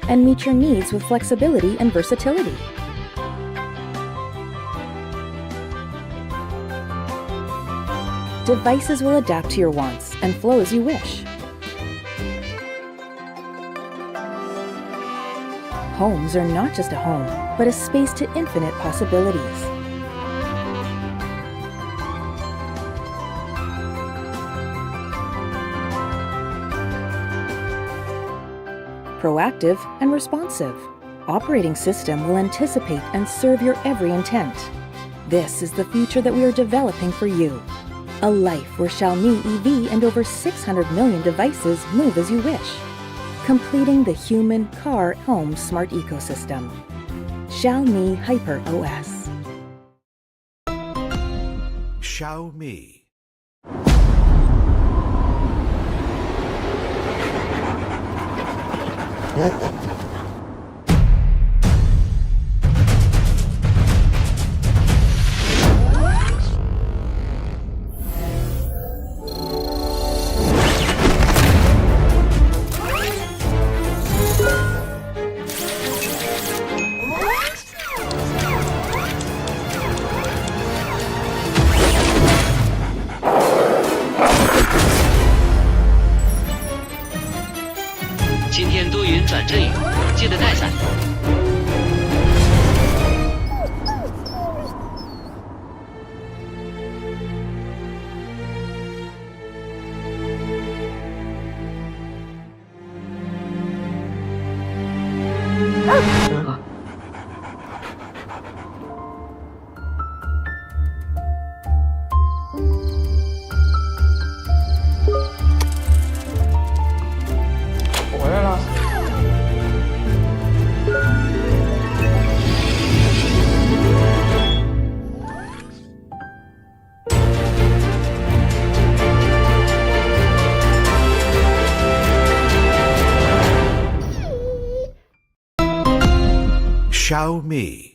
and meet your needs with flexibility and versatility. Devices will adapt to your wants and flow as you wish. Homes are not just a home, but a space to infinite possibilities. Proactive and responsive. Operating system will anticipate and serve your every intent. This is the future that we are developing for you. A life where Xiaomi EV and over 600 million devices move as you wish, completing the human, car, home smart ecosystem. Xiaomi Hyper OS. Xiaomi. Xiaomi.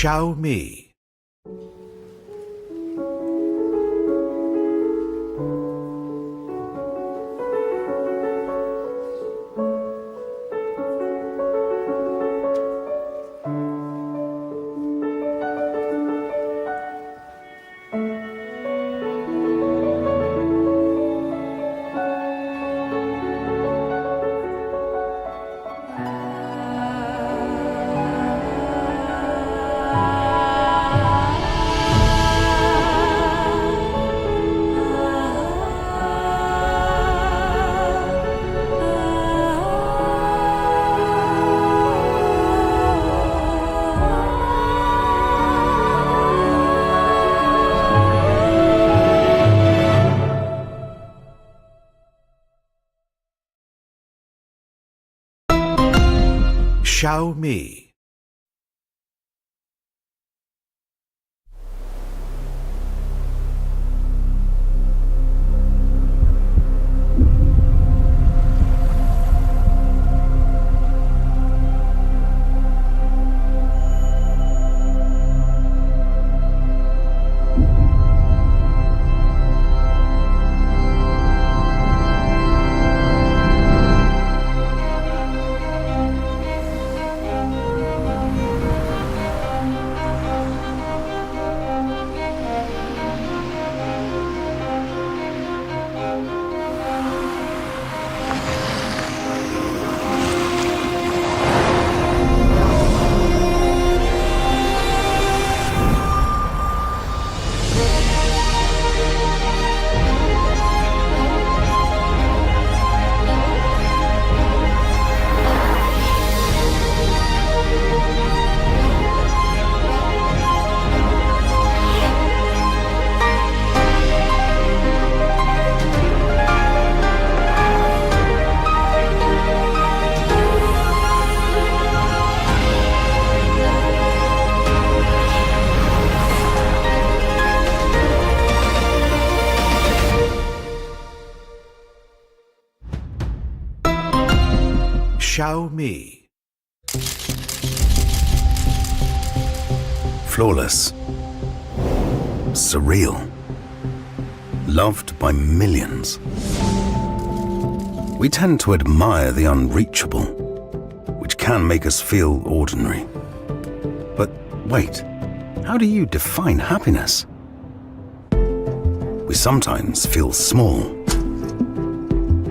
Xiaomi. Xiaomi. Xiaomi. Flawless. Surreal. Loved by millions. We tend to admire the unreachable, which can make us feel ordinary. But wait, how do you define happiness? We sometimes feel small,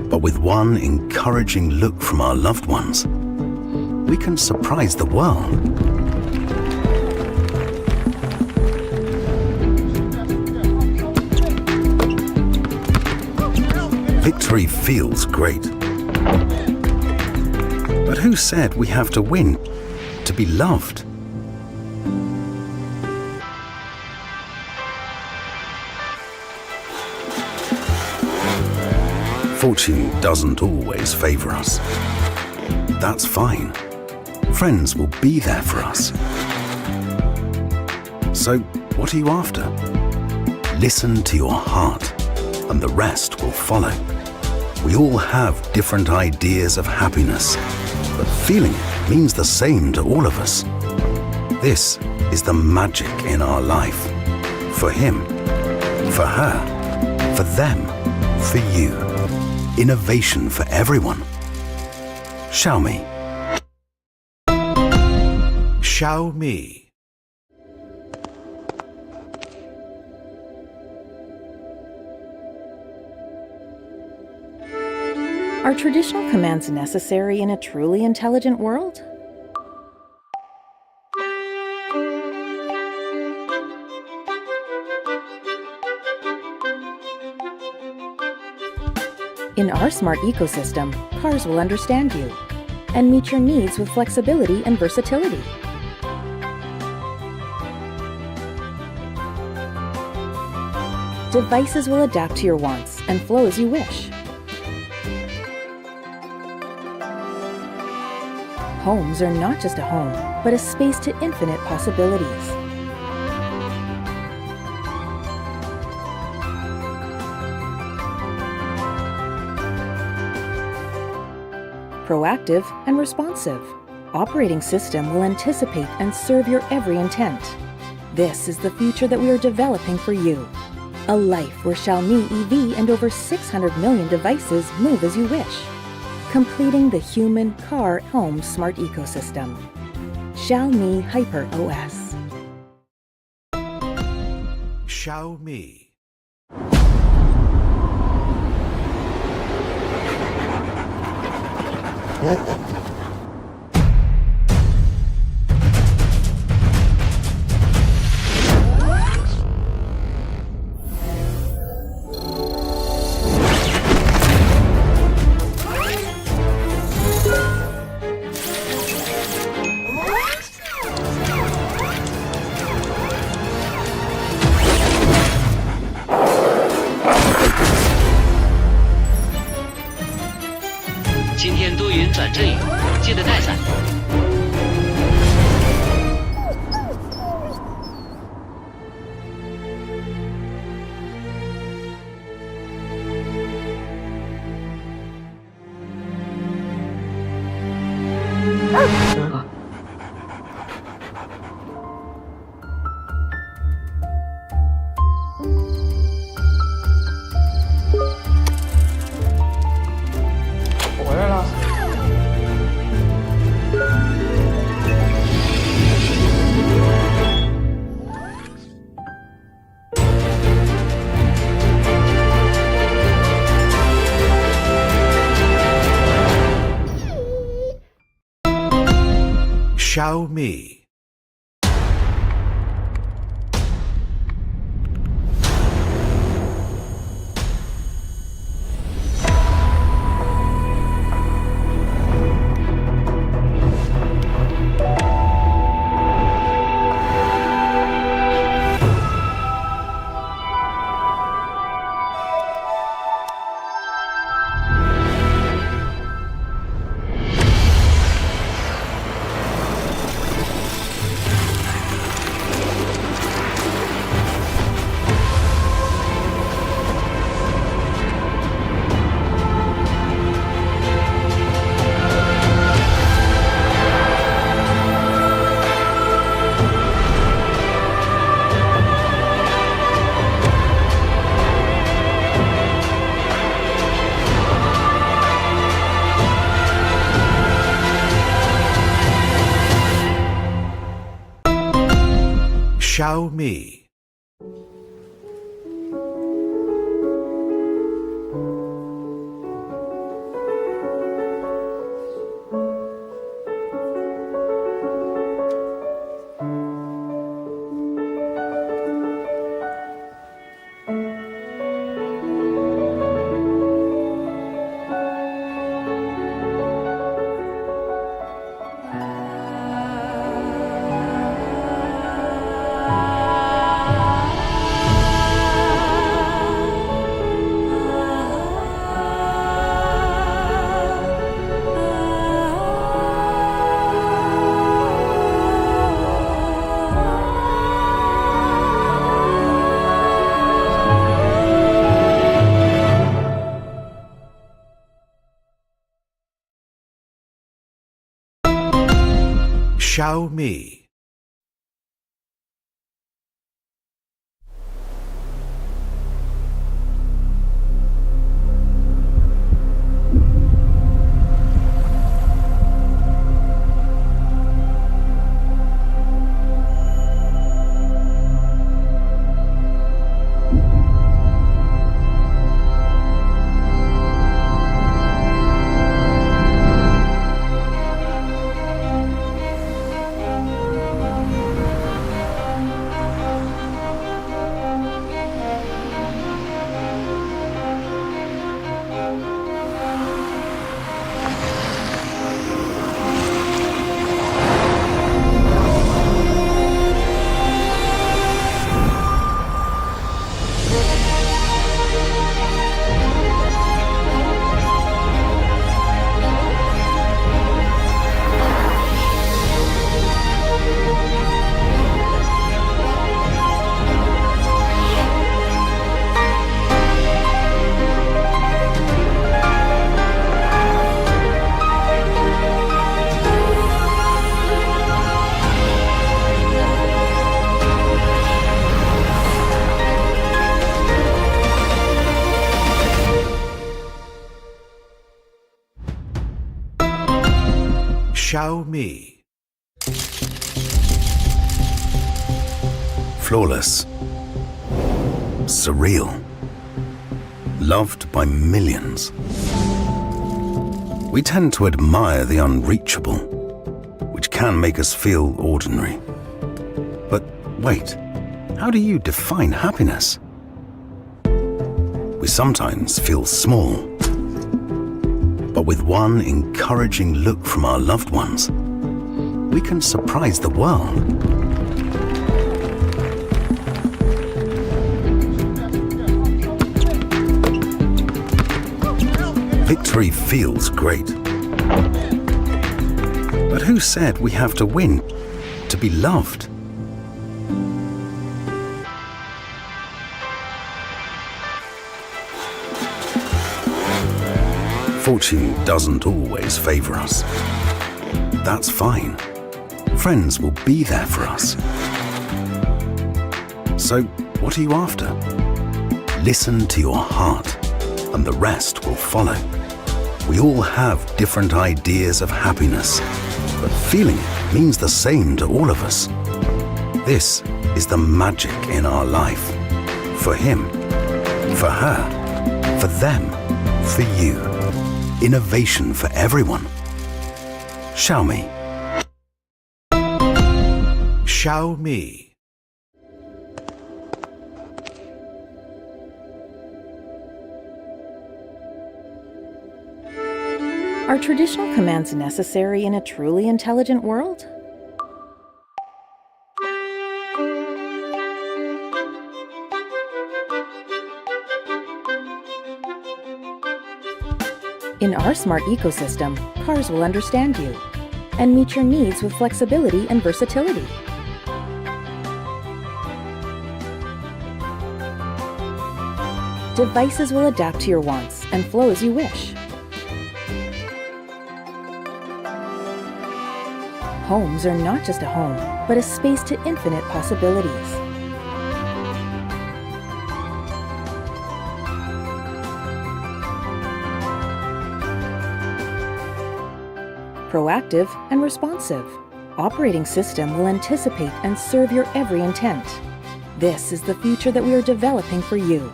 but with one encouraging look from our loved ones, we can surprise the world. Victory feels great. But who said we have to win to be loved? Fortune doesn't always favor us. That's fine. Friends will be there for us. So, what are you after? Listen to your heart, and the rest will follow. We all have different ideas of happiness, but feeling it means the same to all of us. This is the magic in our life. For him, for her, for them, for you. Innovation for everyone. Xiaomi. Xiaomi. Are traditional commands necessary in a truly intelligent world? In our smart ecosystem, cars will understand you and meet your needs with flexibility and versatility. Devices will adapt to your wants and flow as you wish. Homes are not just a home, but a space to infinite possibilities. Proactive and responsive. Operating system will anticipate and serve your every intent. This is the future that we are developing for you. A life where Xiaomi EV and over 600 million devices move as you wish, completing the human, car, home smart ecosystem. Xiaomi Hyper OS. Xiaomi. Xiaomi. Xiaomi. Xiaomi. Xiaomi. Flawless. Surreal. Loved by millions. We tend to admire the unreachable, which can make us feel ordinary. But wait, how do you define happiness? We sometimes feel small, but with one encouraging look from our loved ones, we can surprise the world. Victory feels great. But who said we have to win to be loved? Fortune doesn't always favor us. That's fine. Friends will be there for us. So, what are you after? Listen to your heart, and the rest will follow. We all have different ideas of happiness, but feeling it means the same to all of us. This is the magic in our life. For him, for her, for them, for you. Innovation for everyone. Xiaomi. Xiaomi. Are traditional commands necessary in a truly intelligent world? In our smart ecosystem, cars will understand you and meet your needs with flexibility and versatility. Devices will adapt to your wants and flow as you wish. Homes are not just a home, but a space to infinite possibilities. Proactive and responsive, operating system will anticipate and serve your every intent. This is the future that we are developing for you.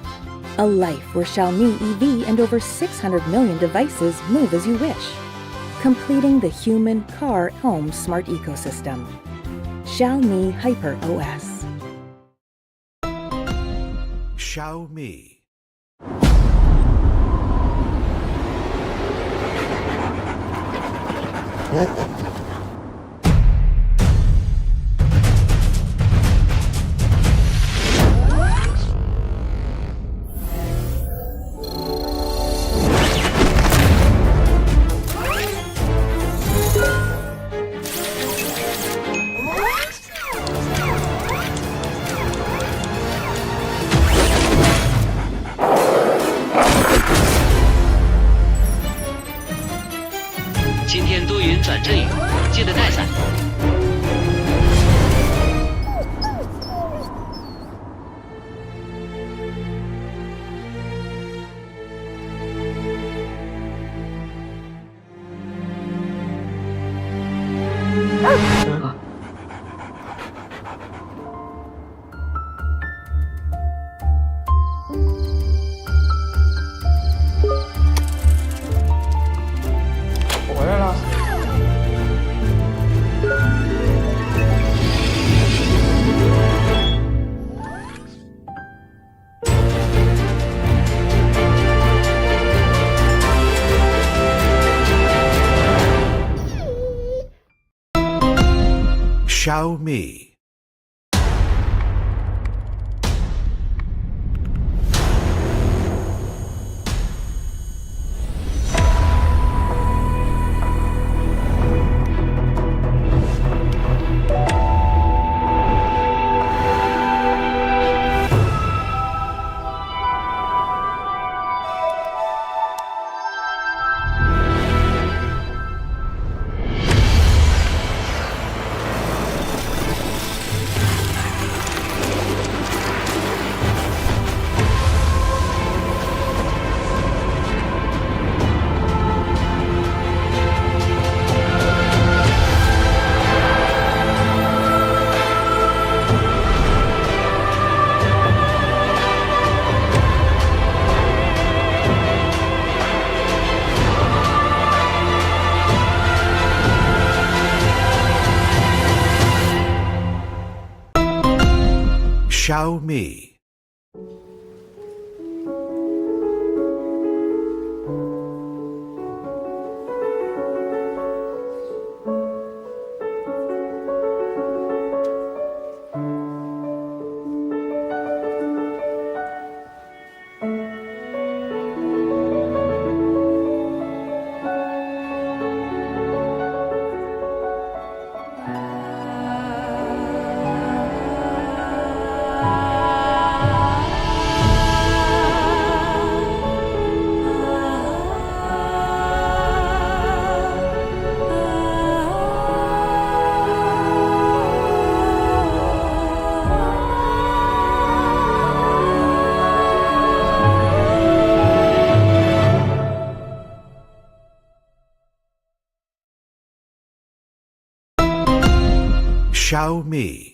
A life where Xiaomi EV and over 600 million devices move as you wish, completing the human, car, home smart ecosystem. Xiaomi Hyper OS. Xiaomi. Xiaomi. Xiaomi. Xiaomi.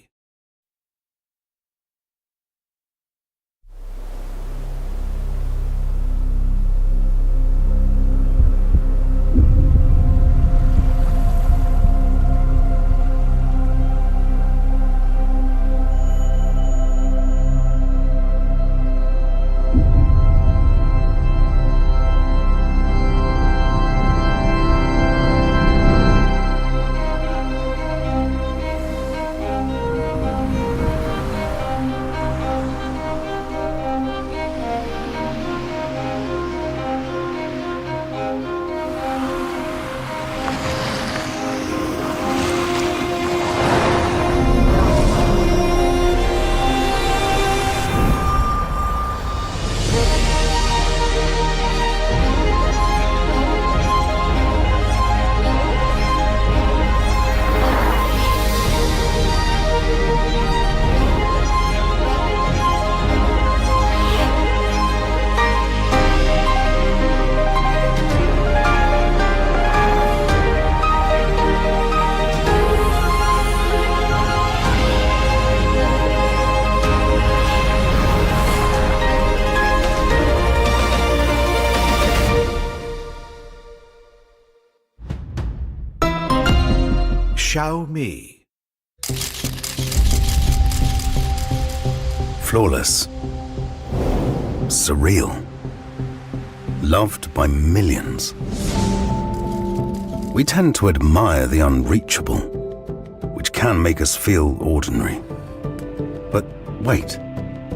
Xiaomi. Flawless. Surreal. Loved by millions. We tend to admire the unreachable, which can make us feel ordinary. But wait,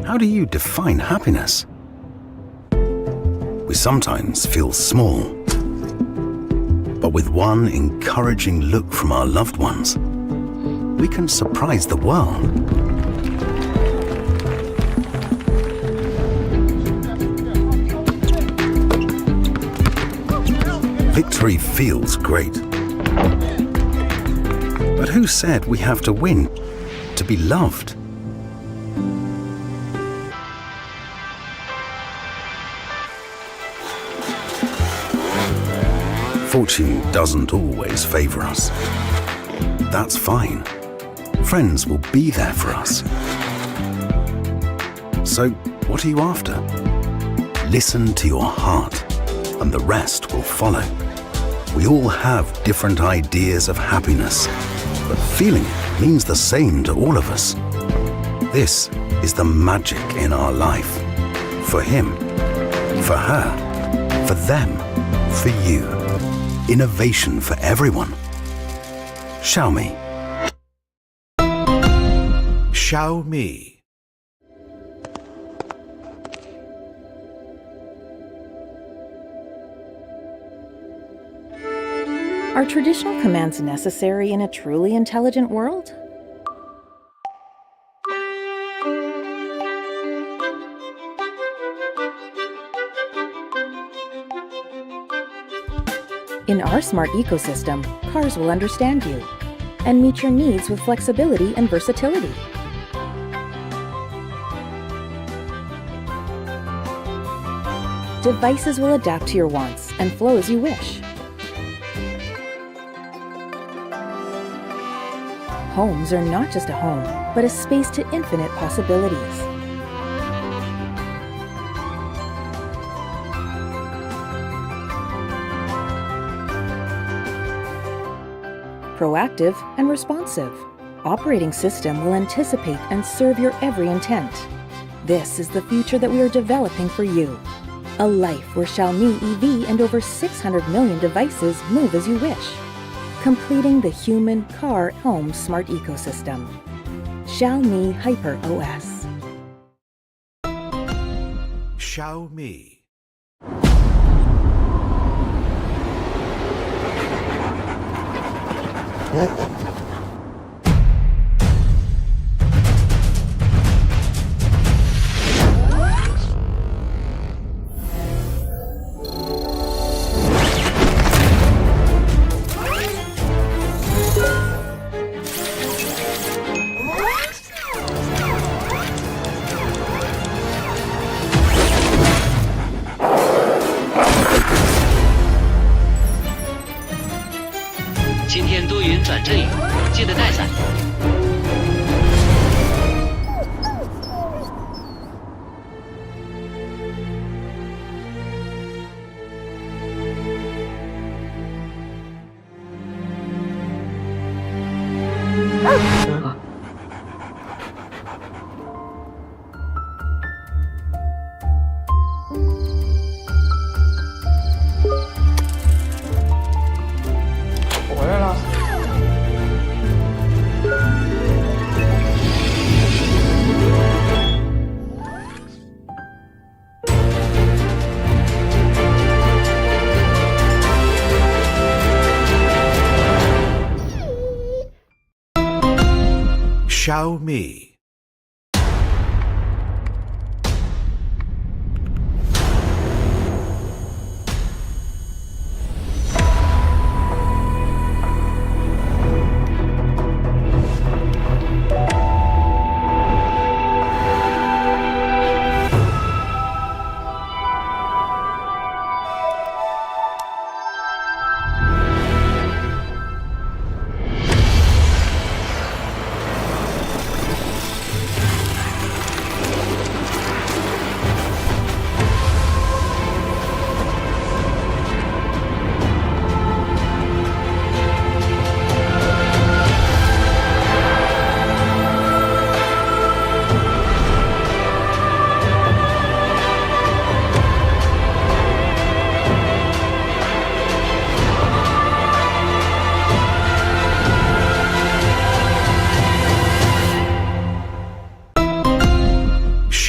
how do you define happiness? We sometimes feel small, but with one encouraging look from our loved ones, we can surprise the world. Victory feels great. But who said we have to win to be loved? Fortune doesn't always favor us. That's fine. Friends will be there for us. So, what are you after? Listen to your heart, and the rest will follow. We all have different ideas of happiness, but feeling it means the same to all of us. This is the magic in our life. For him, for her, for them, for you. Innovation for everyone. Xiaomi. Xiaomi. Are traditional commands necessary in a truly intelligent world? In our smart ecosystem, cars will understand you and meet your needs with flexibility and versatility. Devices will adapt to your wants and flow as you wish. Homes are not just a home, but a space to infinite possibilities. Proactive and responsive. Operating system will anticipate and serve your every intent. This is the future that we are developing for you. A life where Xiaomi EV and over 600 million devices move as you wish, completing the human, car, home smart ecosystem. Xiaomi Hyper OS. Xiaomi. Xiaomi.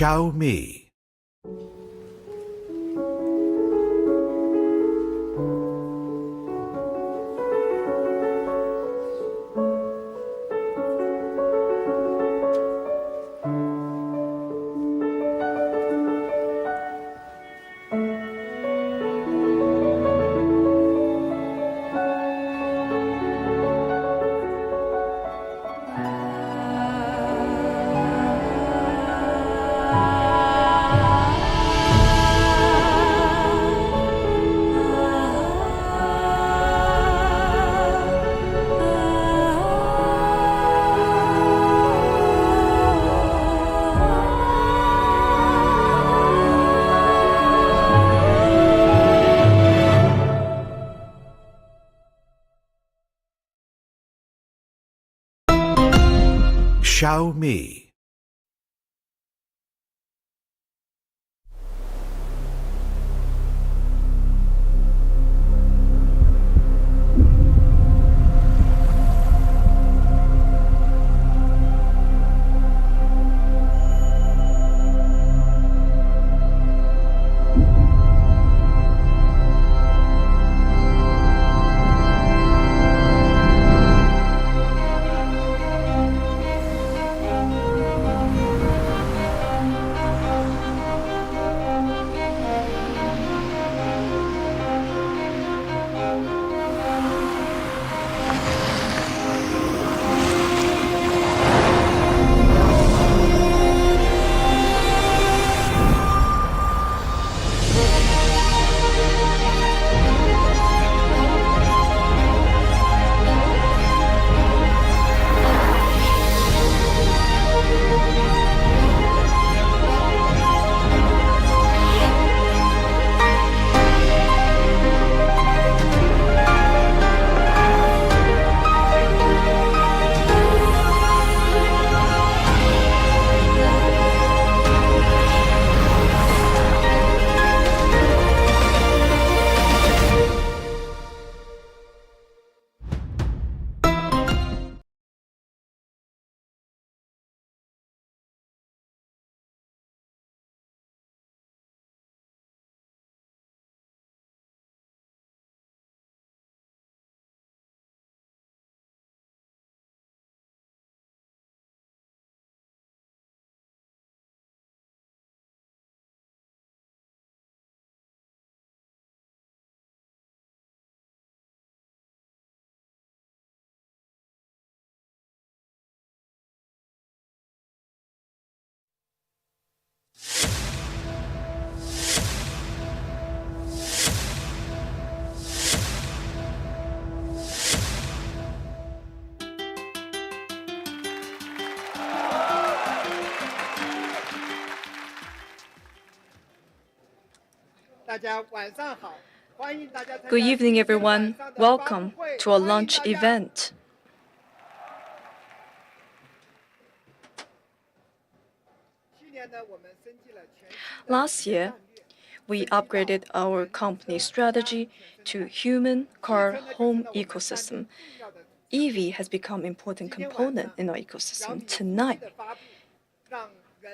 Xiaomi. Xiaomi. Good evening, everyone. Welcome to our launch event. Last year, we upgraded our company strategy to human car home ecosystem. EV has become an important component in our ecosystem. Tonight,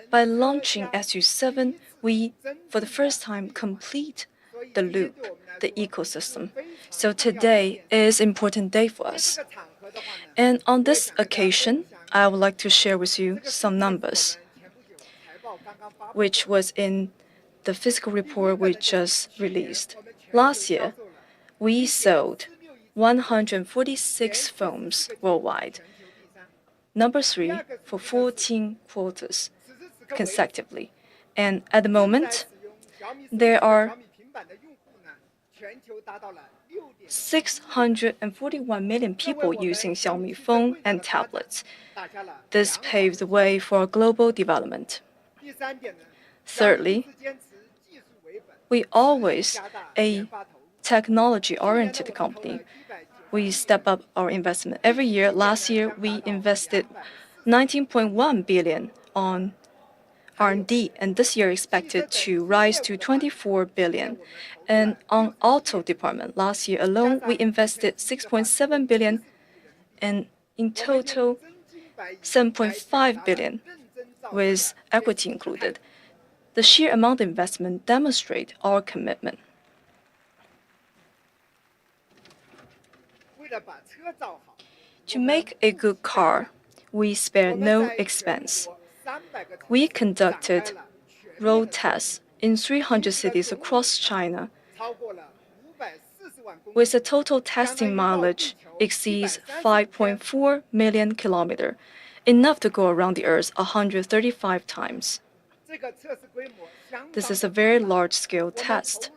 by launching SU7, we, for the first time, complete the loop, the ecosystem. So today is an important day for us. And on this occasion, I would like to share with you some numbers, which was in the fiscal report we just released. Last year, we sold 146 phones worldwide, number 3 for 14 quarters consecutively. And at the moment, there are 641 million people using Xiaomi phone and tablets. This paved the way for global development. Thirdly, we always a technology-oriented company. We step up our investment every year. Last year, we invested 19.1 billion on R&D, and this year expected to rise to 24 billion. And on auto department, last year alone, we invested 6.7 billion, and in total, 7.5 billion with equity included. The sheer amount of investment demonstrates our commitment. To make a good car, we spare no expense. We conducted road tests in 300 cities across China, with a total testing mileage exceeds 5.4 million kilometers, enough to go around the Earth 135 times. This is a very large-scale test.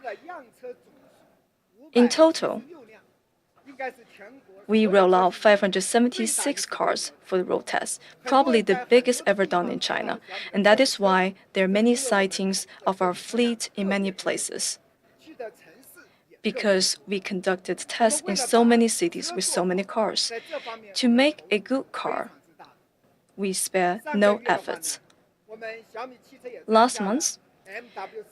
In total, we roll out 576 cars for the road test, probably the biggest ever done in China, and that is why there are many sightings of our fleet in many places. Because we conducted tests in so many cities with so many cars. To make a good car, we spare no efforts. Last month,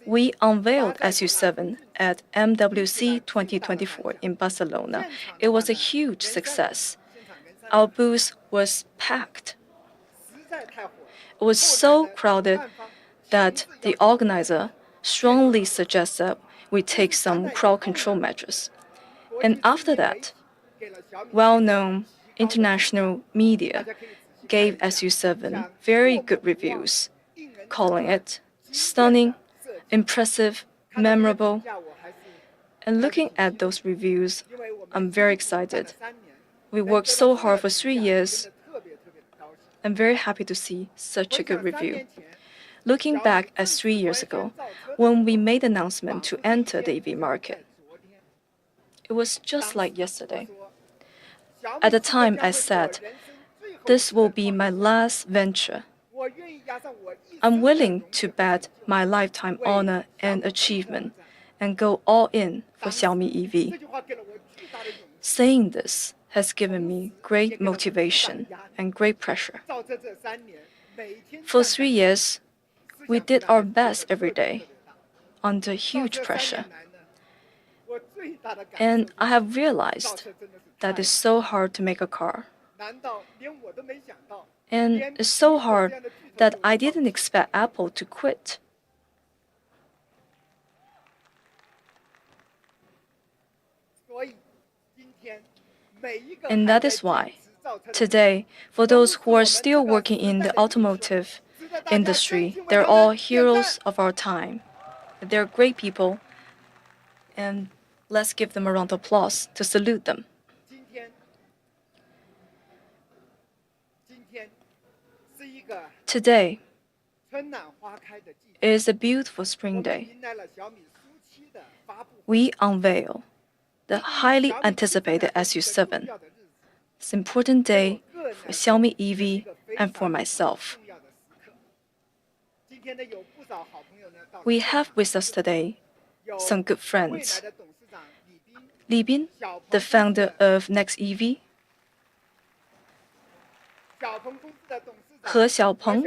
we unveiled SU7 at MWC 2024 in Barcelona. It was a huge success. Our booth was packed. It was so crowded that the organizer strongly suggested we take some crowd control measures. And after that, well-known international media gave SU7 very good reviews, calling it stunning, impressive, memorable. And looking at those reviews, I'm very excited. We worked so hard for 3 years. I'm very happy to see such a good review. Looking back at 3 years ago, when we made the announcement to enter the EV market, it was just like yesterday. At the time, I said, this will be my last venture. I'm willing to bet my lifetime honor and achievement and go all in for Xiaomi EV. Saying this has given me great motivation and great pressure. For 3 years, we did our best every day under huge pressure. And I have realized that it's so hard to make a car. And it's so hard that I didn't expect Apple to quit. And that is why, today, for those who are still working in the automotive industry, they're all heroes of our time. They're great people, and let's give them a round of applause to salute them. Today is a beautiful spring day. We unveil the highly anticipated SU7. It's an important day for Xiaomi EV and for myself. We have with us today some good friends. Li Bin, the founder of Next EV. He Xiaopeng,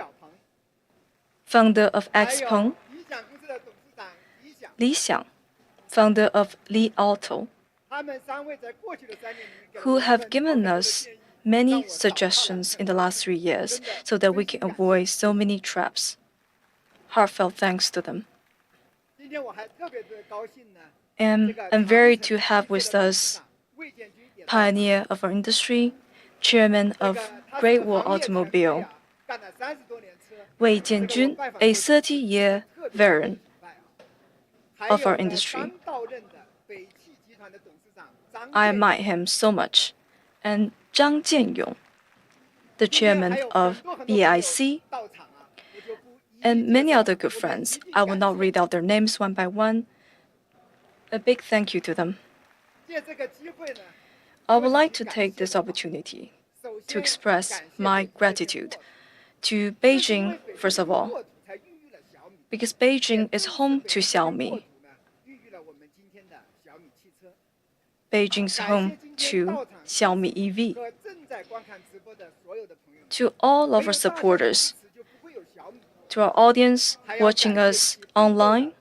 founder of XPeng. Li Xiang, founder of Li Auto, who have given us many suggestions in the last 3 years so that we can avoid so many traps. Heartfelt thanks to them. And I'm very to have with us pioneer of our industry, chairman of Great Wall Automobile, Wei Jianjun, a 30-year veteran of our industry. I admire him so much. And Zhang Jianyong, the chairman of BIC, and many other good friends. I will not read out their names one by one. A big thank you to them. I would like to take this opportunity to express my gratitude to Beijing, first of all, because Beijing is home to Xiaomi. Beijing's home to Xiaomi EV. To all of our supporters, to our audience watching us online,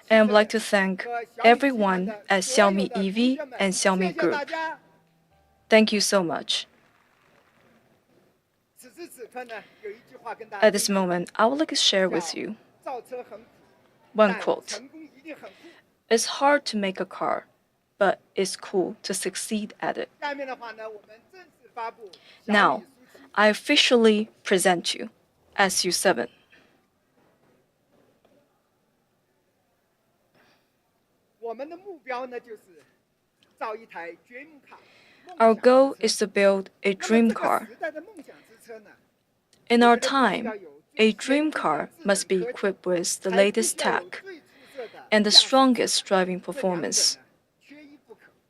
and I would like to thank everyone at Xiaomi EV and Xiaomi Group. Thank you so much. At this moment, I would like to share with you One quote: "It's hard to make a car, but it's cool to succeed at it." Now, I officially present you SU7. Our goal is to build a dream car. In our time, a dream car must be equipped with the latest tech and the strongest driving performance,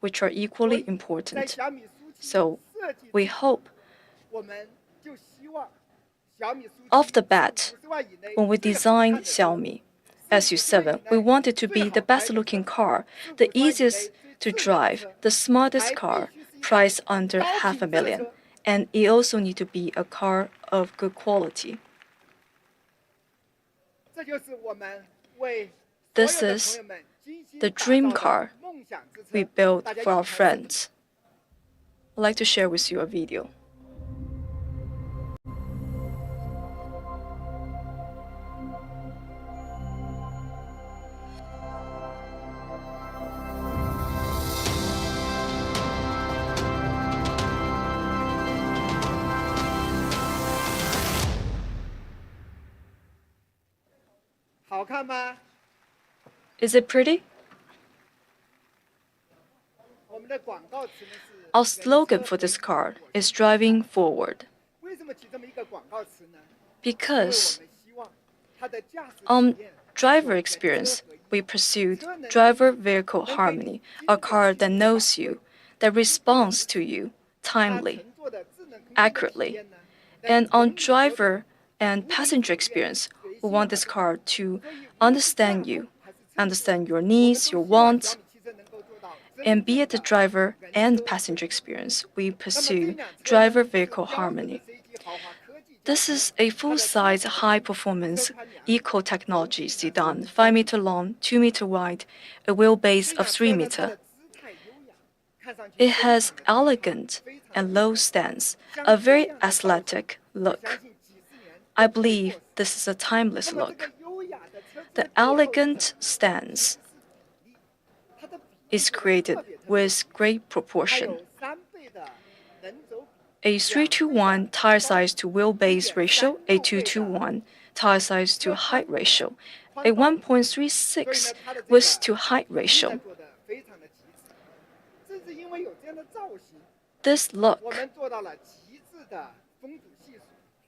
which are equally important. So, we hope off the bat, when we designed Xiaomi SU7, we wanted to be the best looking car, the easiest to drive, the smartest car, priced under $500,000. And it also need to be a car of good quality. This is the dream car we built for our friends. I'd like to share with you a video. Is it pretty? Our slogan for this car is driving forward. Because on driver experience, we pursued driver-vehicle harmony, a car that knows you, that responds to you timely, accurately. And on driver and passenger experience, we want this car to understand you, understand your needs, your wants, and be it the driver and passenger experience, we pursue driver-vehicle harmony. This is a full-size, high-performance, eco-technology sedan, 5 meter long, 2 meter wide, a wheelbase of 3 meter. It has elegant and low stance, a very athletic look. I believe this is a timeless look. The elegant stance is created with great proportion. A 3:1 tire size to wheelbase ratio, a 2:1 tire size to height ratio, a 1.36 width to height ratio. This look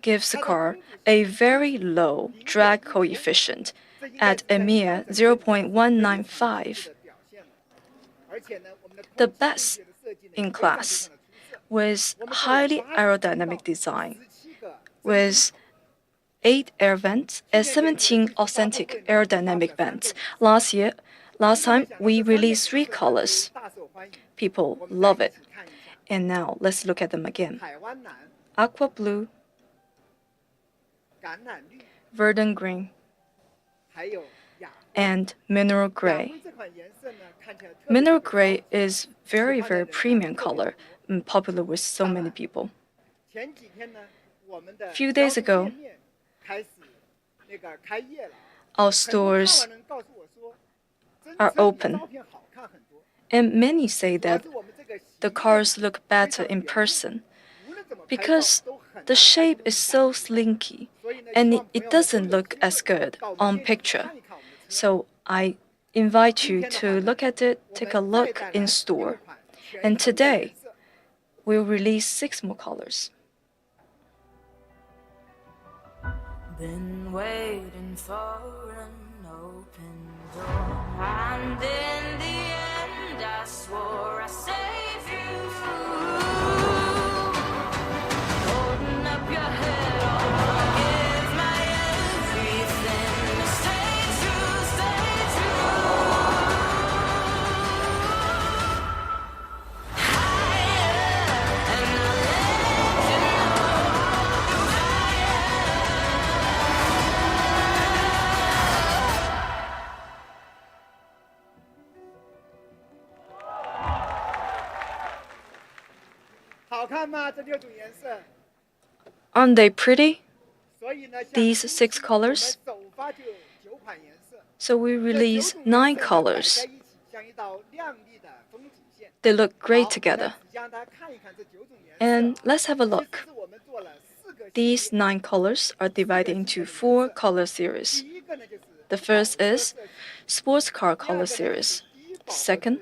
gives the car a very low drag coefficient at a mere 0.195. The best in class, with highly aerodynamic design, with 8 air vents and 17 authentic aerodynamic vents. Last time we released 3 colors. People love it. And now let's look at them again. Aqua blue, verdant green, and mineral gray. Mineral gray is very, very premium color, and popular with so many people. A few days ago, our stores are open, and many say that the cars look better in person because the shape is so slinky and it doesn't look as good on picture. So I invite you to look at it, take a look in store. And today, we'll release 6 more colors. Been waiting for an open door, and in the end I swore I'd save you. Holding up your head, I'll give my everything. Stay true, stay true. Higher, and I'll let you know. Higher. 好看吗？这6种颜色。 Aren't they pretty? 所以呢，像 These 6 colors? 首发就 So we release 9 colors. They look great together. And let's have a look. These 9 colors are divided into 4 color series. The first is sports car color series. Second,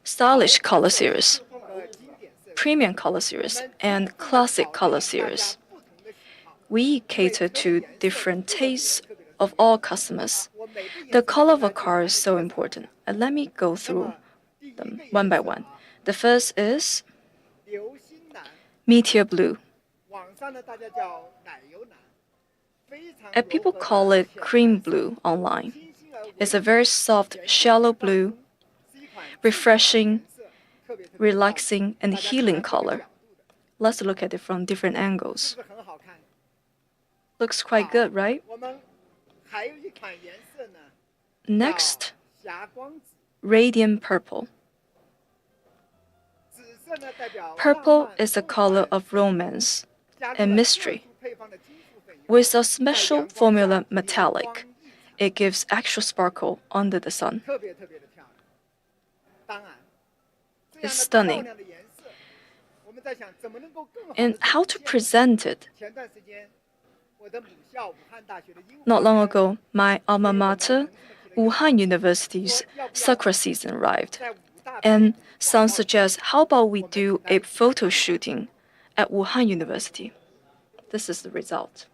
stylish color series, premium color series, and classic color series. We cater to different tastes of all customers. The color of a car is so important, and let me go through them one by one. The first is meteor blue. And people call it cream blue online. It's a very soft, shallow blue, refreshing, relaxing, and healing color. Let's look at it from different angles. Looks quite good, right? Next, radiant purple. Purple is the color of romance and mystery. With a special formula metallic, it gives extra sparkle under the sun. It's stunning. And how to present it? Not long ago, my alma mater, Wuhan University's sakura season arrived. And some suggest, how about we do a photo shooting at Wuhan University? This is the result.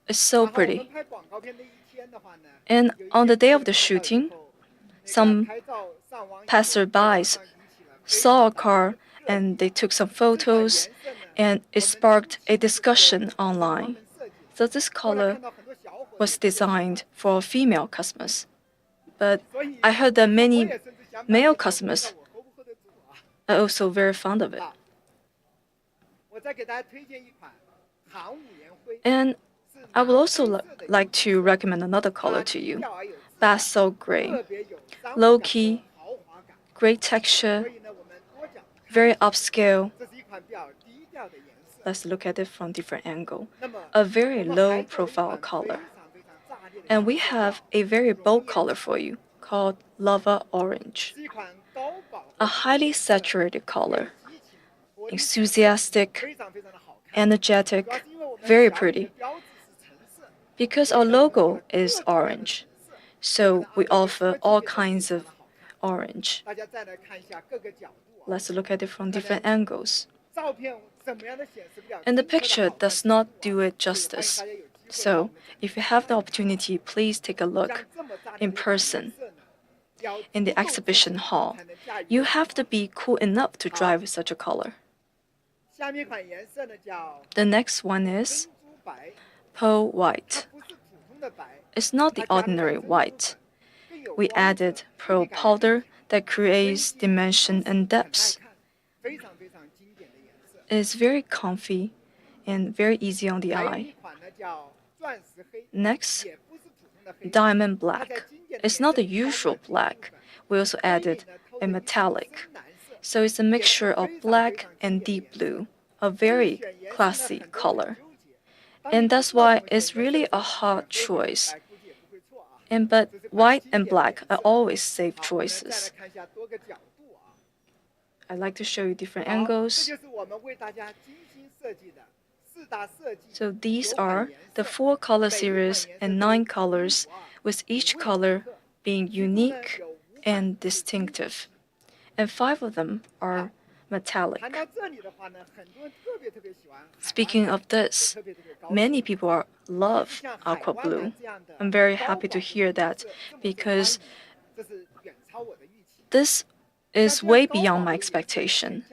It's so pretty. And on the day of the shooting, some passerbys saw a car and they took some photos, and it sparked a discussion online. So this color was designed for female customers. But I heard that many male customers are also very fond of it. And I would also like to recommend another color to you, bath salt gray. Low-key, great texture, very upscale. Let's look at it from different angle. A very low-profile color. And we have a very bold color for you called lava orange. A highly saturated color, enthusiastic, energetic, very pretty. Because our logo is orange, so we offer all kinds of orange. Let's look at it from different angles. And the picture does not do it justice. So if you have the opportunity, please take a look in person in the exhibition hall. You have to be cool enough to drive such a color. The next one is pearl white. It's not the ordinary white. We added pearl powder that creates dimension and depth. It's very comfy and very easy on the eye. Next, diamond black. It's not the usual black. We also added a metallic. So it's a mixture of black and deep blue, a very classy color. And that's why it's really a hard choice. But white and black are always safe choices. I like to show you different angles. So these are the 4 color series and 9 colors, with each color being unique and distinctive. And 5 of them are metallic. Speaking of this, many people love aqua blue. I'm very happy to hear that, because this is way beyond my expectation.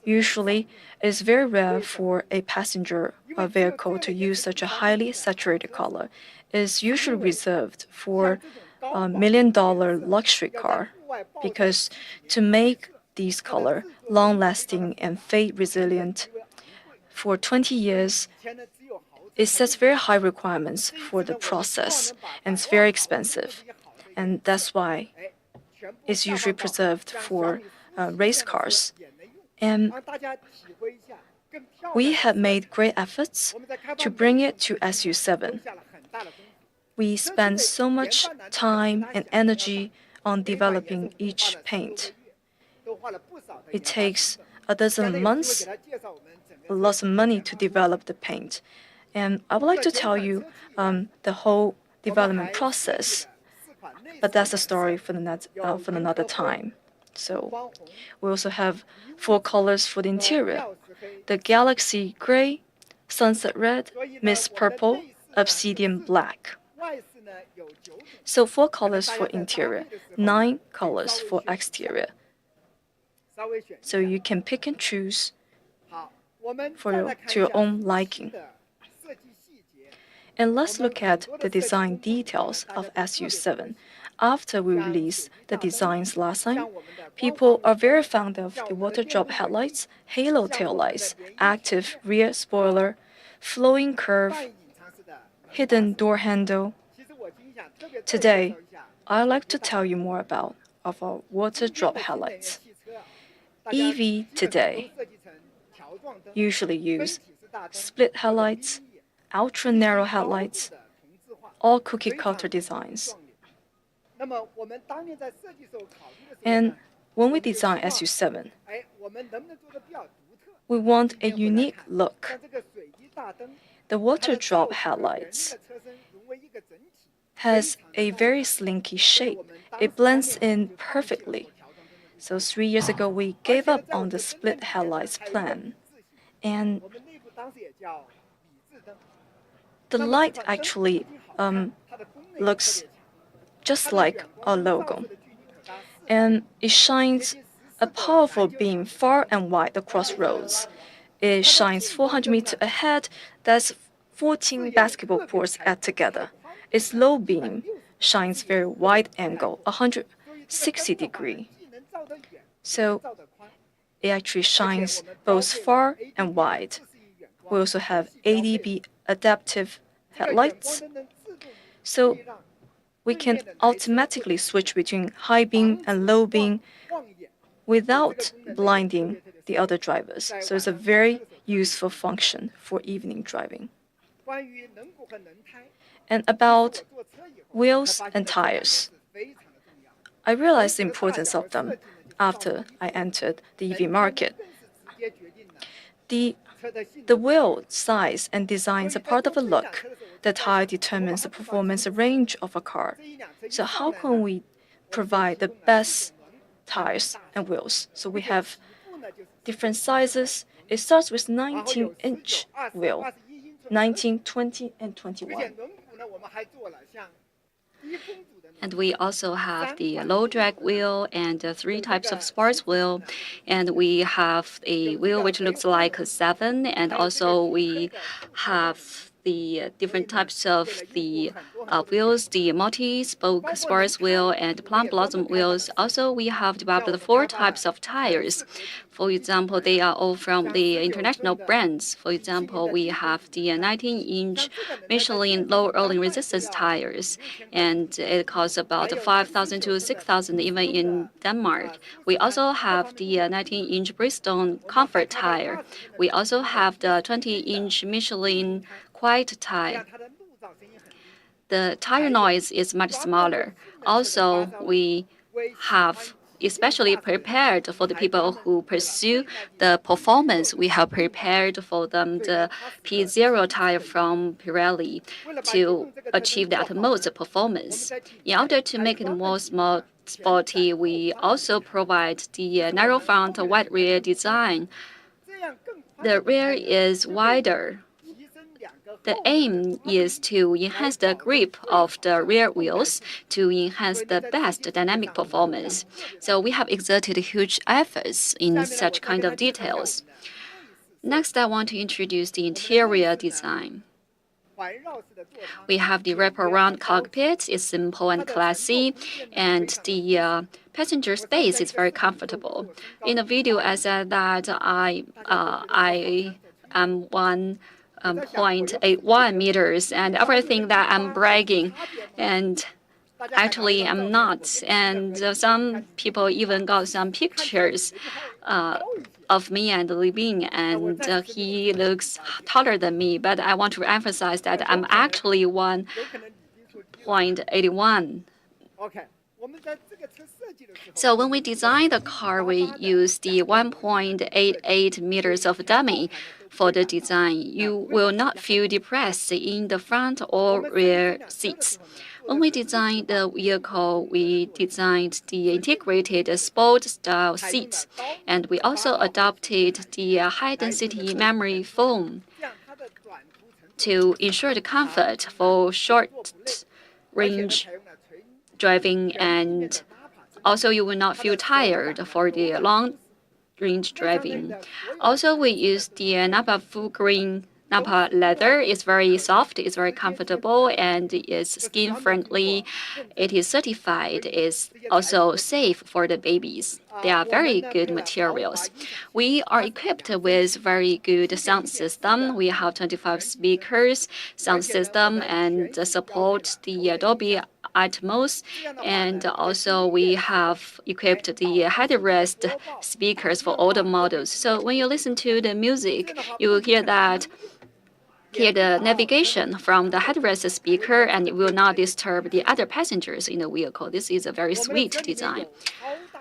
Usually, it's very rare for a passenger vehicle to use such a highly saturated color. It's usually reserved for a $1 million luxury car, because to make these color long-lasting and fade-resilient for 20 years, it sets very high requirements for the process, and it's very expensive. And that's why is usually preserved for race cars. And we have made great efforts to bring it to SU7. We spend so much time and energy on developing each paint. It takes a dozen months, lots of money to develop the paint. And I would like to tell you the whole development process, but that's a story for another time. So we also have 4 colors for the interior: the Galaxy Gray, Sunset Red, Mist Purple, Obsidian Black. So 4 colors for interior, 9 colors for exterior. So you can pick and choose to your own liking. And let's look at the design details of SU7. After we released the designs last time, people are very fond of the water drop headlights, halo taillights, active rear spoiler, flowing curve, hidden door handle. Today, I'd like to tell you more about our water drop headlights. EV today usually use split headlights, ultra-narrow headlights, all cookie-cutter designs. And when we design SU7, we want a unique look. The water drop headlights has a very slinky shape. It blends in perfectly. So 3 years ago, we gave up on the split headlights plan. And the light actually looks just like our logo. And it shines a powerful beam far and wide across roads. It shines 400 meters ahead. That's 14 basketball courts add together. Its low beam shines very wide angle, 160 degree. So it actually shines both far and wide. We also have ADB adaptive headlights. So we can automatically switch between high beam and low beam without blinding the other drivers. So it's a very useful function for evening driving. And about wheels and tires, I realized the importance of them after I entered the EV market. The wheel size and design is a part of a look. The tire determines the performance range of a car. So how can we provide the best tires and wheels? So we have different sizes. It starts with 19-inch wheel, 19, 20, and 21. And we also have the low drag wheel and 3 types of sports wheel. And we have a wheel which looks like a 7. And also we have the different types of the wheels, the multi-spoke sports wheel and plum blossom wheels. Also, we have developed the 4 types of tires. For example, they are all from the international brands. For example, we have the 19-inch Michelin low rolling resistance tires, and it costs about 5,000 to 6,000 even in Denmark. We also have the 19-inch Bridgestone Comfort tire. We also have the 20-inch Michelin Quiet tire. The tire noise is much smaller. Also, we have especially prepared for the people who pursue the performance. We have prepared for them the P0 tire from Pirelli to achieve the utmost performance. In order to make it more sporty, we also provide the narrow front, wide rear design. The rear is wider. The aim is to enhance the grip of the rear wheels to enhance the best dynamic performance. So we have exerted huge efforts in such kind of details. Next, I want to introduce the interior design. We have the wraparound cockpit. It's simple and classy, and the passenger space is very comfortable. In the video, I said that I am 1.81 meters, and everything that I'm bragging. And Actually, I'm not. And some people even got some pictures of me and Li Bing, and he looks taller than me. But I want to emphasize that I'm actually 1.81. OK， So when we design the car, we use the 1.88 meters of dummy for the design. You will not feel depressed in the front or rear seats. When we designed the vehicle, we designed the integrated sport-style seats, and we also adopted the high-density memory foam to ensure the comfort for short-range driving, and also you will not feel tired for the long-range driving. Also, we use the Napa full grain Napa leather. It's very soft, it's very comfortable, and it's skin friendly. It is certified. It's also safe for the babies. They are very good materials. We are equipped with very good sound system. We have 25 speakers sound system and support the Dolby Atmos, and also we have equipped the headrest speakers for all the models. So when you listen to the music, you will hear the navigation from the headrest speaker, and it will not disturb the other passengers in the vehicle. This is a very sweet design.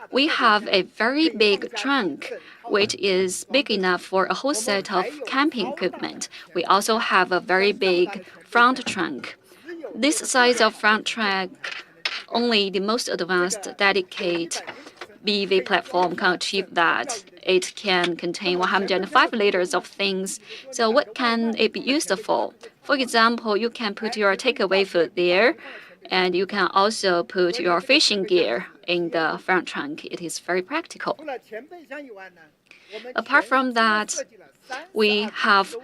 We have a very big trunk, which is big enough for a whole set of camping equipment. We also have a very big front trunk. This size of front trunk, only the most advanced dedicated BEV platform can achieve that. It can contain 105 liters of things. So what can it be used for? For example, you can put your takeaway food there, and you can also put your fishing gear in the front trunk. It is very practical. Apart from that, we have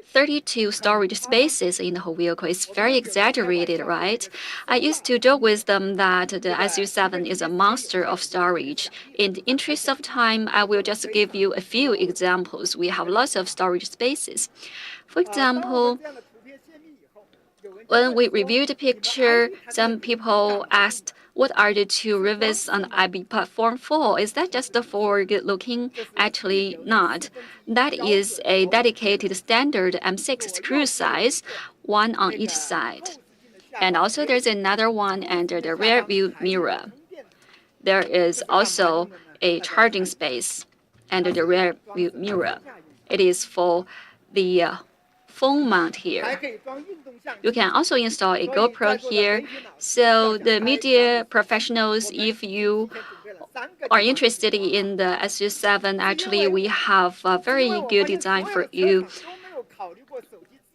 32 storage spaces in the whole vehicle. It's very exaggerated, right? I used to joke with them that the SU7 is a monster of storage. In the interest of time, I will just give you a few examples. We have lots of storage spaces. For example, when we reviewed the picture, some people asked, what are the two rivets on the IB platform for? Is that just for good looking? Actually, not. That is a dedicated standard M6 screw size, one on each side. And also there's another one under the rear view mirror. There is also a charging space under the rear view mirror. It is for the phone mount here. You can also install a GoPro here. So the media professionals, if you are interested in the SU7, actually we have a very good design for you.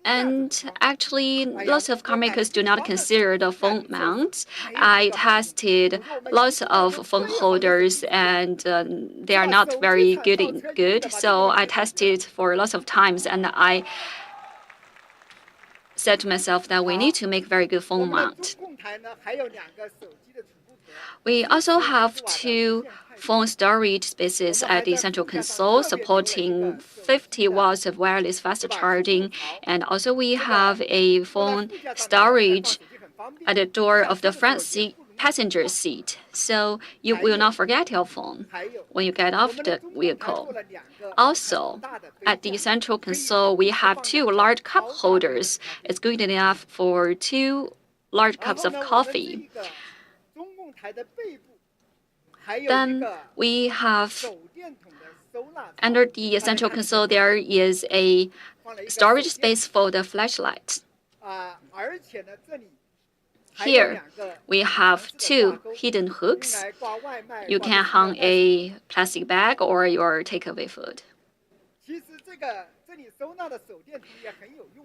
And actually, lots of car makers do not consider the phone mount. I tested lots of phone holders, and they are not very good. So I tested for lots of times, and I said to myself that we need to make very good phone mount. We also have two phone storage spaces at the central console supporting 50 watts of wireless fast charging, and also we have a phone storage at the door of the front seat, passenger seat, so you will not forget your phone when you get off the vehicle. Also, at the central console, we have two large cup holders. It's good enough for 2 large cups of coffee. Then we have, under the central console, there is a storage space for the flashlight. Here, we have 2 hidden hooks. You can hang a plastic bag or your takeaway food.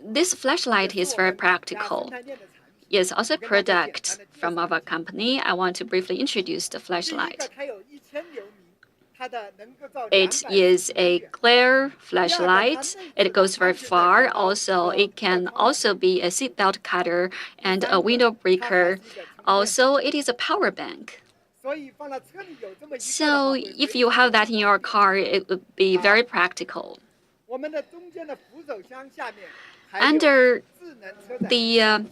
This flashlight is very practical. It's also a product from our company. I want to briefly introduce the flashlight. It is a glare flashlight. It goes very far. Also, it can also be a seatbelt cutter and a window breaker. Also, it is a power bank. So if you have that in your car, it would be very practical. Under the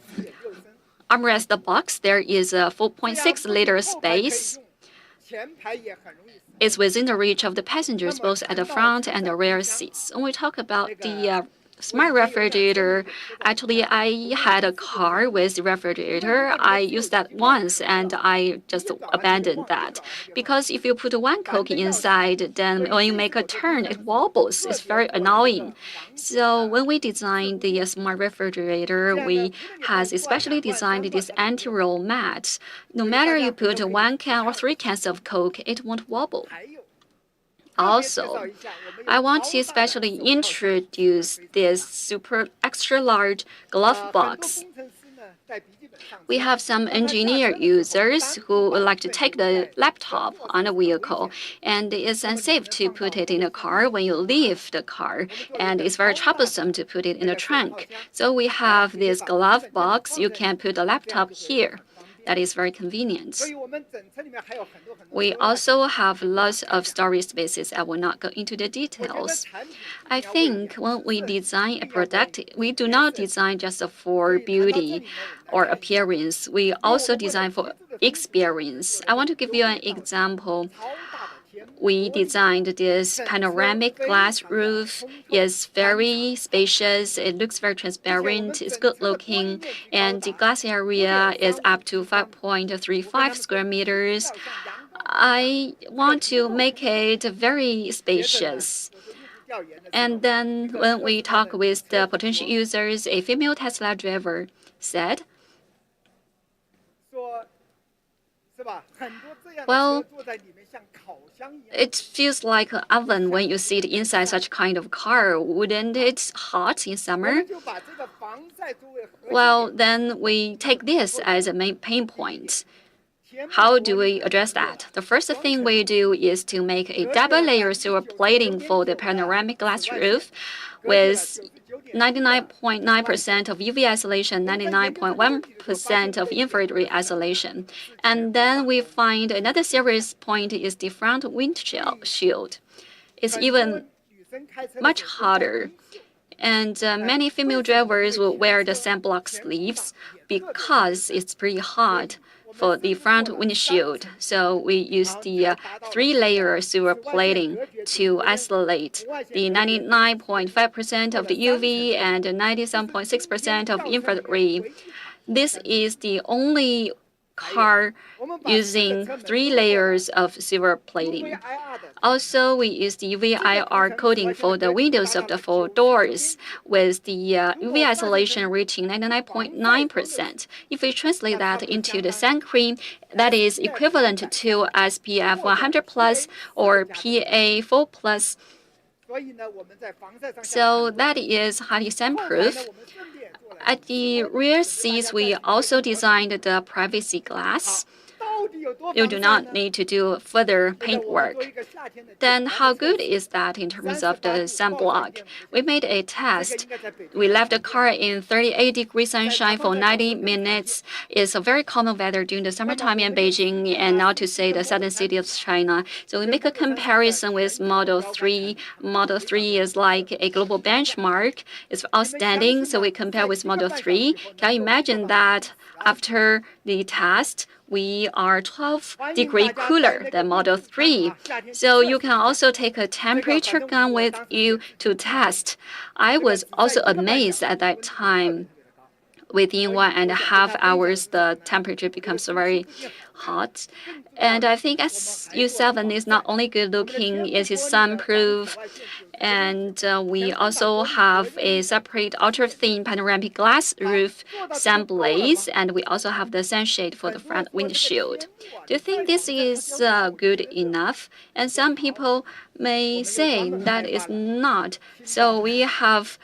armrest box, there is a 4.6-liter space. It's within the reach of the passengers, both at the front and the rear seats. When we talk about the smart refrigerator, actually, I had a car with refrigerator. I used that once and I just abandoned that. Because if you put one Coke inside, then when you make a turn, it wobbles. It's very annoying. So when we designed the smart refrigerator, we has especially designed this anti-roll mat. No matter you put one can or 3 cans of Coke, it won't wobble. Also, I want to especially introduce this super extra large glove box. We have some engineer users who would like to take the laptop on a vehicle, and it's unsafe to put it in a car when you leave the car, and it's very troublesome to put it in the trunk. So we have this glove box. You can put the laptop here. That is very convenient. We also have lots of storage spaces. I will not go into the details. I think when we design a product, we do not design just for beauty or appearance. We also design for experience. I want to give you an example. We designed this panoramic glass roof. It's very spacious. It looks very transparent. It's good looking. And the glass area is up to 5.35 square meters. I want to make it very spacious. And then when we talk with the potential users, a female Tesla driver said, well, it feels like an oven when you sit inside such kind of car. Wouldn't it hot in summer? Well, then we take this as a main pain point. How do we address that? The first thing we do is to make a double-layer silver plating for the panoramic glass roof with 99.9% of UV isolation, 99.1% of infrared isolation. And then we find another serious point is the front windshield. It's even much hotter. And many female drivers will wear the sunblock sleeves because it's pretty hot for the front windshield. So we use the 3-layer silver plating to isolate the 99.5% of the UV and 97.6% of infrared. This is the only car using 3 layers of silver plating. Also, we use the UV-IR coating for the windows of the 4 doors with the UV isolation reaching 99.9%. If we translate that into the sun cream, that is equivalent to SPF 100+ or PA 4+. So that is highly sunproof. At the rear seats, we also designed the privacy glass. You do not need to do further paintwork. Then how good is that in terms of the sunblock? We made a test. We left the car in 38-degree sunshine for 90 minutes. It's a very common weather during the summertime in Beijing and not to say the southern city of China. So we make a comparison with Model 3. Model 3 is like a global benchmark. It's outstanding, so we compare with Model 3. Can you imagine that after the test, we are 12-degree cooler than Model 3. So you can also take a temperature gun with you to test. I was also amazed at that time. Within 1.5 hours, the temperature becomes very hot. And I think SU7 is not only good looking, it is sunproof. And we also have a separate ultra-thin panoramic glass roof sun blaze, and we also have the sunshade for the front windshield. Do you think this is good enough? And some people may say that is not. So we have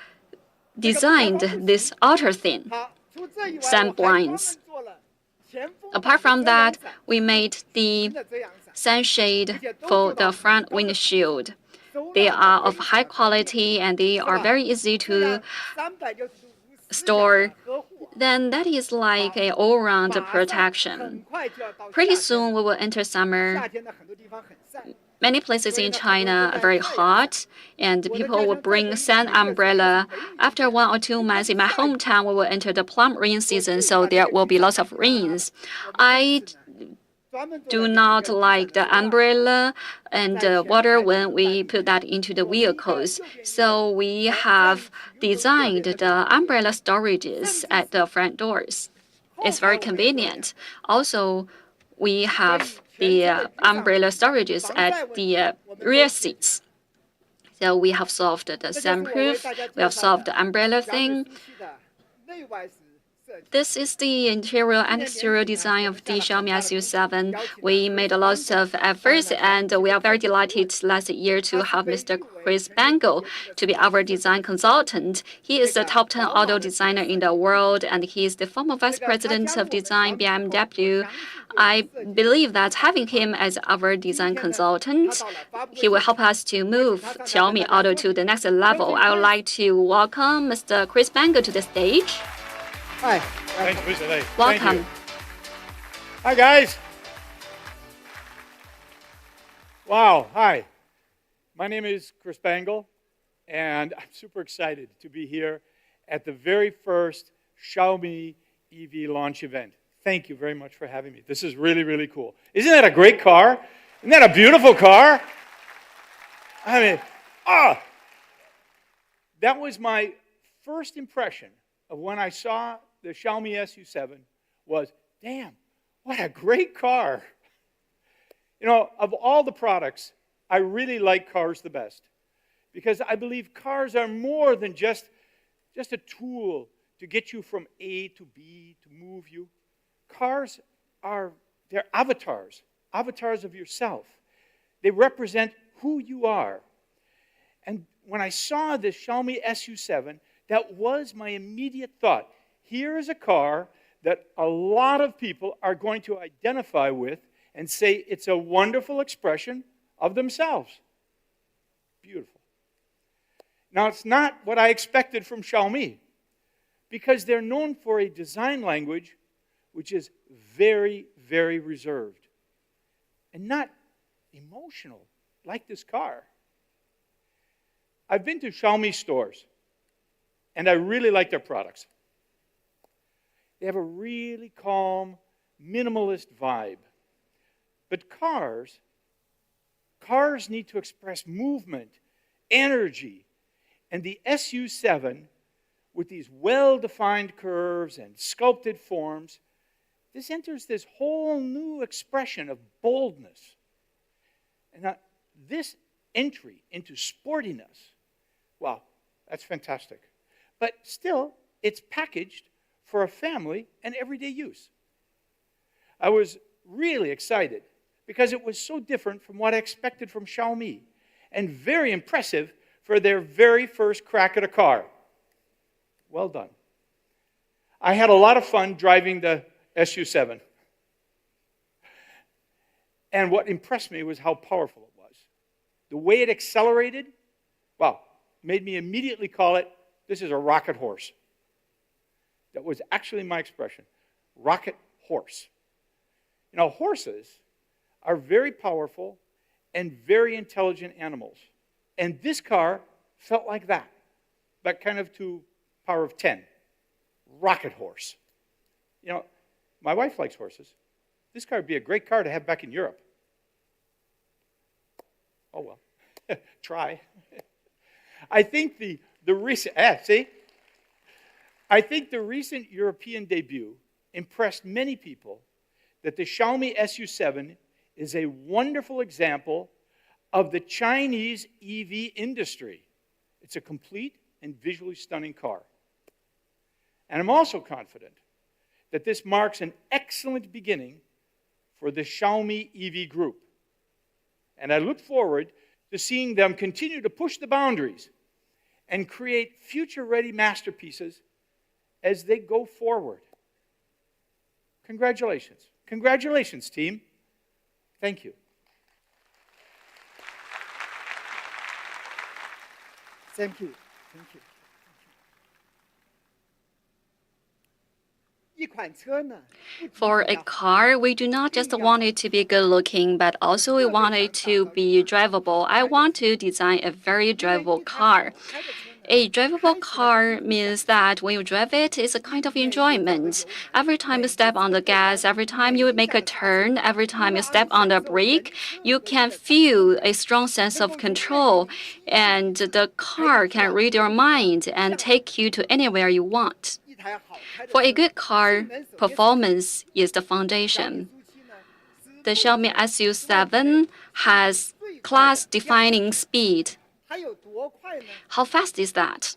designed this ultra-thin sun blinds. Apart from that, we made the sunshade for the front windshield. They are of high quality and they are very easy to store. Then that is like an all-round protection. Pretty soon we will enter summer. Many places in China are very hot, and people will bring sun umbrella. After 1 or 2 months in my hometown, we will enter the plum rain season, so there will be lots of rains. I do not like the umbrella and water when we put that into the vehicles. So we have designed the umbrella storages at the front doors. It's very convenient. Also, we have the umbrella storages at the rear seats. So we have solved the sunroof, we have solved the umbrella thing. This is the interior and exterior design of the Xiaomi SU7. We made a lot of efforts, and we are very delighted last year to have Mr. Chris Bangle to be our design consultant. He is the top 10 auto designer in the world, and he is the former vice president of design BMW. I believe that having him as our design consultant, he will help us to move Xiaomi Auto to the next level. I would like to welcome Mr. Chris Bangle to the stage. Hi. Thanks, Mr. Lei. Thank Welcome. you. Hi, guys. Wow. Hi. My name is Chris Bangle, and I'm super excited to be here at the very first Xiaomi EV launch event. Thank you very much for having me. This is really, really cool. Isn't that a great car? Isn't that a beautiful car? I mean, that was my first impression of when I saw the Xiaomi SU7 was, damn, what a great car. You know, of all the products, I really like cars the best because I believe cars are more than just a tool to get you from A to B, to move you. Cars they're avatars of yourself. They represent who you are. And when I saw this Xiaomi SU7, that was my immediate thought. Here is a car that a lot of people are going to identify with and say it's a wonderful expression of themselves. Beautiful. Now, it's not what I expected from Xiaomi, because they're known for a design language which is very, very reserved and not emotional like this car. I've been to Xiaomi stores, and I really like their products. They have a really calm, minimalist vibe. But cars need to express movement, energy, and the SU7, with these well-defined curves and sculpted forms, this enters this whole new expression of boldness. And this entry into sportiness, wow, that's fantastic. But still, it's packaged for a family and everyday use. I was really excited because it was so different from what I expected from Xiaomi and very impressive for their very first crack at a car. Well done. I had a lot of fun driving the SU7. And what impressed me was how powerful it was. The way it accelerated, wow, made me immediately call it, this is a rocket horse. That was actually my expression, rocket horse. You know, horses are very powerful and very intelligent animals. And this car felt like that, but kind of to power of 10. Rocket horse. You know, my wife likes horses. This car would be a great car to have back in Europe. Oh, well, try. I think the recent, I think the recent European debut impressed many people that the Xiaomi SU7 is a wonderful example of the Chinese EV industry. It's a complete and visually stunning car. And I'm also confident that this marks an excellent beginning for the Xiaomi EV group. And I look forward to seeing them continue to push the boundaries and create future-ready masterpieces as they go forward. Congratulations. Congratulations, team. Thank you. Thank you. Thank you. 一款车呢，不仅 For 仅 a 要 car, we do not just want it to be good looking, but also we want it to be drivable. I want to design a very 因为 drivable 一台好 car. 开的车呢， A drivable 开起来 car 是 means that when you drive it, it's a kind of enjoyment. Every time you step on the gas, every time you make a turn, every time you step on the brake, you can feel a strong sense of control, and the car can read your mind and take you to anywhere you want. 一台好开的 For a 车 good car, 性能首先是 performance is the 小米 foundation. 速七呢，是 The Xiaomi SU7 has class-defining speed. 它有多快呢？ How fast is that?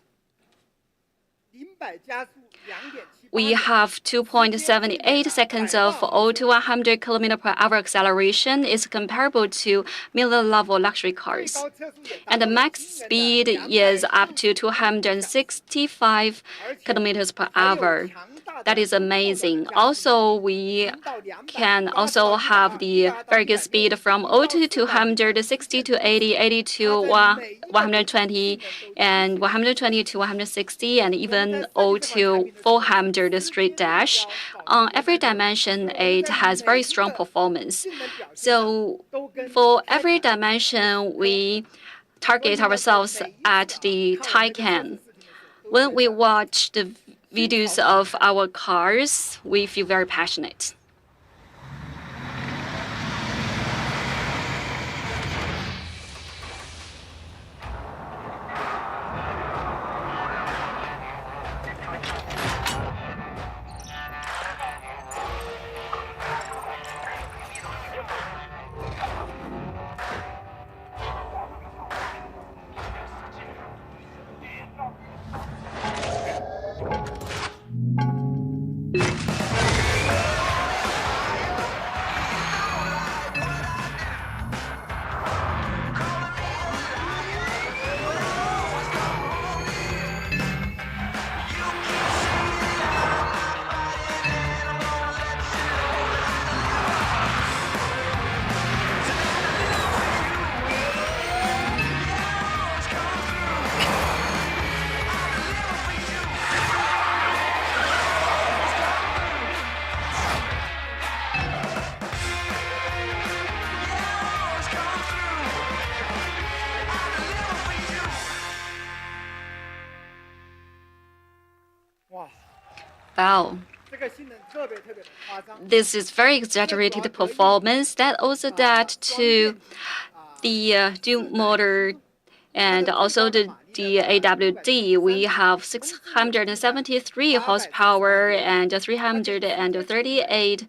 0-100加速2.78 We have 2.78 seconds of 0 to 100 km per hour acceleration. Is comparable to middle-level luxury 最 cars. 高车速也达 And the 到了 max 惊人的 speed is up to 265 kilometers per 还有 hour. 强大的 That is 中后段的 amazing. 加速 Also, we 0到200 can 80 also 到 have 120 the 100 very good speed from 0 to 200, 60 to 80, 80 to 120, and 120 to 160, and even 0 to 400 straight dash. On every dimension, it has very strong performance. 性能表现上 So 都跟 for 开 every 场 dimension, we target ourselves at the Taycan. When we watch the videos of our cars, we feel very passionate. Wow. 这个性能特别特别的夸张。 This is very exaggerated performance that owes that to the dual motor and also the AWD. We have 673 horsepower and 338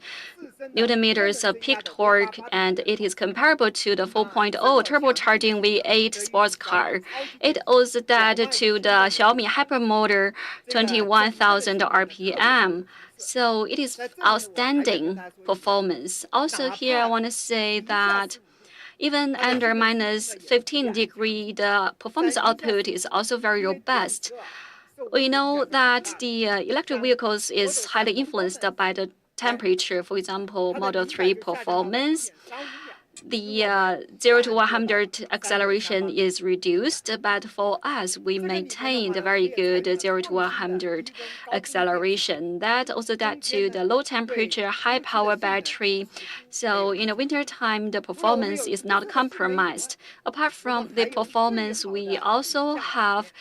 Newton meters of peak torque, and it is comparable to the 4.0 turbocharging V8 sports car. It owes that to the Xiaomi Hypermotor 21,000 RPM. So it is outstanding performance. Also here I want to say that even under minus 15 degree, the performance output is also very robust. We know that the electric vehicles is highly influenced by the temperature. For example, Model 3 performance, the 0 to 100 acceleration is reduced, but for us, we maintained a very good 0 to 100 acceleration. That also that to the low temperature, high power battery. So in the winter time, the performance is not compromised. Apart from the performance, we also have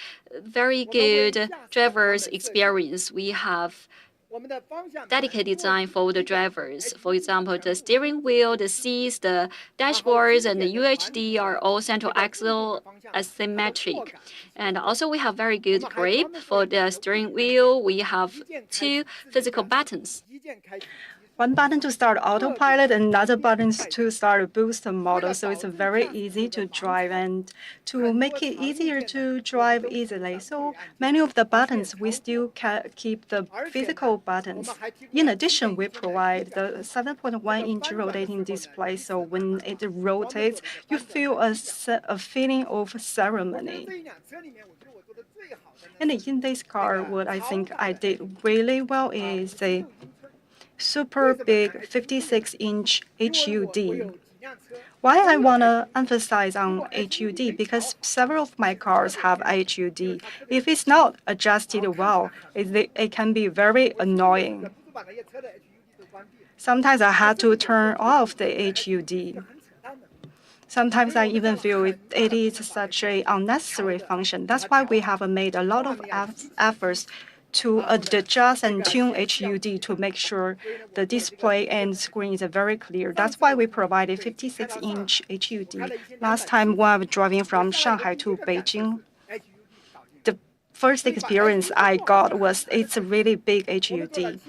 very good driver's experience. We have 我们的方向盘 dedicated design for the drivers. For example, the steering wheel, the seats, the dashboards, and the UHD are all central axle asymmetric. And also we have very good grip for the steering wheel. We have 2 physical buttons. 一键开启。 One button to start autopilot and another button to start a booster model, so it's very easy to drive and to make it easier to drive easily. So many of the buttons we still keep the physical buttons. In addition, we provide the 7.1-inch rotating display, so when it rotates, you feel a feeling of ceremony. 这一辆车里面，我觉得我做的最好的呢。 And in this car, what I think I did really well is a super big 56-inch 我 HUD. 有几辆车 Why I want to emphasize on HUD? Because several of my cars have HUD. If it's not adjusted well, it can be very annoying. Sometimes I had to turn off the HUD. Sometimes I even feel it is such an unnecessary function. That's why we have made a lot of efforts to adjust and tune HUD to make sure the display and screen is very clear. That's why we provided 56-inch HUD. Last time when I was driving from Shanghai to Beijing, the first experience I got was it's a really big HUD.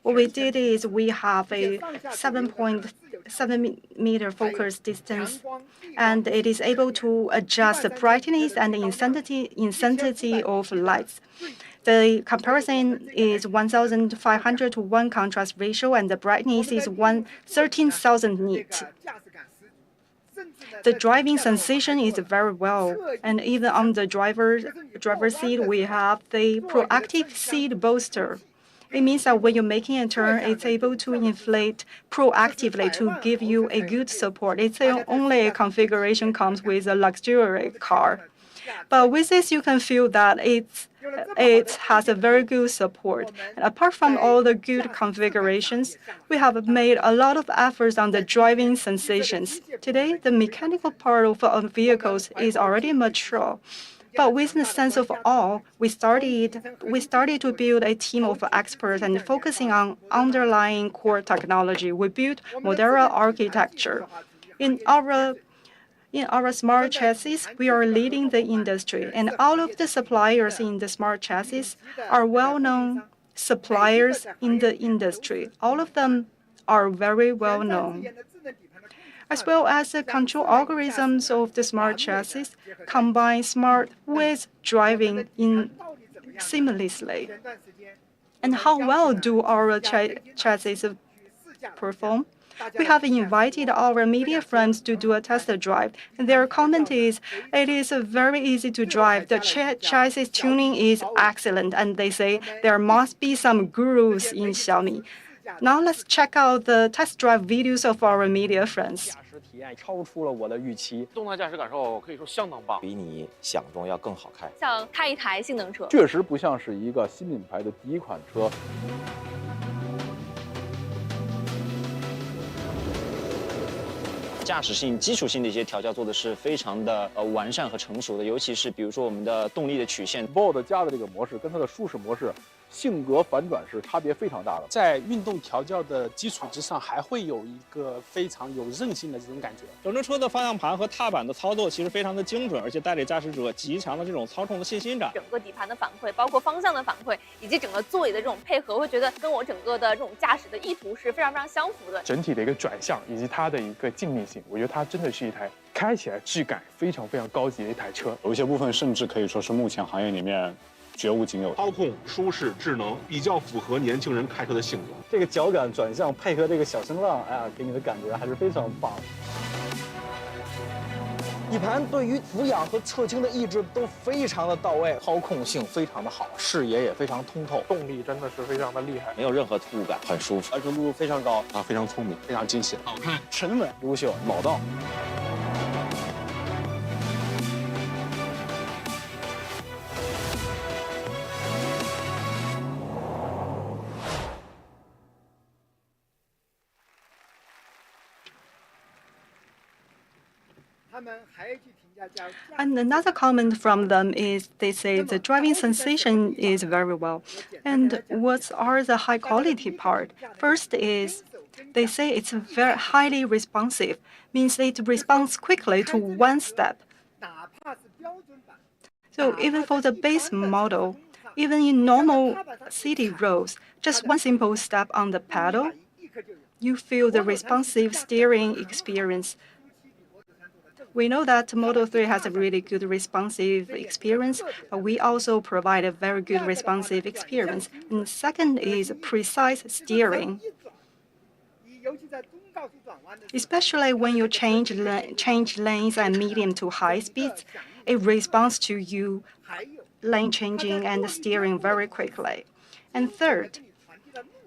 What we did is we have a 7.7-meter focus distance, and it is able to adjust the brightness and the intensity of lights. The comparison is 1,500 to 1 contrast ratio, and the brightness is 13,000 nits. The driving sensation is very well, and even on the driver's seat, we have the proactive seat bolster. It means that when you're making a turn, it's able to inflate proactively to give you a good support. It's only a configuration comes with a luxury car. But with this, you can feel that it has a very good support. And apart from all the good configurations, we have made a lot of efforts on the driving sensations. Today, the mechanical part of our vehicles is already mature. But with the sense of awe, we started to build a team of experts and focusing on underlying core technology. We built modular architecture. In our smart chassis, we are leading the industry, and all of the suppliers in the smart chassis are well-known suppliers in the industry. All of them are very well-known. As well as the control algorithms of the smart chassis combine smart with driving seamlessly. And how well do our chassis perform? We have invited our media friends to do a test drive. Their comment is, it is very easy to drive. The chassis tuning is excellent, and they say there must be some gurus in Xiaomi. Now let's check out the test drive videos of our media friends. 体验超出了我的预期，动态驾驶感受可以说相当棒，比你想中要更好开，像开一台性能车，确实不像是一个新品牌的第一款车。驾驶性、基础性的一些调教做的是非常的完善和成熟的，尤其是比如说我们的动力的曲线 Bold 加的这个模式跟它的舒适模式性格反转是差别非常大的。在运动调教的基础之上，还会有一个非常有韧性的这种感觉。整车车的方向盘和踏板的操作其实非常的精准，而且带给驾驶者极强的这种操控的信心感。整个底盘的反馈，包括方向的反馈，以及整个座椅的这种配合，会觉得跟我整个的这种驾驶的意图是非常非常相符的。整体的一个转向以及它的一个静谧性，我觉得它真的是一台开起来质感非常非常高级的一台车。有一些部分甚至可以说是目前行业里面绝无仅有的。操控舒适智能，比较符合年轻人开车的性格。这个脚感转向配合这个小声浪，哎呀，给你的感觉还是非常棒。底盘对于俯仰和侧倾的抑制都非常的到位，操控性非常的好，视野也非常通透，动力真的是非常的厉害，没有任何突兀感，很舒服，安全度非常高，啊，非常聪明，非常惊喜，好看、沉稳、优秀、老道。And another comment from them is they say the driving sensation is very well. And what are the high quality part? First is they say it's very highly responsive, means it responds quickly to one step. So even for the base model, even in normal city roads, just one simple step on the pedal, you feel the responsive steering experience. We know that Model 3 has a really good responsive experience, but we also provide a very good responsive experience. And second is precise steering. Especially when you change lanes and medium to high speeds, it responds to you lane changing and steering very quickly. And third,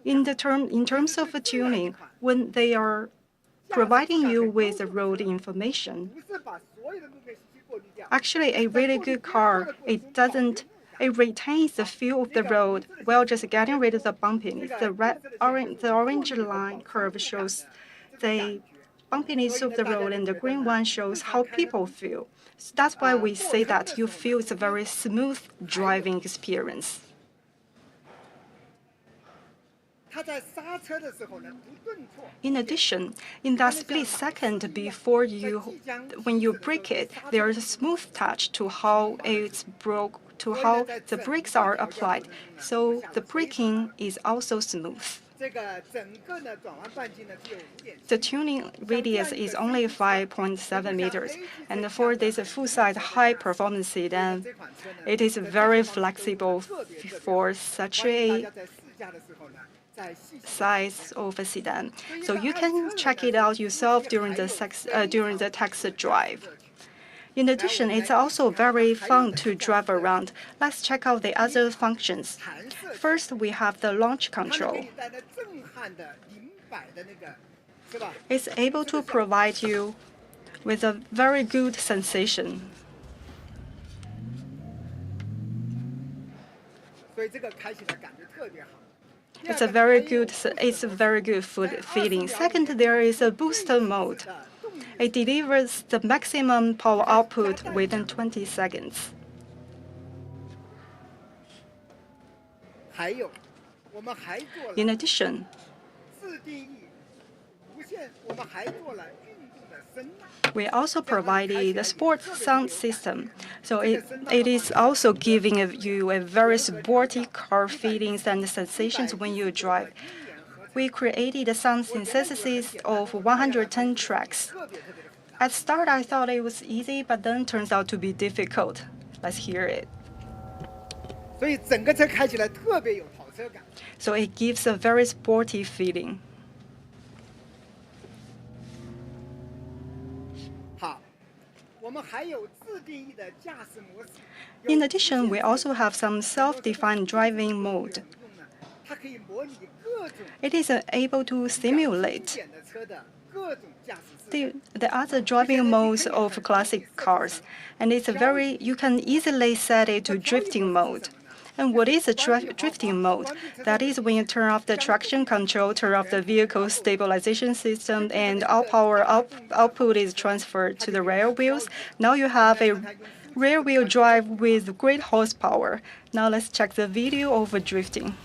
in terms of tuning, when they are providing you with the road information. Actually, a really good car, it doesn't It retains the feel of the road while just getting rid of the bumpiness. The orange line curve shows the bumpiness of the road, and the green one shows how people feel. So that's why we say that you feel it's a very smooth driving experience. In addition, in that split second when you brake it, there is a smooth touch to how the brakes are applied. So the braking is also smooth. The tuning radius is only 5.7 meters, and for this full-size high-performance sedan, it is very flexible for such a size of a sedan. So you can check it out yourself during the test drive. In addition, it's also very fun to drive around. Let's check out the other functions. First, we have the launch control. It's able to provide you with a very good sensation. It's a very good feeling. Second, there is a booster mode. It delivers the maximum power output within 20 seconds. In addition, we also provided the sports sound system. So it is also giving you a very sporty car feelings and sensations when you drive. We created a sound synthesis of 110 tracks. At start, I thought it was easy, but then turns out to be difficult. Let's hear it. So it gives a very sporty feeling. In addition, we also have some self-defined driving mode. It is able to simulate the other driving modes of classic cars, and you can easily set it to drifting mode. And what is a drifting mode? That is when you turn off the traction control, turn off the vehicle stabilization system, and all power output is transferred to the rear wheels. Now you have a rear wheel drive with great horsepower. Now let's check the video of drifting.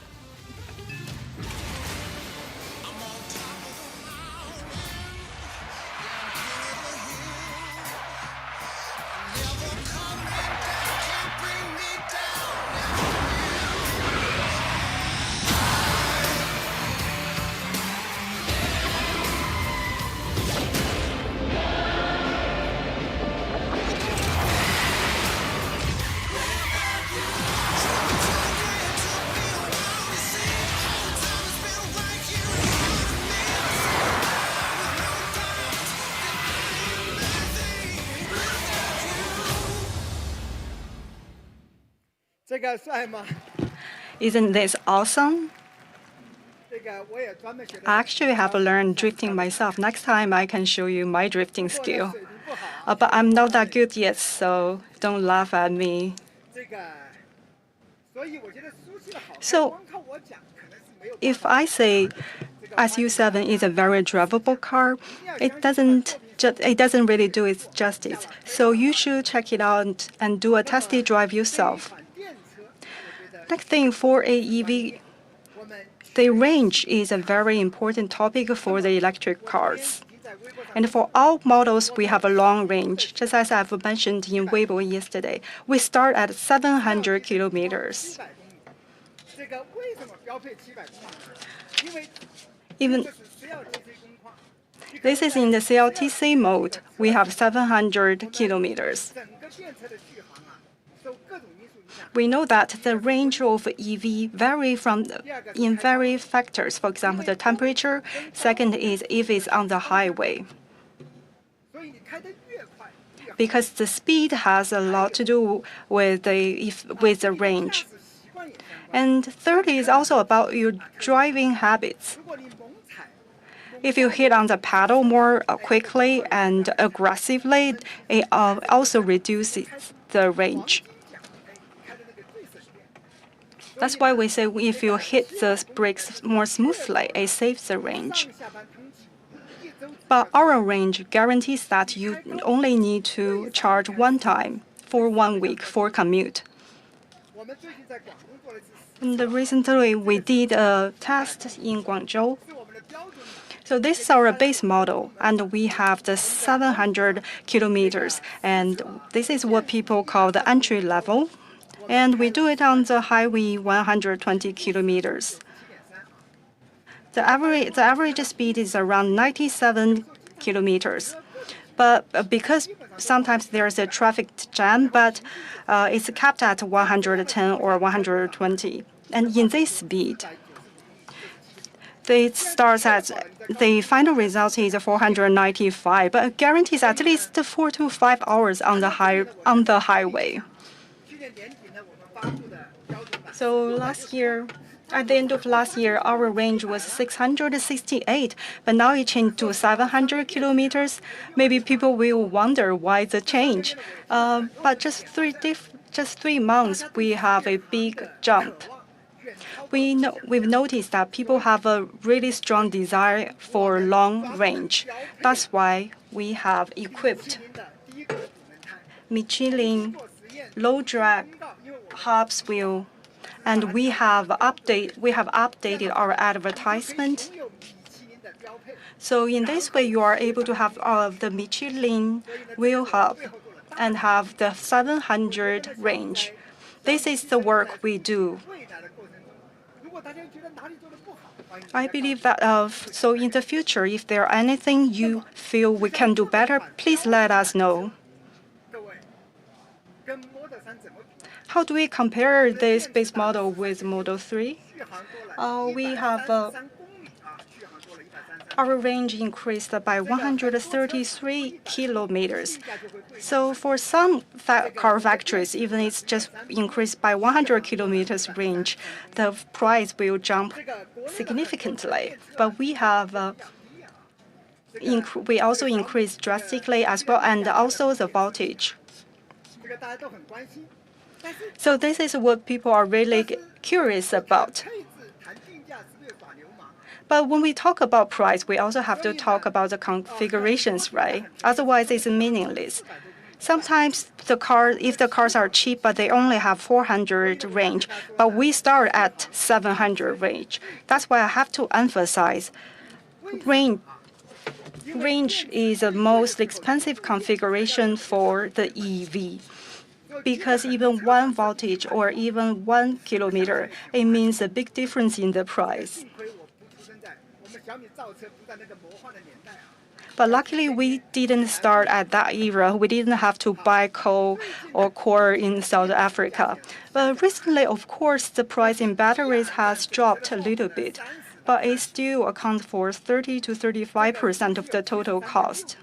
Isn't this awesome? I actually have learned drifting myself. Next time I can show you my drifting skill. But I'm not that good yet, so don't laugh at me. So if I say SU7 is a very drivable car, it doesn't really do its justice. So you should check it out and do a test drive yourself. Next thing, for a EV, the range is a very important topic for the electric cars. And for all models, we have a long range. Just as I've mentioned in Weibo yesterday, we start at 700 kilometers. Even this is in the CLTC mode. We have 700 kilometers. We know that the range of EV vary in various factors. For example, the temperature. Second is if it's on the highway, because the speed has a lot to do with the range. And third is also about your driving habits. If you hit on the pedal more quickly and aggressively, it also reduces the range. That's why we say if you hit the brakes more smoothly, it saves the range. But our range guarantees that you only need to charge one time for 1 week for commute. And recently, we did a test in Guangzhou. So this is our base model, and we have the 700 kilometers, and this is what people call the entry level. And we do it on the highway 120 kilometers. The average speed is around 97 kilometers. But because sometimes there's a traffic jam, but it's capped at 110 or 120. And in this speed, it starts at the final result is 495, but it guarantees at least 4 to 5 hours on the highway. So last year, at the end of last year, our range was 668, but now it changed to 700 kilometers. Maybe people will wonder why the change. But just 3 months, we have a big jump. We've noticed that people have a really strong desire for long range. That's why we have equipped Michelin low drag hubs wheel, and we have updated our advertisement. So in this way, you are able to have the Michelin wheel hub and have the 700 range. This is the work we do. I believe that so in the future, if there are anything you feel we can do better, please let us know. How do we compare this base model with Model 3? We have our range increased by 133 kilometers. So for some car factories, even it's just increased by 100 kilometers range, the price will jump significantly. But we have we also increased drastically as well, and also the voltage. So this is what people are really curious about. But when we talk about price, we also have to talk about the configurations, right? Otherwise, it's meaningless. Sometimes if the cars are cheap, but they only have 400 range, but we start at 700 range. That's why I have to emphasize range is the most expensive configuration for the EV. Because even 1 voltage or even 1 kilometer, it means a big difference in the price. But luckily, we didn't start at that era. We didn't have to buy coal or core in South Africa. But recently, of course, the price in batteries has dropped a little bit, but it still accounts for 30 to 35% of the total cost.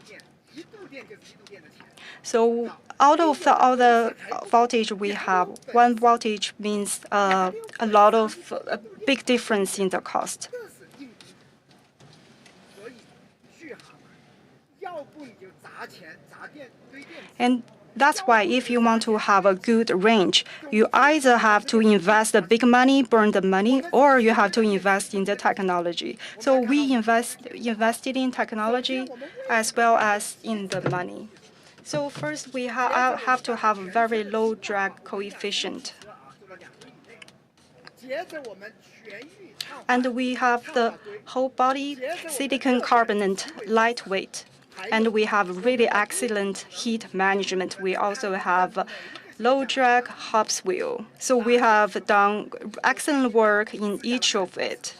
So out of all the voltage we have, 1 voltage means a lot of big difference in the cost. And that's why if you want to have a good range, you either have to invest the big money, burn the money, or you have to invest in the technology. So we invested in technology as well as in the money. So first, we have to have a very low drag coefficient. And we have the whole body silicon carbonate lightweight. And we have really excellent heat management. We also have low drag hubs wheel. So we have done excellent work in each of it.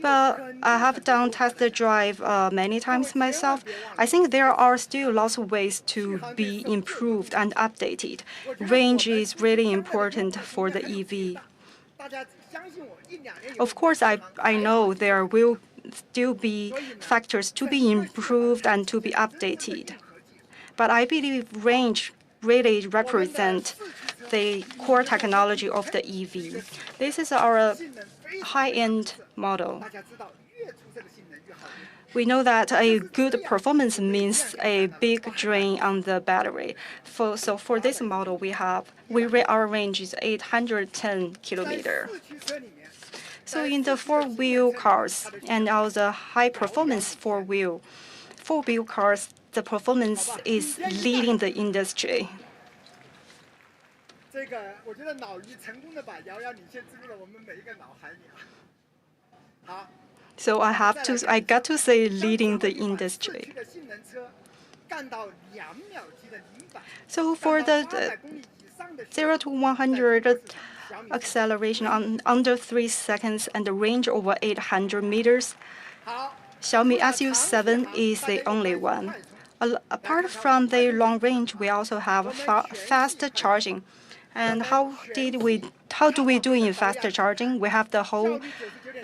But I have done test drive many times myself. I think there are still lots of ways to be improved and updated. Range is really important for the EV. Of course, I know there will still be factors to be improved and to be updated. But I believe range really represents the core technology of the EV. This is our high-end model. We know that a good performance means a big drain on the battery. So for this model, our range is 810 kilometer. So in the four-wheel cars and all the high-performance four-wheel cars, the performance is leading the industry. 这个我觉得脑力成功的把遥遥领先植入了我们每一个脑海里啊。好。 So I got to say leading the industry. So for the 0 to 100 acceleration on under 3 seconds and the range over 800 meters, Xiaomi SU7 is the only one. Apart from the long range, we also have fast charging. And how do we do in faster charging? We have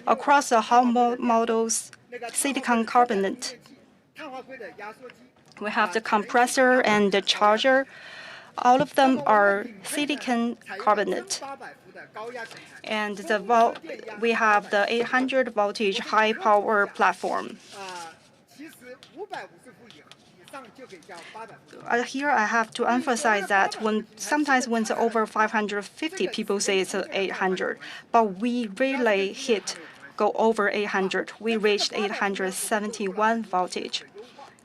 across the whole models silicon carbonate. We have the compressor and the charger. All of them are silicon carbonate. And we have the 800 voltage high power platform. Here I have to emphasize that sometimes when it's over 550, people say it's 800, but we really go over 800. We reached 871 voltage.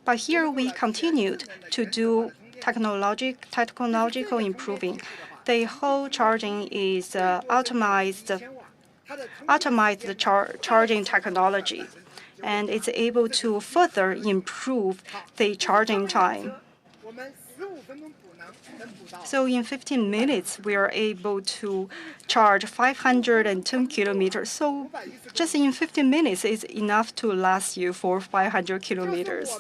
But here we continued to do technological improving. The whole charging is optimized charging technology, and it's able to further improve the charging time. So in 15 minutes, we are able to charge 510 kilometers. So just in 15 minutes is enough to last you for 500 kilometers.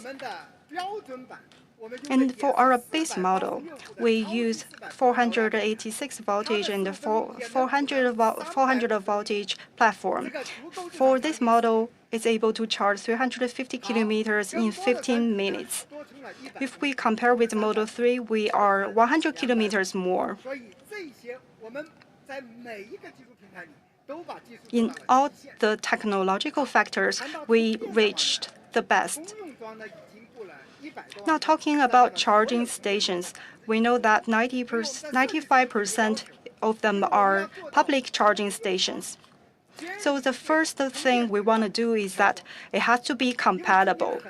And for our base model, we use 486 voltage and 400 voltage platform. For this model, it's able to charge 350 kilometers in 15 minutes. If we compare with Model 3, we are 100 kilometers more. In all the technological factors, we reached the best. Now talking about charging stations, we know that 95% of them are public charging stations. So the first thing we want to do is that it has to be compatible.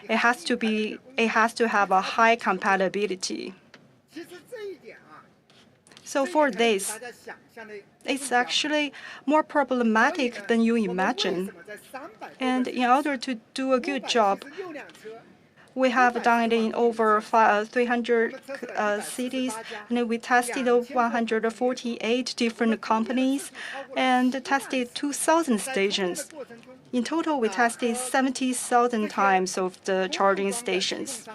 It has to have a high compatibility. So for this, it's actually more problematic than you imagine. And in order to do a good job, we have done it in over 300 cities, and we tested 148 different companies and tested 2,000 stations. In total, we tested 70,000 times of the charging stations.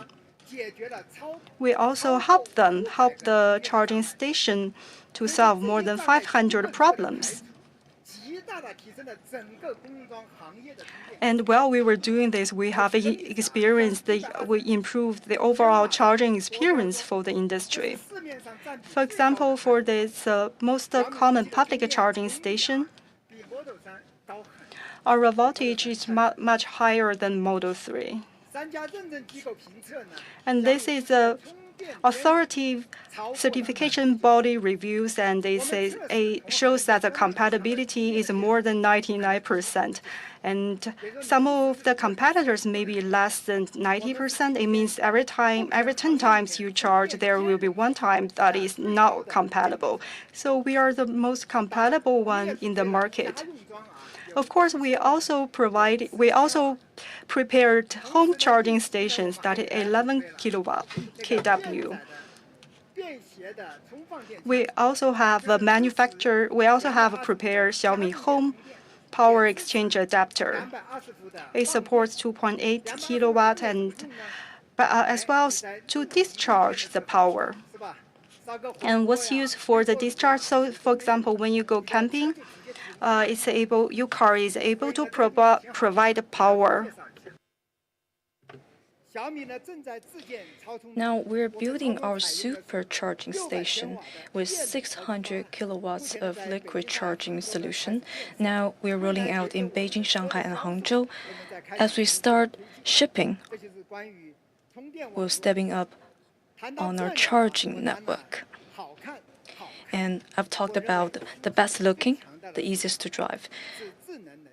We also help the charging station to solve more than 500 problems. And while we were doing this, we have we improved the overall charging experience for the industry. For example, for this most common public charging station, our voltage is much higher than Model 3. And this is a authoritative certification body reviews, and it shows that the compatibility is more than 99%. And some of the competitors may be less than 90%. It means every 10 times you charge, there will be one time that is not compatible. So we are the most compatible one in the market. Of course, we also prepared home charging stations that is 11 kilowatt kW. We also have prepared Xiaomi Home power exchange adapter. It supports 2.8 kilowatt and as well as to discharge the power. And what's used for the discharge? So, for example, when you go camping, your car is able to provide power. Now we're building our supercharging station with 600 kilowatts of liquid charging solution. Now we're rolling out in Beijing, Shanghai, and Hangzhou. As we start shipping, we're stepping up on our charging network. And I've talked about the best looking, the easiest to drive.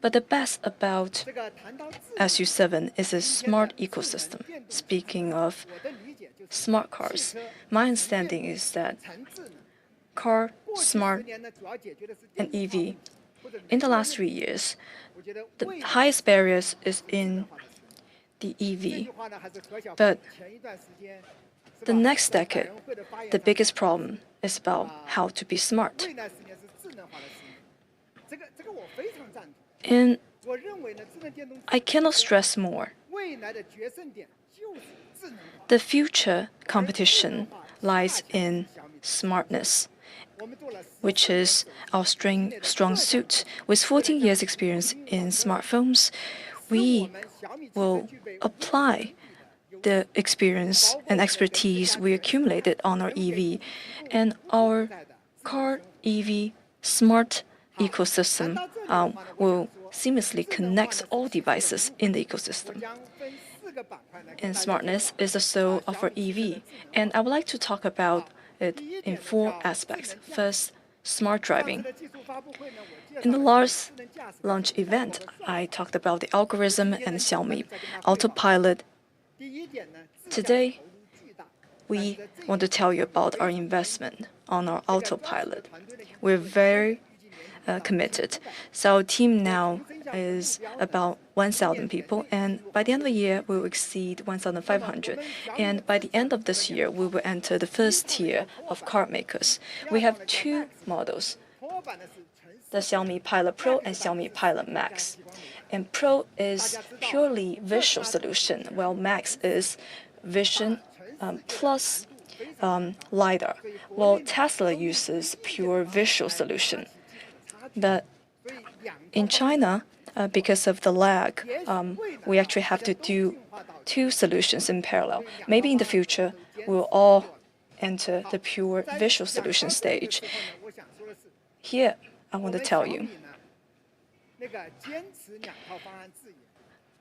But the best about SU7 is a smart ecosystem. Speaking of smart cars, my understanding is that car, smart, and EV, in the last 3 years, the highest barriers is in the EV. But the next decade, the biggest problem is about how to be smart. And I cannot stress more. The future competition lies in smartness, which is our strong suit. With 14 years' experience in smartphones, we will apply the experience and expertise we accumulated on our EV, and our car EV smart ecosystem will seamlessly connect all devices in the ecosystem. And smartness is the soul of our EV, and I would like to talk about it in 4 aspects. First, smart driving. In the last launch event, I talked about the algorithm and Xiaomi autopilot. Today, we want to tell you about our investment on our autopilot. We're very committed. So our team now is about 1,000 people, and by the end of the year, we will exceed 1,500. And by the end of this year, we will enter the first tier of car makers. We have 2 models, the Xiaomi Pilot Pro and Xiaomi Pilot Max. And Pro is purely visual solution, while Max is vision plus LiDAR, while Tesla uses pure visual solution. But in China, because of the lag, we actually have to do 2 solutions in parallel. Maybe in the future, we'll all enter the pure visual solution stage. Here, I want to tell you,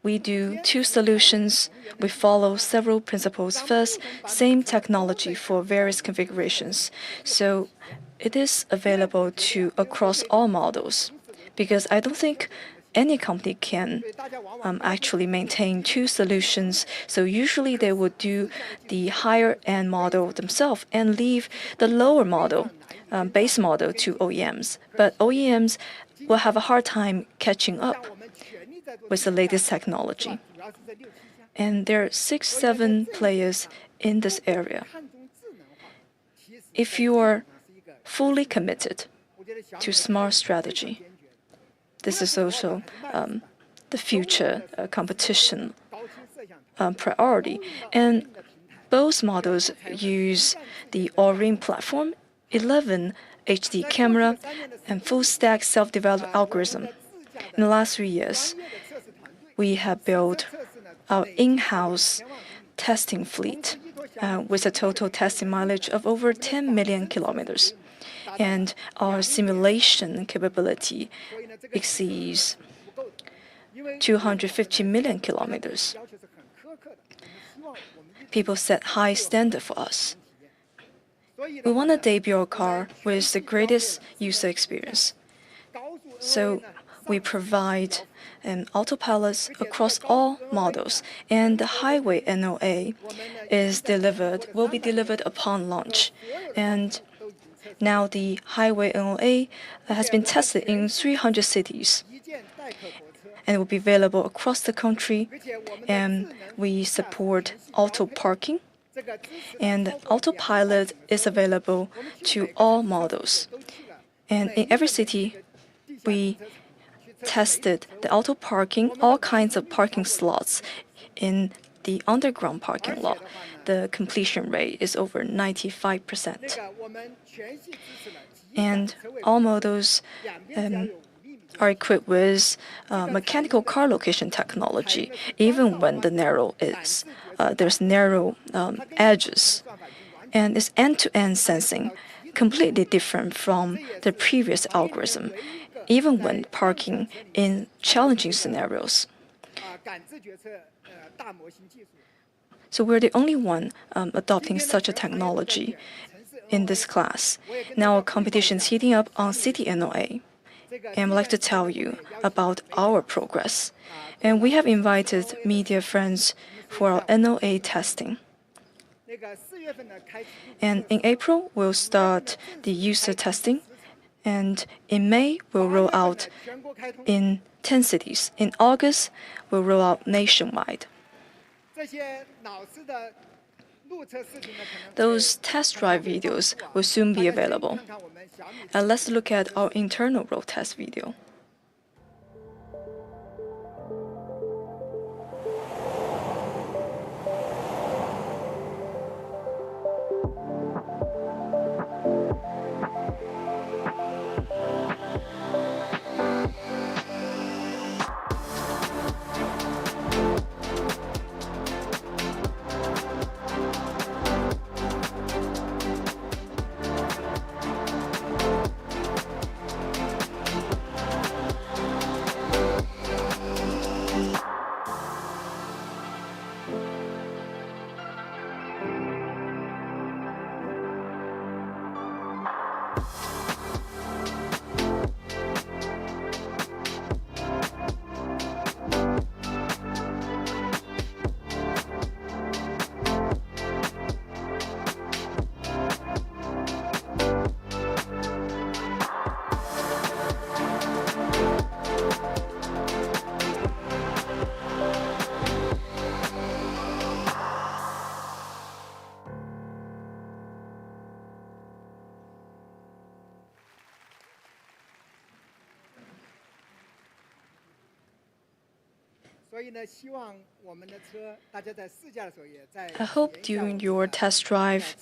we do 2 solutions. We follow several principles. First, same technology for various configurations. So it is available to across all models, because I don't think any company can actually maintain 2 solutions. So usually they would do the higher end model themselves and leave the lower model, base model, to OEMs. But OEMs will have a hard time catching up with the latest technology. And there are 6-7 players in this area. If you are fully committed to smart strategy, this is also the future competition priority. And both models use the All-Ring platform, 11 HD camera, and full-stack self-developed algorithm. In the last 3 years, we have built our in-house testing fleet with a total testing mileage of over 10 million kilometers. And our simulation capability exceeds 250 million kilometers. People set high standard for us. We want to debut a car with the greatest user experience. So we provide autopilots across all models, and the highway NOA will be delivered upon launch. And now the highway NOA has been tested in 300 cities, and it will be available across the country. And we support auto parking, and autopilot is available to all models. And in every city, we tested the auto parking, all kinds of parking slots in the underground parking lot. The completion rate is over 95%. And all models are equipped with mechanical car location technology, even when there's narrow edges, and it's end-to-end sensing, completely different from the previous algorithm, even when parking in challenging scenarios. So we're the only one adopting such a technology in this class. Now our competition is heating up on city NOA. And I'd like to tell you about our progress. And we have invited media friends for our NOA testing. And in April, we'll start the user testing. And in May, we'll roll out in 10 cities. In August, we'll roll out nationwide. Those test drive videos will soon be available. And let's look at our internal road test video. I hope during your test drive,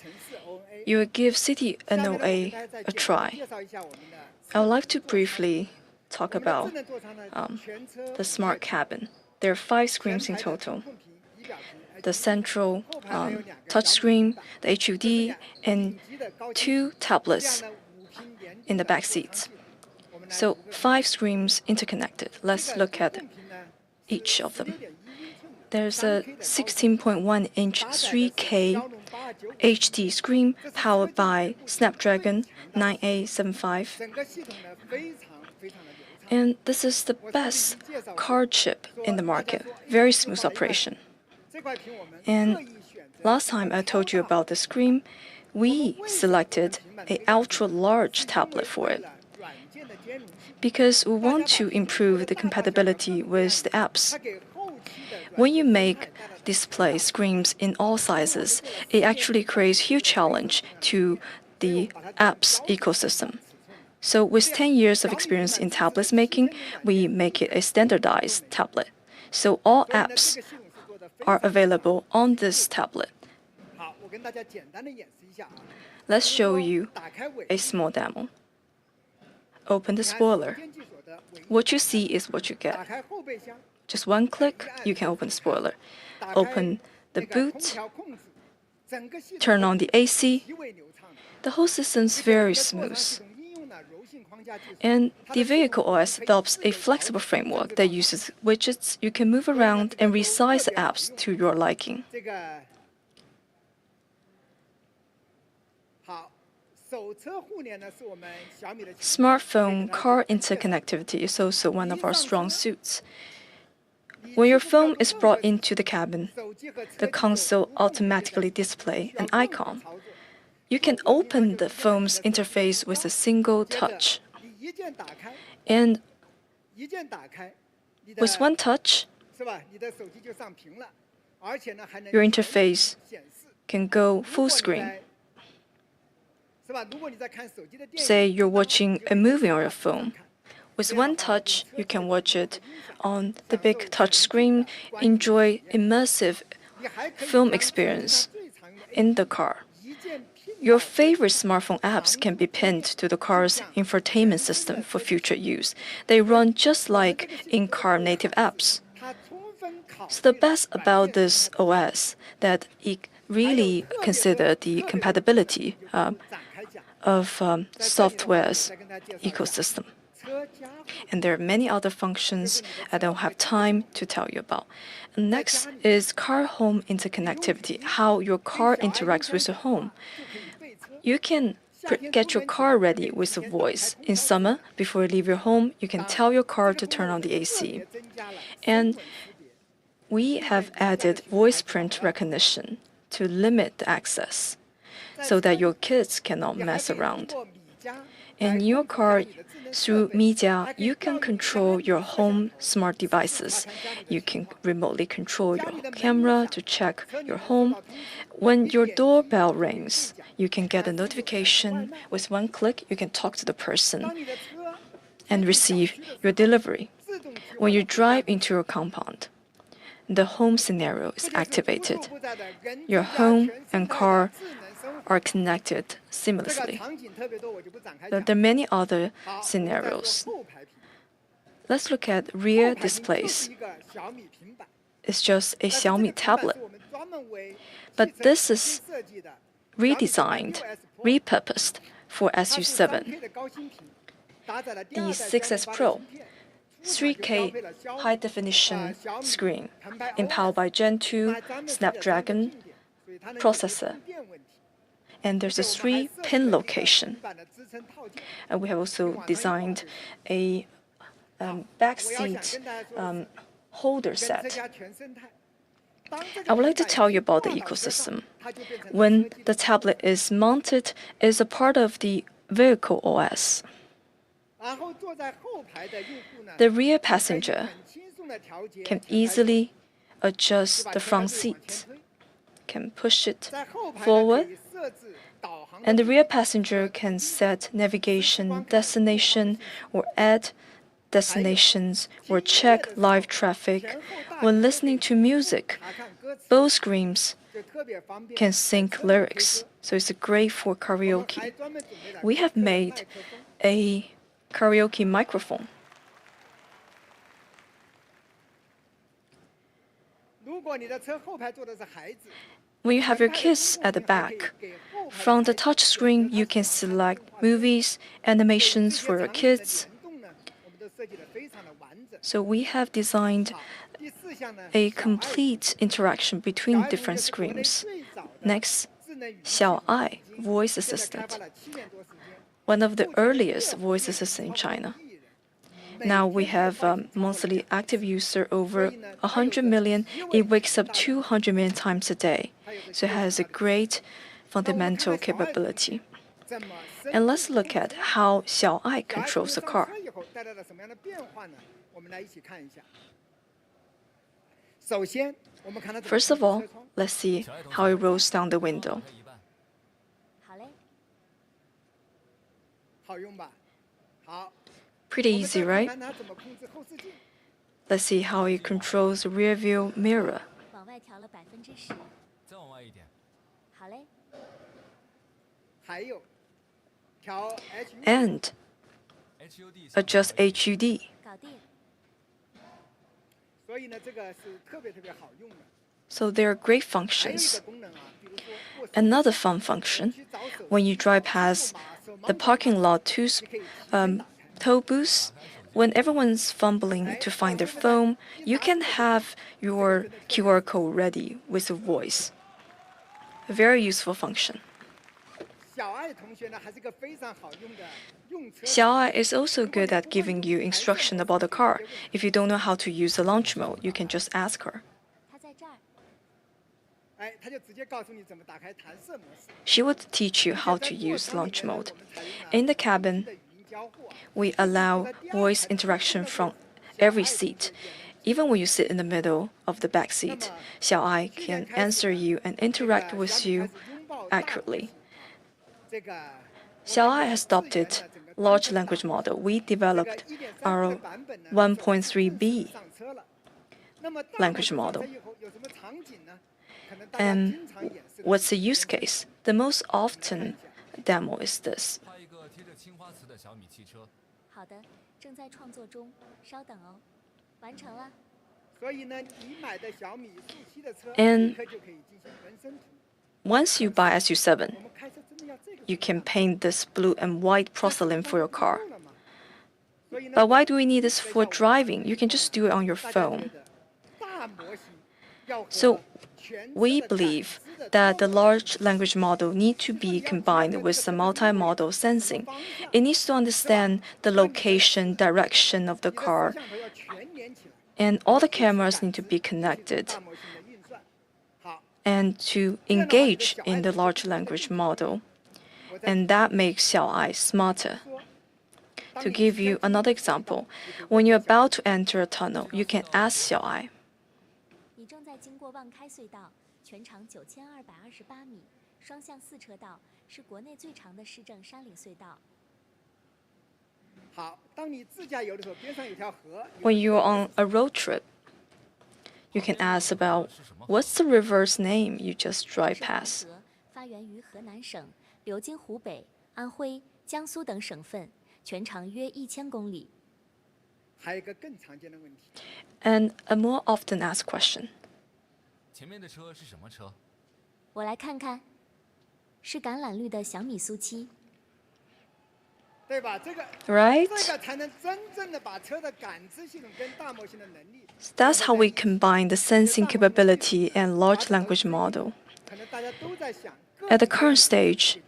you will give City NOA a try. I would like to briefly talk about the smart cabin. There are 5 screens in total. The central touchscreen, the HUD, and 2 tablets in the back seats. So 5 screens interconnected. Let's look at each of them. There's a 16.1-inch 3K HD screen powered by Snapdragon 9A75. And this is the best car chip in the market. Very smooth operation. And last time I told you about the screen, we selected an ultra-large tablet for it because we want to improve the compatibility with the apps. When you make display screens in all sizes, it actually creates huge challenge to the apps ecosystem. So with 10 years of experience in tablets making, we make it a standardized tablet. So all apps are available on this tablet. Let's show you a small demo. Open the spoiler. What you see is what you get. Just one click, you can open the spoiler. Open the boot, turn on the AC. The whole system's very smooth. And the vehicle OS adopts a flexible framework that uses widgets. You can move around and resize the apps to your liking. Smartphone car interconnectivity is also one of our strong suits. When your phone is brought into the cabin, the console automatically displays an icon. You can open the phone's interface with a single touch. And with one touch, your interface can go full screen. Say you're watching a movie on your phone. With one touch, you can watch it on the big touch screen, enjoy immersive film experience in the car. Your favorite smartphone apps can be pinned to the car's infotainment system for future use. They run just like in-car native apps. So the best about this OS that it really consider the compatibility of software's ecosystem. And there are many other functions I don't have time to tell you about. Next is car-home interconnectivity, how your car interacts with your home. You can get your car ready with a voice. In summer, before you leave your home, you can tell your car to turn on the AC. And we have added voice print recognition to limit the access so that your kids cannot mess around. In your car, through media, you can control your home smart devices. You can remotely control your camera to check your home. When your doorbell rings, you can get a notification. With one click, you can talk to the person and receive your delivery. When you drive into your compound, the home scenario is activated. Your home and car are connected seamlessly. There are many other scenarios. Let's look at rear displays. It's just a Xiaomi tablet. But this is redesigned, repurposed for SU7. The 6S Pro, 3K high-definition screen, empowered by Gen 2 Snapdragon processor. And there's a 3-pin location. And we have also designed a back seat holder set. I would like to tell you about the ecosystem. When the tablet is mounted, it's a part of the vehicle OS. The rear passenger can easily adjust the front seat, can push it forward, and the rear passenger can set navigation, destination, or add destinations, or check live traffic. When listening to music, both screens can sync lyrics, so it's great for karaoke. We have made a karaoke microphone. When you have your kids at the back, from the touch screen you can select movies, animations for your kids. So we have designed a complete interaction between different screens. Next, Xiaomi voice assistant, one of the earliest voice assistants in China. Now we have monthly active user over 100 million. It wakes up 200 million times a day. So it has a great fundamental capability. And let's look at how Xiaomi controls the car. First of all, let's see how it rolls down the window. Pretty easy, right? Let's see how it controls the rear view mirror. And adjust HUD. So there are great functions. Another fun function, when you drive past the parking lot toll booths, when everyone's fumbling to find their phone, you can have your QR code ready with a voice. A very useful function. Xiaomi is also good at giving you instruction about the car. If you don't know how to use the launch mode, you can just ask her. She would teach you how to use launch mode. In the cabin, we allow voice interaction from every seat. Even when you sit in the middle of the back seat, Xiaomi can answer you and interact with you accurately. Xiaomi has adopted large language model. We developed our 1.3B language model. And what's the use case? The most often demo is this. 拍一个贴着青花瓷的小米汽车。好的，正在创作中，稍等哦。完成了。所以呢，你买的小米速7的车， And 立刻就可以进行纹身图。 Once you buy SU7, you can paint this blue and white porcelain for your car. But why do we need this for driving? You can just do it on your phone. So we believe that the large language model need to be combined with some multi-modal sensing. It needs to understand the location, direction of the car, and all the cameras need to be connected. And to engage in the large language model. And that makes Xiaoai smarter. To give you another example, when you're about to enter a tunnel, you can ask Xiaoai, 你正在经过望开隧道，全长9228米，双向4车道，是国内最长的市政山岭隧道。 好，当你自驾游的时候，边上有条河。 when you're on a road trip, you can ask about what's the river's name you just drive past. 发源于河南省，流经湖北、安徽、江苏等省份，全长约1000公里。 还有一个更常见的问题。 And a more often asked question. 前面的车是什么车？我来看看，是橄榄绿的小米速7。 对吧？这个 Right? 这个才能真正的把车的感知系统跟大模型的能力。 That's how we combine the sensing capability and large language model. 可能大家都在想。 At the current stage,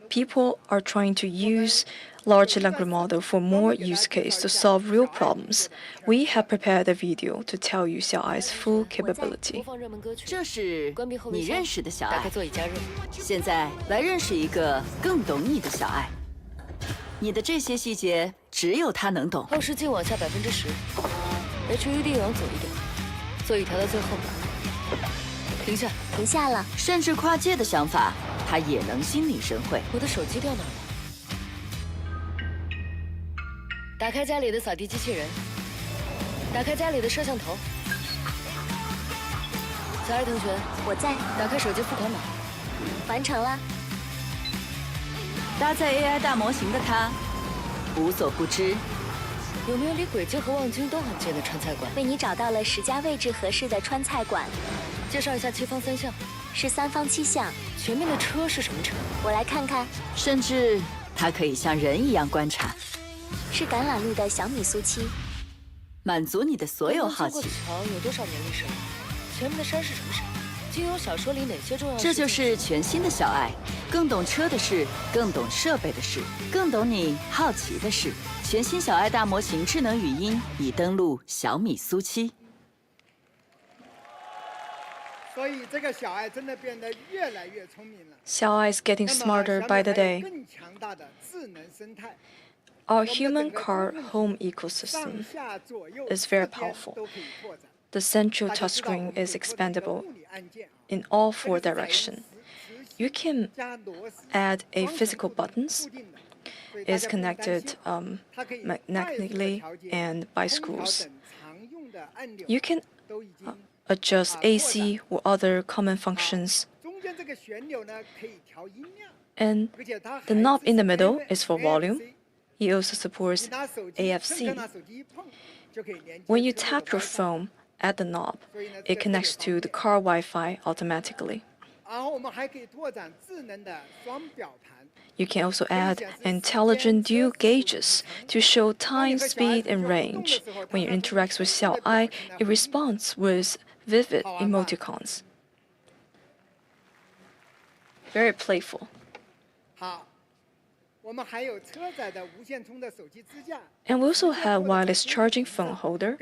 people are trying to use large language model for more use case to solve real problems. We have prepared a video to tell you Xiaoai's full capability. 这是你认识的小爱。打开座椅加热。现在来认识一个更懂你的小爱。你的这些细节只有他能懂。后视镜往下10%，HUD 往左一点，座椅调到最后。停下，停下了。甚至跨界的想法，他也能心领神会。我的手机掉哪儿了？打开家里的扫地机器人，打开家里的摄像头。小爱同学，我在。打开手机付款码。完成了。搭载 AI 大模型的他，无所不知。有没有离轨迹和望京都很近的川菜馆？为你找到了10家位置合适的川菜馆。介绍一下7方3向。是3方7向。前面的车是什么车？我来看看。甚至他可以像人一样观察。是橄榄绿的小米速7。满足你的所有好奇。桥有多少年历史了？前面的山是什么山？金庸小说里哪些重要？这就是全新的小爱，更懂车的事，更懂设备的事，更懂你好奇的事。全新小爱大模型智能语音已登陆小米速7。所以这个小爱真的变得越来越聪明了。 Xiaoai is getting smarter by the day. 更强大的智能生态。 Our human car home ecosystem is very powerful. The central touchscreen is expandable in all 4 directions. You can add a physical buttons. It's connected magnetically and by screws. You can adjust AC or other common functions. And the knob in the middle is for volume. It also supports AFC. When you tap your phone at the knob, it connects to the car Wi-Fi automatically. You can also add intelligent dual gauges to show time, speed, and range. When you interact with Xiaoai, it responds with vivid emoticons. Very playful. And we also have wireless charging phone holder,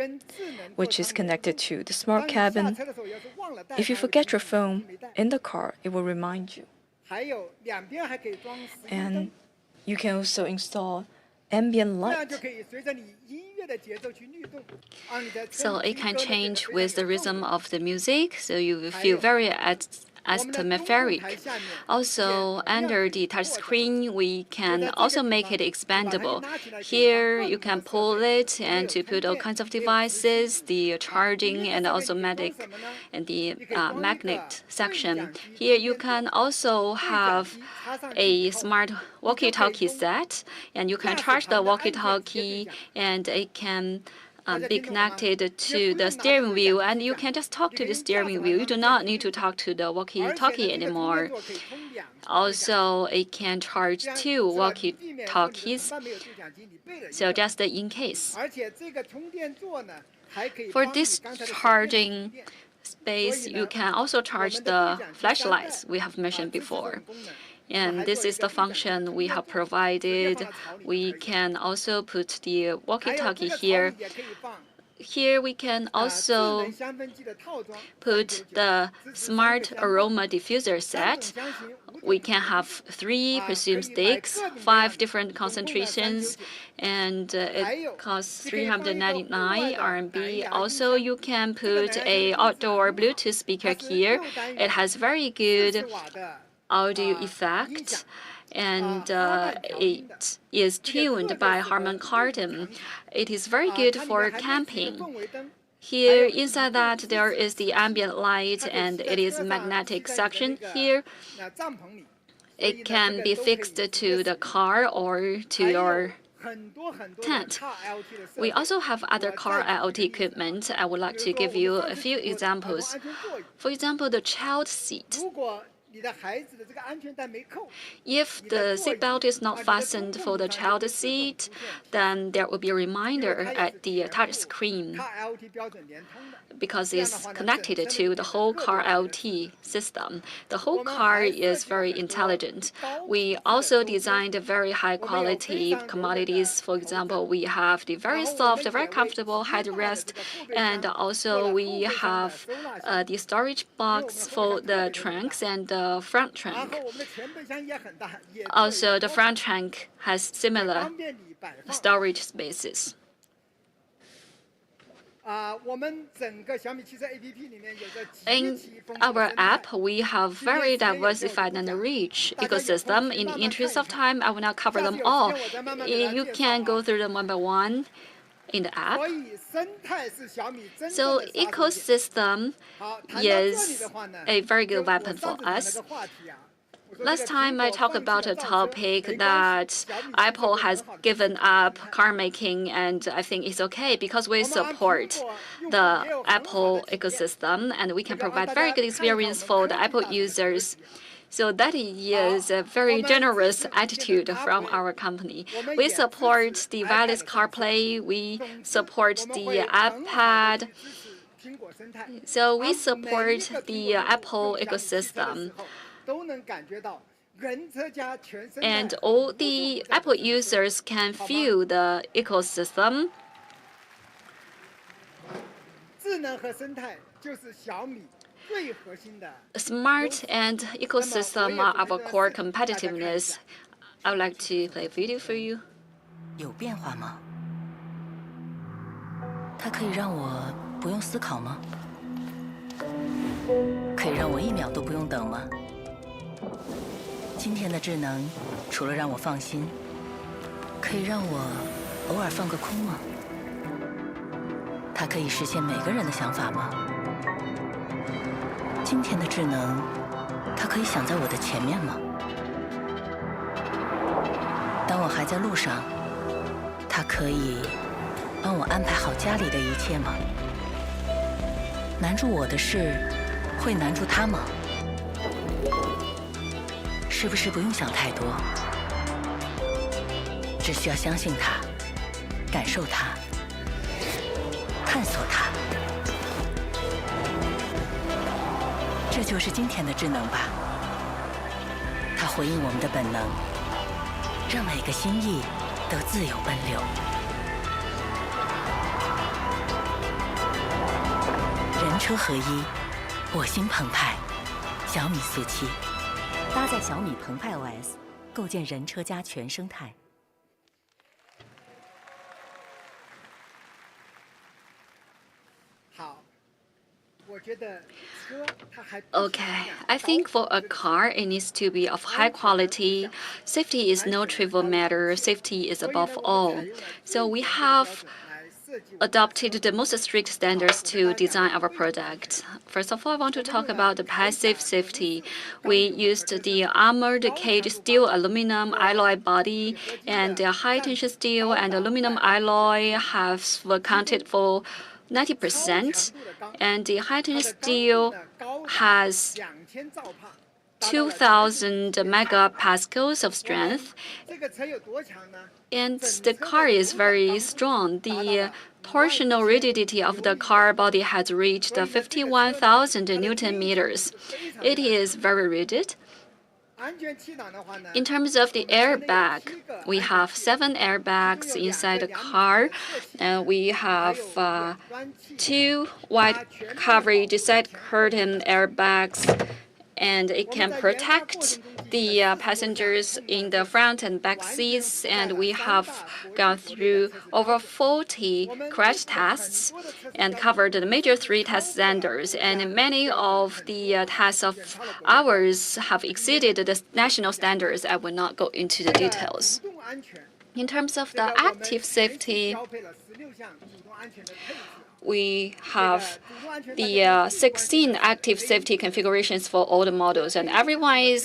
which is connected to the smart cabin. If you forget your phone in the car, it will remind you. And you can also install ambient light. So it can change with the rhythm of the music, so you will feel very at atmospheric. Also, under the touchscreen, we can also make it expandable. Here, you can pull it and to put all kinds of devices, the charging and also and the magnet section. Here, you can also have a smart walkie-talkie set, and you can charge the walkie-talkie, and it can be connected to the steering wheel, and you can just talk to the steering wheel. You do not need to talk to the walkie-talkie anymore. Also, it can charge 2 walkie-talkies, so just in case. For this charging space, you can also charge the flashlights we have mentioned before. And this is the function we have provided. We can also put the walkie-talkie here. Here we can also put the smart aroma diffuser set. We can have 3 perfume sticks, 5 different concentrations, and it costs 399 RMB. Also, you can put a outdoor Bluetooth speaker here. It has very good audio effect, and it is tuned by Harman Kardon. It is very good for camping. Here, inside that, there is the ambient light, and it is magnetic section. Here, it can be fixed to the car or to your tent. We also have other car IoT equipment. I would like to give you a few examples. For example, the child seat. If the seatbelt is not fastened for the child seat, then there will be a reminder at the touch screen because it's connected to the whole car IoT system. The whole car is very intelligent. We also designed very high quality commodities. For example, we have the very soft, very comfortable headrest, and also we have the storage box for the trunks and the front trunk. Also, the front trunk has similar storage spaces. In our app, we have very diversified and rich ecosystem. In the interest of time, I will not cover them all. You can go through them one by one in the app. So ecosystem is a very good weapon for us. Last time I talked about a topic that Apple has given up car making, and I think it's okay because we support the Apple ecosystem and we can provide very good experience for the Apple users. So that is a very generous attitude from our company. We support the wireless CarPlay, we support the iPad. So we support the Apple ecosystem. And all the Apple users can feel the ecosystem. Smart and ecosystem are our core competitiveness. I would like to play a video for you. 有变化吗？它可以让我不用思考吗？可以让我1秒都不用等吗？今天的智能，除了让我放心，可以让我偶尔放个空吗？它可以实现每个人的想法吗？今天的智能，它可以想在我的前面吗？当我还在路上，它可以帮我安排好家里的一切吗？难住我的事，会难住它吗？是不是不用想太多，只需要相信它，感受它，探索它？这就是今天的智能吧。它回应我们的本能，让每个心意都自由奔流。人车合一，我心澎湃。小米速7。搭载小米澎湃 OS， 构建人车家全生态。好， Okay, I think for a car, it needs to be of high quality. Safety is no trivial matter. Safety is above all. So we have adopted the most strict standards to design our product. First of all, I want to talk about the passive safety. We used the armored cage steel aluminum alloy body, and the high tension steel and aluminum alloy have accounted for 90%, and the high tension steel has 2,000 megapascals of strength, and the car is very strong. The torsional rigidity of the car body has reached 51,000 Newton meters. It is very rigid. In terms of the airbag, we have 7 airbags inside the car. We have 2 wide coverage side curtain airbags, and it can protect the passengers in the front and back seats. And we have gone through over 40 crash tests and covered the major 3 test standards. And many of the tests of ours have exceeded the national standards. I will not go into the details. In terms of the active safety, we have the 16 active safety configurations for all the models, and everyone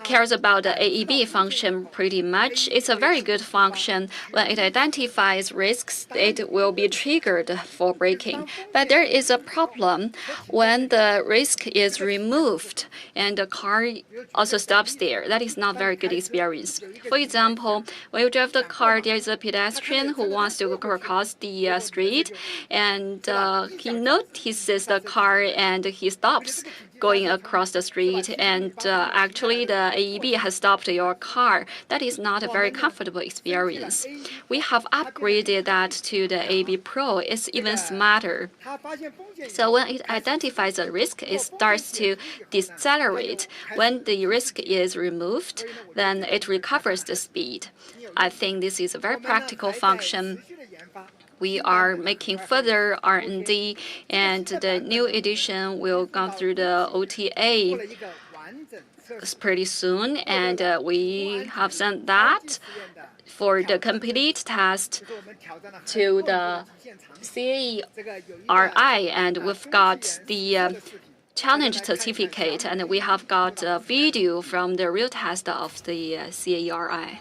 cares about the AEB function pretty much. It's a very good function. When it identifies risks, it will be triggered for braking. But there is a problem when the risk is removed and the car also stops there. That is not very good experience. For example, when you drive the car, there is a pedestrian who wants to go across the street, and he notices the car and he stops going across the street, and actually the AEB has stopped your car. That is not a very comfortable experience. We have upgraded that to the AEB Pro. It's even smarter. So when it identifies a risk, it starts to decelerate. When the risk is removed, then it recovers the speed. I think this is a very practical function. We are making further R&D, and the new edition will go through the OTA pretty soon, and we have sent that for the complete test to the CAERI, and we've got the challenge certificate, and we have got a video from the real test of the CAERI.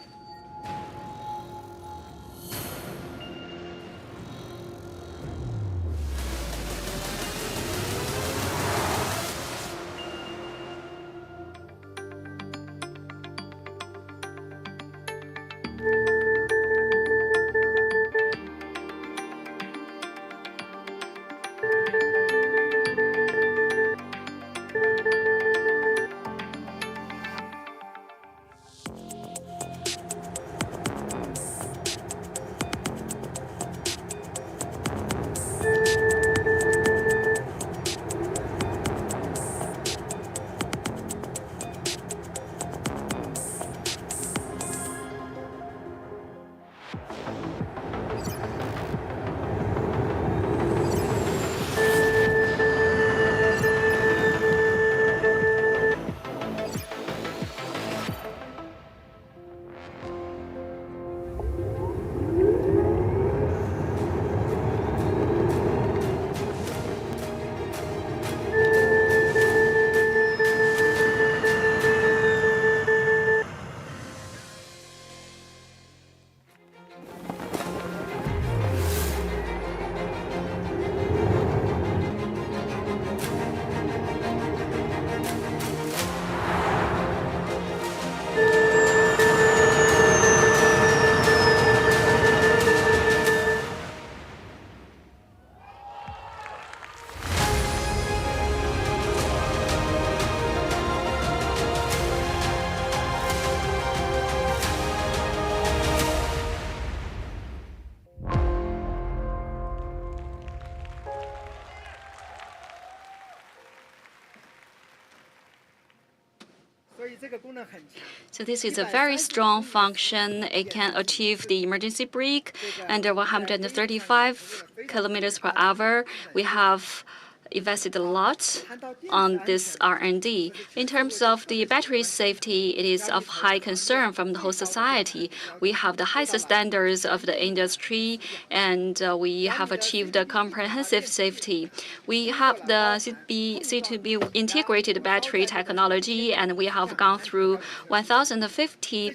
So this is a very strong function. It can achieve the emergency brake under 135 kilometers per hour. We have invested a lot on this R&D. In terms of the battery safety, it is of high concern from the whole society. We have the highest standards of the industry, and we have achieved a comprehensive safety. We have the C2B integrated battery technology, and we have gone through 1,050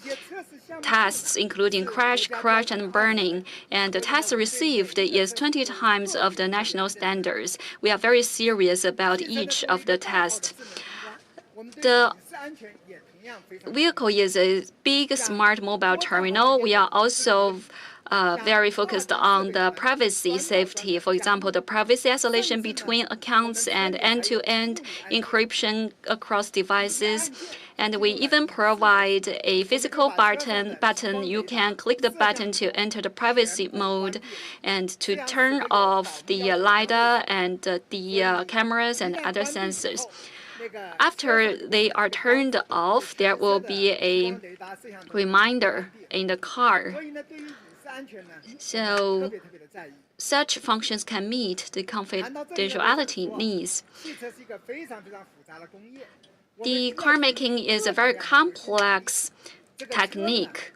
tests, including crash, and burning, and the test received is 20 times of the national standards. We are very serious about each of the tests. The vehicle is a big smart mobile terminal. We are also very focused on the privacy safety. For example, the privacy isolation between accounts and end-to-end encryption across devices. And we even provide a physical button. You can click the button to enter the privacy mode and to turn off the LiDAR and the cameras and other sensors. After they are turned off, there will be a reminder in the car. So such functions can meet the confidentiality needs. The car making is a very complex technique.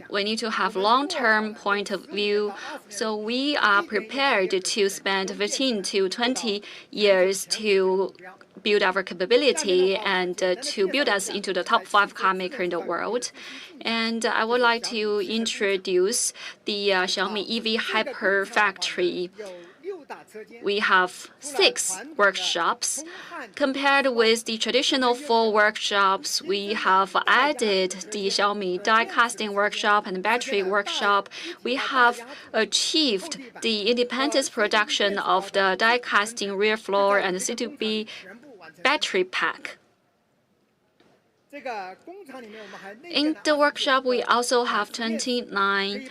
We need to have long-term point of view, so we are prepared to spend 15 to 20 years to build our capability and to build us into the top 5 car maker in the world. And I would like to introduce the Xiaomi EV Hyper Factory. We have 6 workshops. Compared with the traditional 4 workshops, we have added the Xiaomi die casting workshop and battery workshop. We have achieved the independent production of the die casting rear floor and C2B battery pack. In the workshop, we also have 29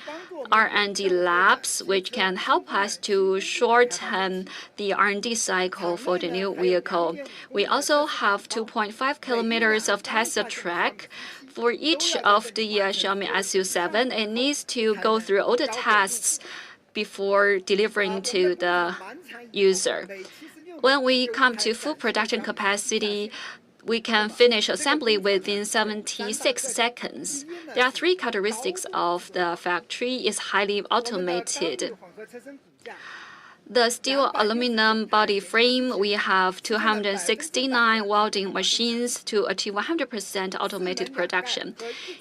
R&D labs, which can help us to shorten the R&D cycle for the new vehicle. We also have 2.5 kilometers of test track. For each of the Xiaomi SU7, it needs to go through all the tests before delivering to the user. When we come to full production capacity, we can finish assembly within 76 seconds. There are 3 characteristics of the factory. It's highly automated. The steel aluminum body frame, we have 269 welding machines to achieve 100% automated production.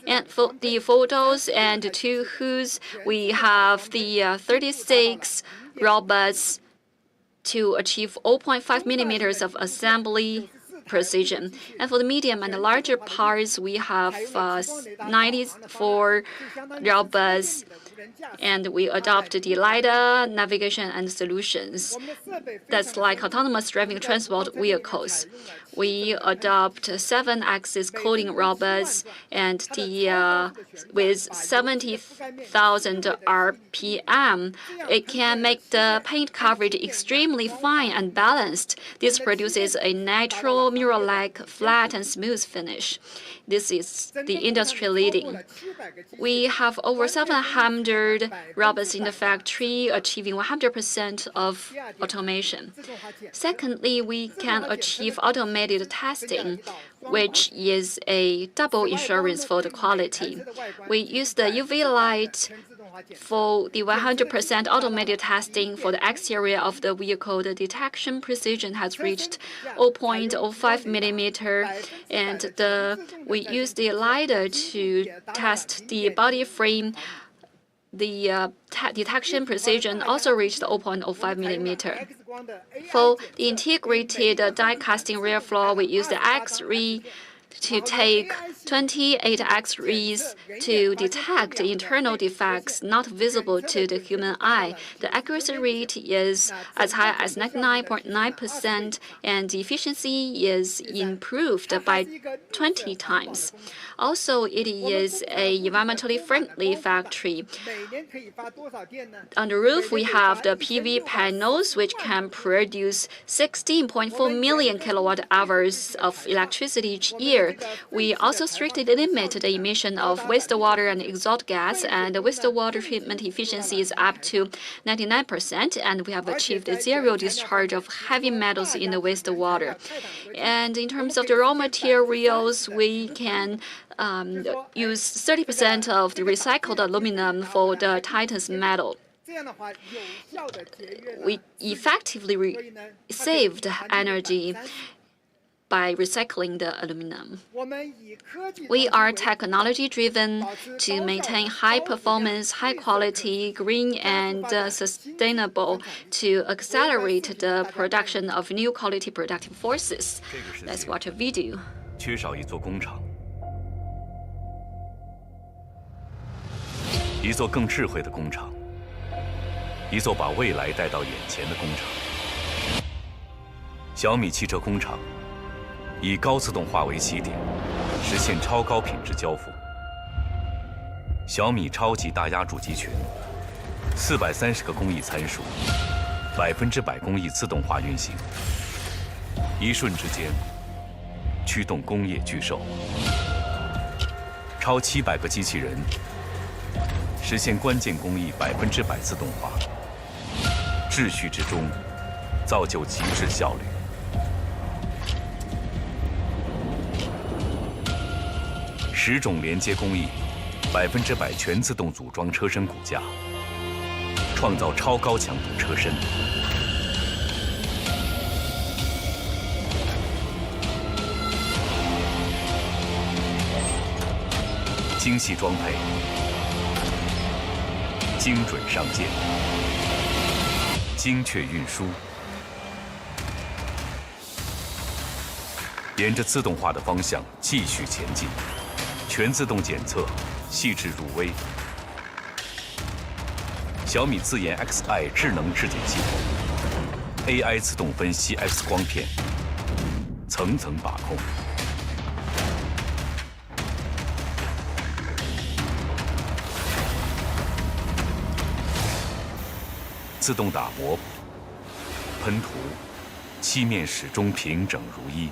And for the photos and 2 hoods, we have the 36 robots to achieve 0.5 millimeters of assembly precision. And for the medium and the larger parts, we have 94 robots, and we adopt the LiDAR navigation and solutions. That's like autonomous driving transport vehicles. We adopt 7-axis coding robots and with 70,000 RPM, it can make the paint coverage extremely fine and balanced. This produces a natural mirror-like flat and smooth finish. This is the industry leading. We have over 700 robots in the factory, achieving 100% of automation. Secondly, we can achieve automated testing, which is a double insurance for the quality. We use the UV light for the 100% automated testing for the exterior of the vehicle. The detection precision has reached 0.05 millimeter, and we use the LiDAR to test the body frame. The detection precision also reached 0.05 millimeter. For the integrated die casting rear floor, we use the X-ray to take 28 X-rays to detect internal defects not visible to the human eye. The accuracy rate is as high as 99.9%, and the efficiency is improved by 20 times. Also, it is an environmentally friendly factory. On the roof, we have the PV panels, which can produce 16.4 million kilowatt hours of electricity each year. year. We also strictly limit the emission of wastewater and exhaust gas, and the wastewater treatment efficiency is up to 99%, and we have achieved zero discharge of heavy metals in the wastewater. And in terms of the raw materials, we can use 30% of the recycled aluminum for the Titan's metal. We effectively saved energy by recycling the aluminum. We are technology-driven to maintain high performance, high quality, green and sustainable to accelerate the production of new quality productive forces. Let's watch a video. 缺少一座工厂，一座更智慧的工厂，一座把未来带到眼前的工厂。小米汽车工厂以高自动化为起点，实现超高品质交付。小米超级大压铸集群，430个工艺参数，100%工艺自动化运行，一瞬之间驱动工业巨兽。超700个机器人，实现关键工艺100%自动化，秩序之中造就极致效率。10种连接工艺，100%全自动组装车身骨架，创造超高强度车身。精细装配，精准上件，精确运输，沿着自动化的方向继续前进。全自动检测，细致入微。小米自研 Xi 智能质检系统 ，AI 自动分析 X 光片，层层把控。自动打磨、喷涂，漆面始终平整如一。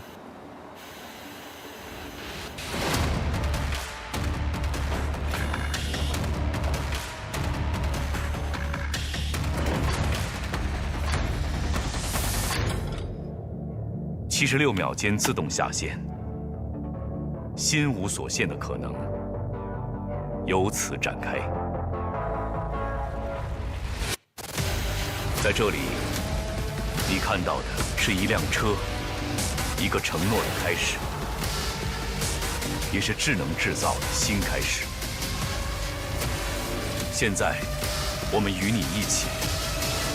76秒间自动下线，心无所限的可能由此展开。在这里，你看到的是一辆车，一个承诺的开始，也是智能制造的新开始。现在，我们与你一起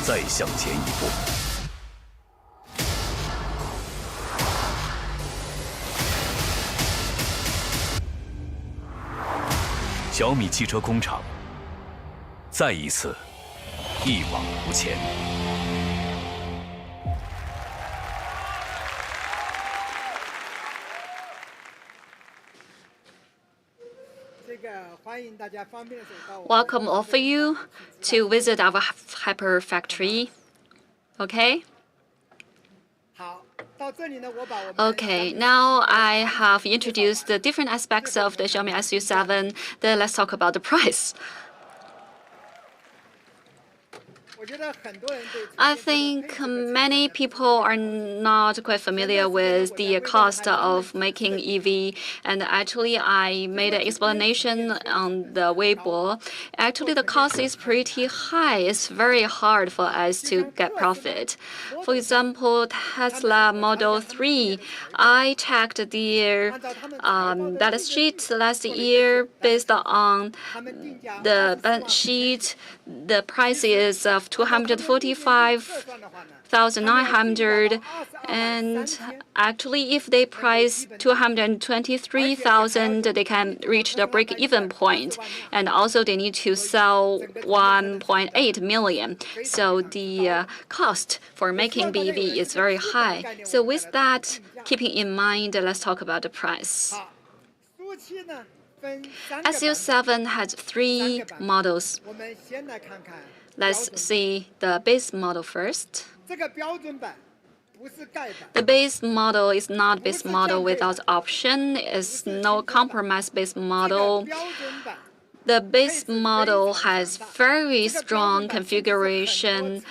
再向前一步。小米汽车工厂再一次一往无前。Welcome all of you to visit our hyper factory. Okay? Okay, now I have introduced the different aspects of the Xiaomi SU7. Then let's talk about the price. I think many people are not quite familiar with the cost of making EV, and actually I made an explanation on the Weibo. Actually, the cost is pretty high. It's very hard for us to get profit. For example, Tesla Model 3, I checked their data sheet last year based on the balance sheet. The price is of 245,900, and actually if they price 223,000, they can reach the break-even point, and also they need to sell 1.8 million. So the cost for making BEV is very high. So with that, keeping in mind, let's talk about the price. SU7 has 3 models. Let's see the base model first. The base model is not base model without option. It's no compromise base model. The base model has very strong configuration,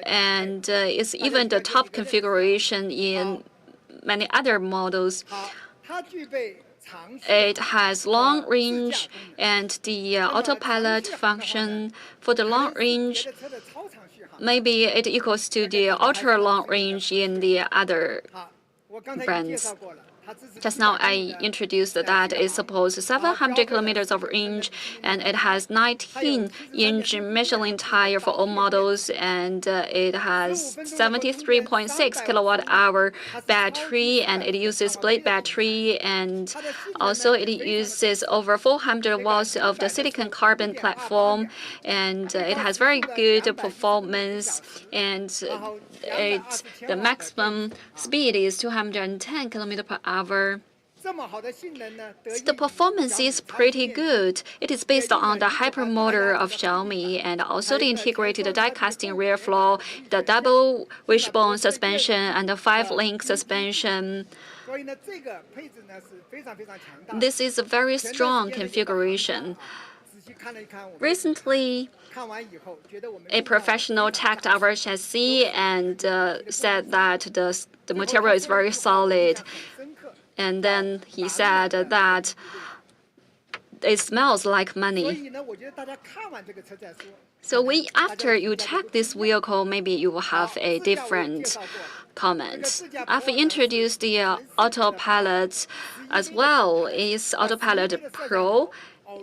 and it's even the top configuration in many other models. It has long range and the autopilot function. For the long range, maybe it equals to the ultra long range in the other brands. Just now I introduced that it supports 700 kilometers of range, and it has 19-inch Michelin tire for all models, and it has 73.6 kilowatt-hour battery, and it uses blade battery, and also it uses over 400 watts of the silicon carbon platform, and it has very good performance, and the maximum speed is 210 kilometers per hour. The performance is pretty good. It is based on the hypermotor of Xiaomi and also the integrated die-casting rear floor, the double wishbone suspension, and the 5-link suspension. This is a very strong configuration. Recently, a professional checked our chassis and said that the material is very solid. And then he said that it smells like money. So after you check this vehicle, maybe you will have a different comment. I've introduced the autopilot as well. It's Autopilot Pro,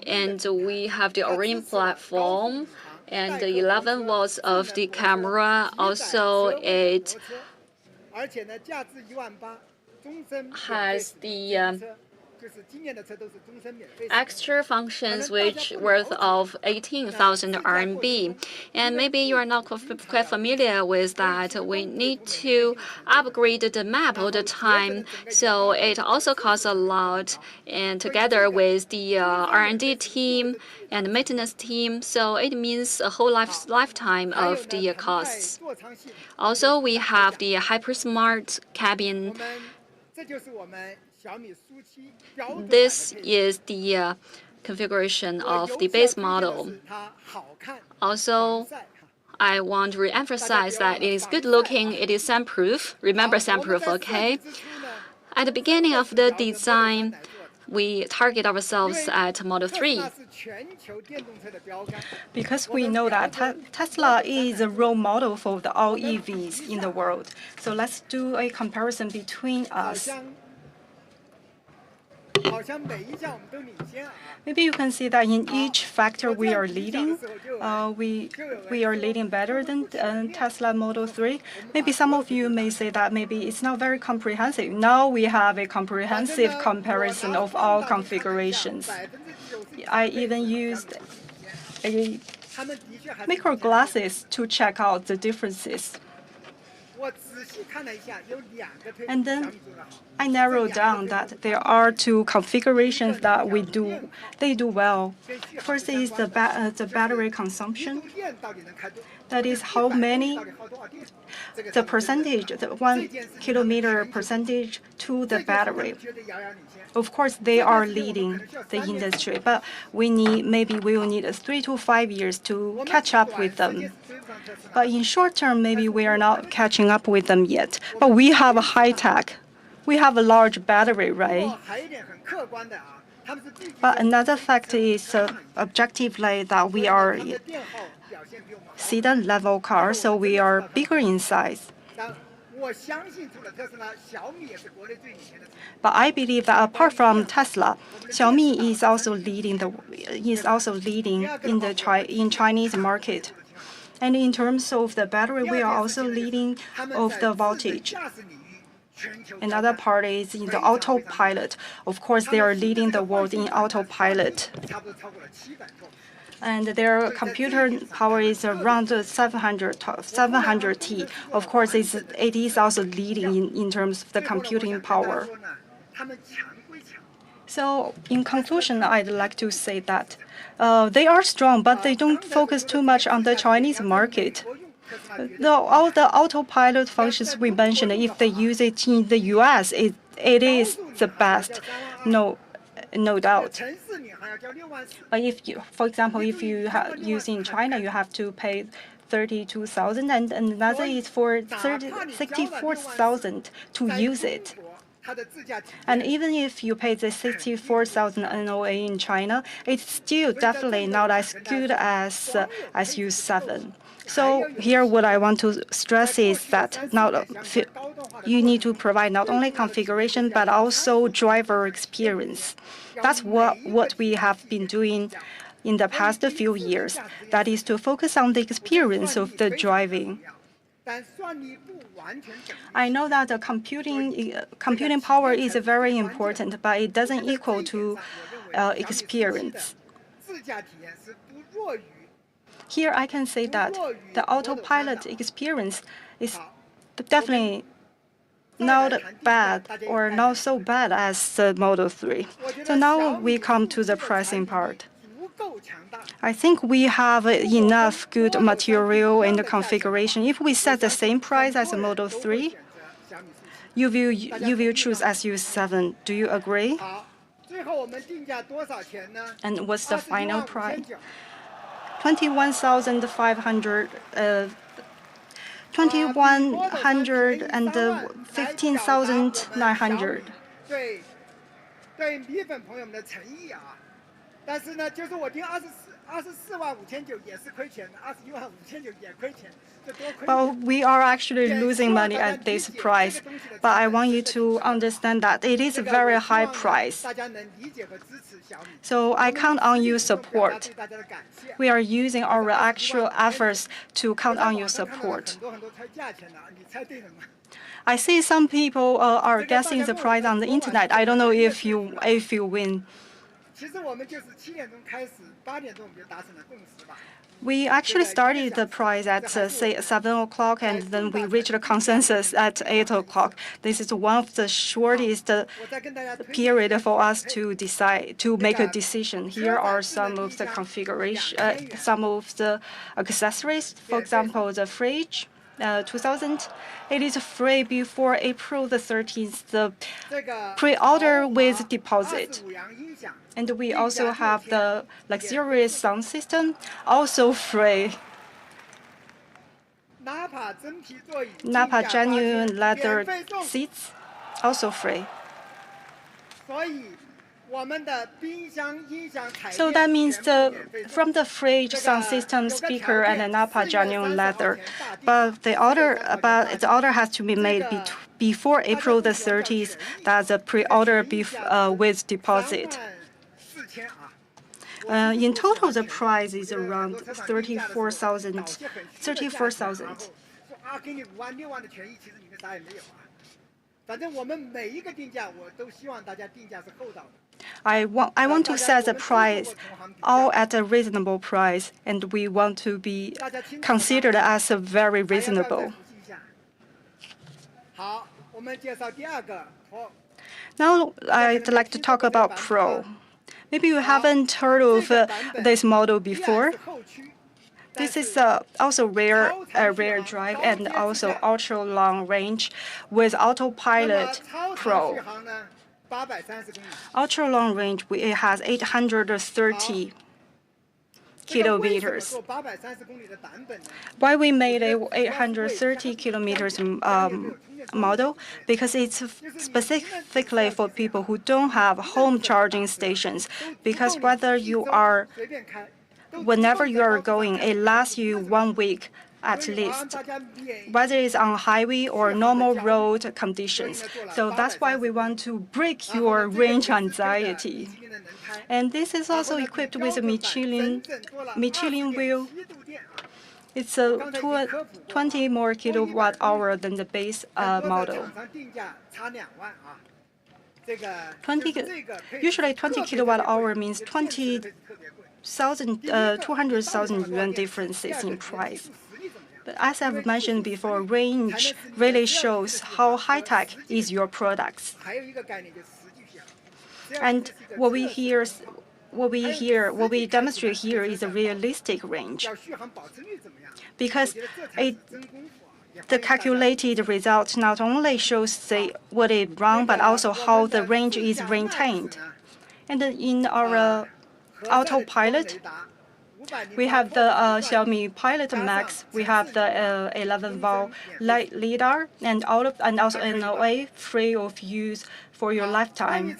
and we have the Orin platform and the 11 watts of the camera. Also, it has the extra functions which worth of 18,000 RMB. And maybe you are not quite familiar with that. We need to upgrade the map all the time, so it also costs a lot. And together with the R&D team and maintenance team, so it means a whole lifetime of the costs. Also, we have the HyperSmart cabin. This is the configuration of the base model. Also, I want to re-emphasize that it is good looking, it is soundproof. Remember soundproof, okay? At the beginning of the design, we target ourselves at Model 3. Because we know that Tesla is a role model for all EVs in the world. So let's do a comparison between us. Maybe you can see that in each factor we are leading. We are leading better than Tesla Model 3. Maybe some of you may say that maybe it's not very comprehensive. Now we have a comprehensive comparison of all configurations. I even used a micro glasses to check out the differences. And then I narrowed down that there are two configurations that they do well. First is the battery consumption. That is how many, the percentage, the 1 kilometer percentage to the battery. Of course, they are leading the industry, but maybe we will need 3 to 5 years to catch up with them. But in short term, maybe we are not catching up with them yet. But we have a high tech. We have a large battery, right? But another fact is objectively that we are sedan level car, so we are bigger in size. But I believe that apart from Tesla, Xiaomi is also leading in Chinese market. And in terms of the battery, we are also leading of the voltage. Another part is in the autopilot. Of course, they are leading the world in autopilot. And their computer power is around 700 T. Of course, it is also leading in terms of the computing power. So in conclusion, I'd like to say that they are strong, but they don't focus too much on the Chinese market. All the autopilot functions we mentioned, if they use it in the US, it is the best, no doubt. But if you, for example, if you use in China, you have to pay 32,000, and another is for 64,000 to use it. And even if you pay the 64,000 NOA in China, it's still definitely not as good as U7. So here, what I want to stress is that you need to provide not only configuration but also driver experience. That's what we have been doing in the past few years. That is to focus on the experience of the driving. I know that the computing power is very important, but it doesn't equal to experience. Here I can say that the autopilot experience is definitely not bad or not so bad as the Model 3. So now we come to the pricing part. I think we have enough good material and configuration. If we set the same price as the Model 3, you will choose SU7. Do you agree? And what's the final price? 21,500, 2,100 and 15,900. 对米粉朋友们的诚意啊，但是呢，就是我定24.599也是亏钱的，21.599也亏钱。 Well, we are actually losing money at this price, but I want you to understand that it is a very high price. So I count on your support. We are using our actual efforts to count on your support. I see some people are guessing the price on the internet. I don't know if you win. We actually started the price at say 7 o'clock, and then we reached a consensus at 8 o'clock. This is one of the shortest period for us to make a decision. Here are some of the configuration, some of the accessories. For example, the fridge. 2000, it is free before April the 13th, the pre-order with deposit. And we also have the luxurious sound system, also free. Napa genuine leather seats, also free. So that means from the fridge, sound system, speaker, and the Napa genuine leather. But the order has to be made before April the 30th. That's a pre-order with deposit. In total, the price is around 34,000. I want to set the price all at a reasonable price, and we want to be considered as a very reasonable. Now I'd like to talk about Pro. Maybe you haven't heard of this model before. This is also rear drive and also ultra long range with autopilot Pro. Ultra long range, it has 830 kilometers. Why we made a 830 kilometers model? Because it's specifically for people who don't have home charging stations. Because whenever you are going, it lasts you 1 week at least, whether it's on highway or normal road conditions. So that's why we want to break your range anxiety. And this is also equipped with a Michelin wheel. It's a 20 more kilowatt hour than the base model. Usually 20 kilowatt hour means 200,000 yuan differences in price. But as I've mentioned before, range really shows how high-tech is your products. And what we hear what we demonstrate here is a realistic range, because the calculated result not only shows what is wrong, but also how the range is maintained. And in our autopilot, we have the Xiaomi Pilot Max. We have the 11-volt LiDAR, and also NOA free of use for your lifetime.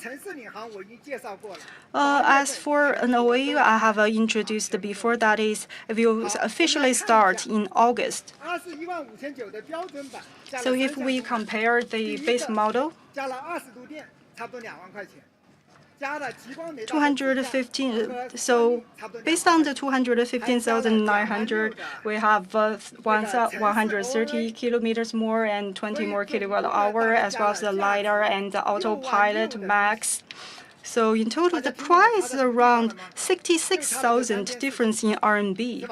As for NOA, I have introduced before. That is, it will officially start in August. So if we compare the base model, 215. So based on the 215,900, we have 130 kilometers more and 20 more kilowatt-hour, as well as the LiDAR and the Autopilot Max. So in total, the price is around 66,000 difference in RMB.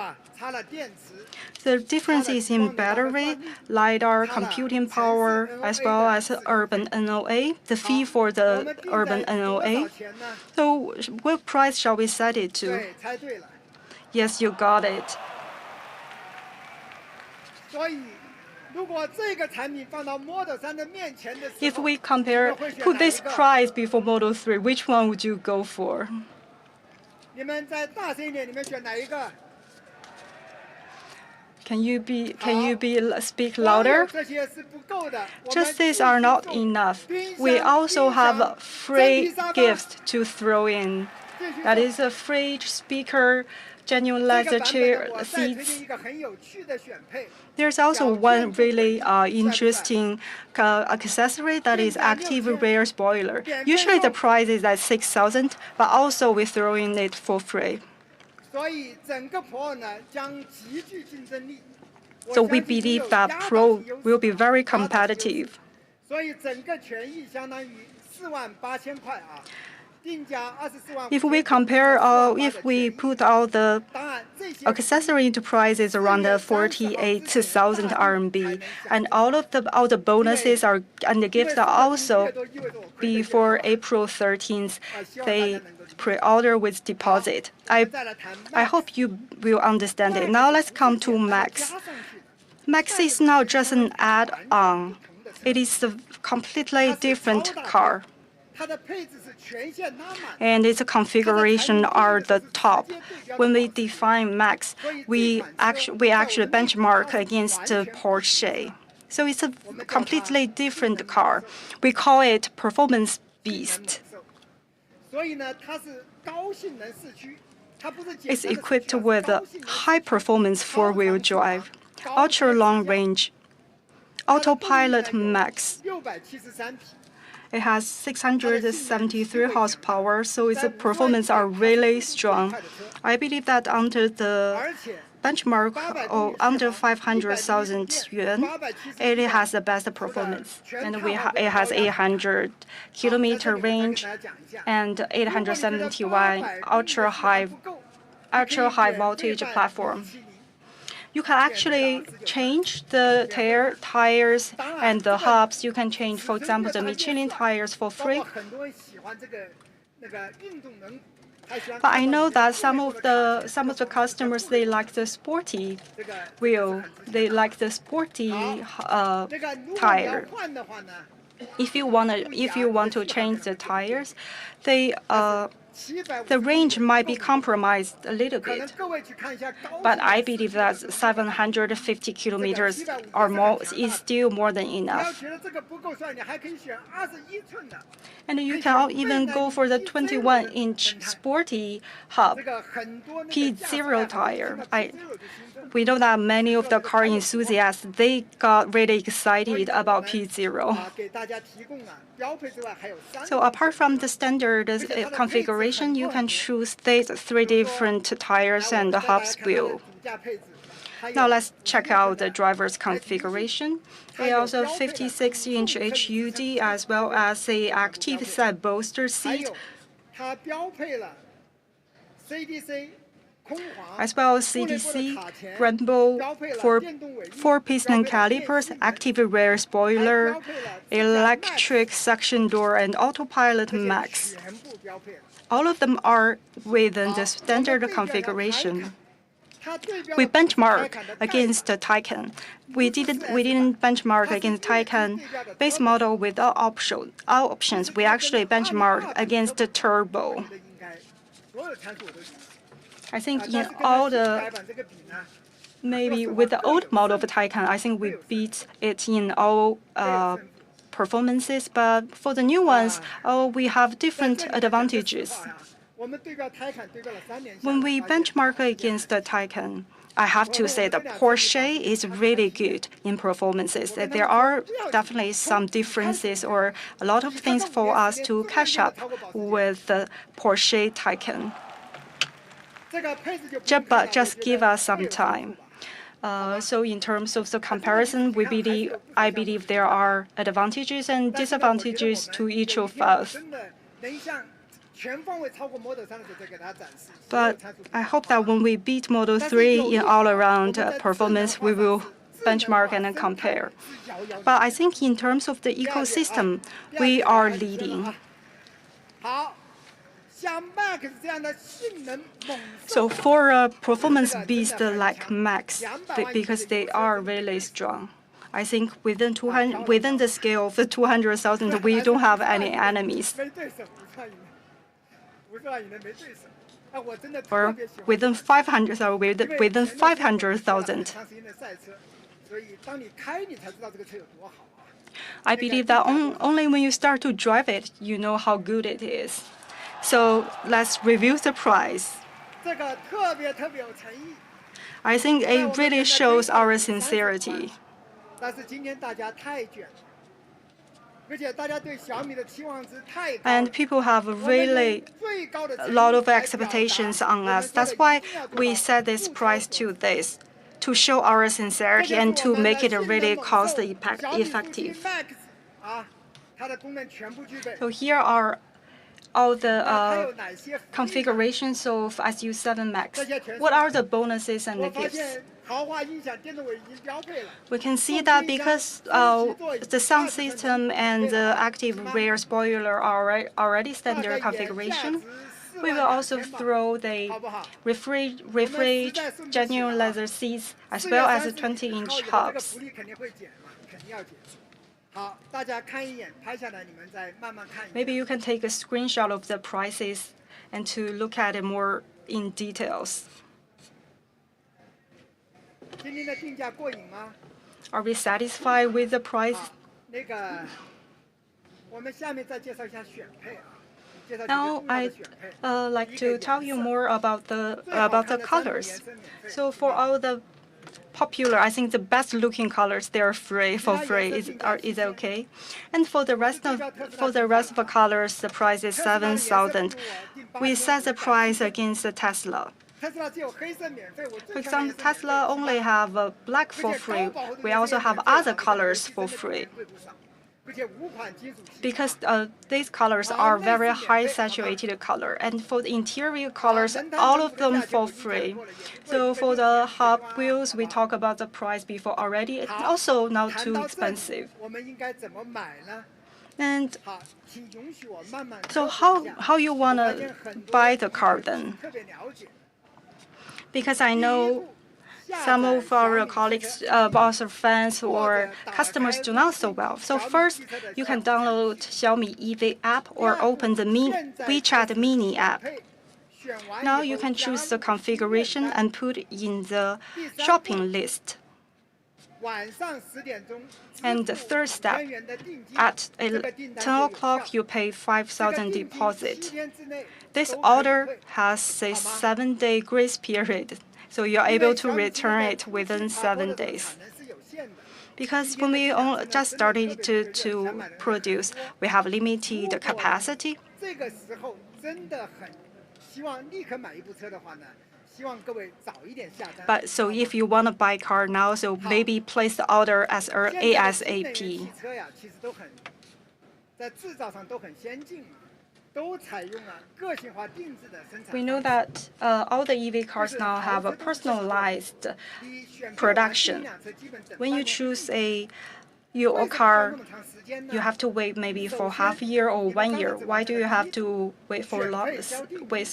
The difference is in battery, LiDAR, computing power, as well as urban NOA, the fee for the urban NOA. So what price shall we set it to? Yes, you got it. If we put this price before Model 3, which one would you go for? Can you speak louder? Just these are not enough. We also have free gifts to throw in. That is a fridge, speaker, genuine leather chair seats. There's also one really interesting accessory, that is active rear spoiler. Usually the price is at 6,000, but also we throw in it for free. So we believe that Pro will be very competitive. If we compare, if we put all the accessory into prices around 48,000 RMB, and all the bonuses and the gifts are also before April 13th, they pre-order with deposit. I hope you will understand it. Now let's come to Max. Max is not just an add-on. It is a completely different car. And its configuration are the top. When we define Max, we actually benchmark against Porsche. So it's a completely different car. We call it Performance Beast. It's equipped with a high-performance four-wheel drive, ultra-long range, Autopilot Max. It has 673 horsepower, so its performance are really strong. I believe that under the benchmark or under 500,000 yuan, it has the best performance. And it has 800 kilometer range and 871 ultra high voltage platform. You can actually change the tires and the hubs. You can change, for example, the Michelin tires for free. But I know that some of the customers, they like the sporty wheel. They like the sporty tire. If you want to change the tires, the range might be compromised a little bit, but I believe that 750 kilometers or more is still more than enough. And you can even go for the 21-inch sporty hub P0 tire. We know that many of the car enthusiasts, they got really excited about P0. So apart from the standard configuration, you can choose these 3 different tires and the hubs wheel. Now let's check out the driver's configuration. It also 56-inch HUD as well as a active side bolster seat, as well as CDC, Brembo, 4-piston calipers, active rear spoiler, electric suction door, and Autopilot Max. all of them are within the standard configuration. We benchmark against the Taycan. We didn't benchmark against Taycan base model without options. We actually benchmarked against the turbo. I think in all the maybe with the old model of the Taycan, I think we beat it in all performances. But for the new ones, we have different advantages. When we benchmark against the Taycan, I have to say the Porsche is really good in performances. There are definitely some differences or a lot of things for us to catch up with the Porsche Taycan. But just give us some time. So in terms of the comparison, I believe there are advantages and disadvantages to each of us. But I hope that when we beat Model 3 in all-around performance, we will benchmark and compare. But I think in terms of the ecosystem, we are leading. So for a performance beast like Max, because they are really strong, I think within the scale of the 200,000, we don't have any enemies. Or within 500 or within 500,000. I believe that only when you start to drive it, you know how good it is. So let's review the price. I think it really shows our sincerity. And people have really a lot of expectations on us. That's why we set this price to this, to show our sincerity and to make it really cost effective. So here are all the configurations of SU7 Max. What are the bonuses and the gifts? We can see that because the sound system and the active rear spoiler are already standard configuration, we will also throw the refrigerated genuine leather seats as well as the 20-inch hubs. Maybe you can take a screenshot of the prices and to look at it more in details. Are we satisfied with the price? Now I'd like to tell you more about the colors. So for all the popular, I think the best looking colors, they're free. Is okay. And for the rest of the colors, the price is 7,000. We set the price against the Tesla. For example, Tesla only have black for free. We also have other colors for free. Because these colors are very high saturated color. And for the interior colors, all of them for free. So for the hub wheels, we talked about the price before already. It's also not too expensive. And so how you want to buy the car then? Because I know some of our colleagues, also fans or customers do not so well. So first, you can download Xiaomi EV app or open the WeChat Mini app. Now you can choose the configuration and put in the shopping list. And the third step, at 10 o'clock, you pay 5,000 deposit. This order has a 7-day grace period, so you're able to return it within 7 days. Because when we just started to produce, we have limited capacity. But so if you want to buy a car now, so maybe place the order as ASAP. We know that all the EV cars now have a personalized production. When you choose a your car, you have to wait maybe for half a year or 1 year. Why do you have to wait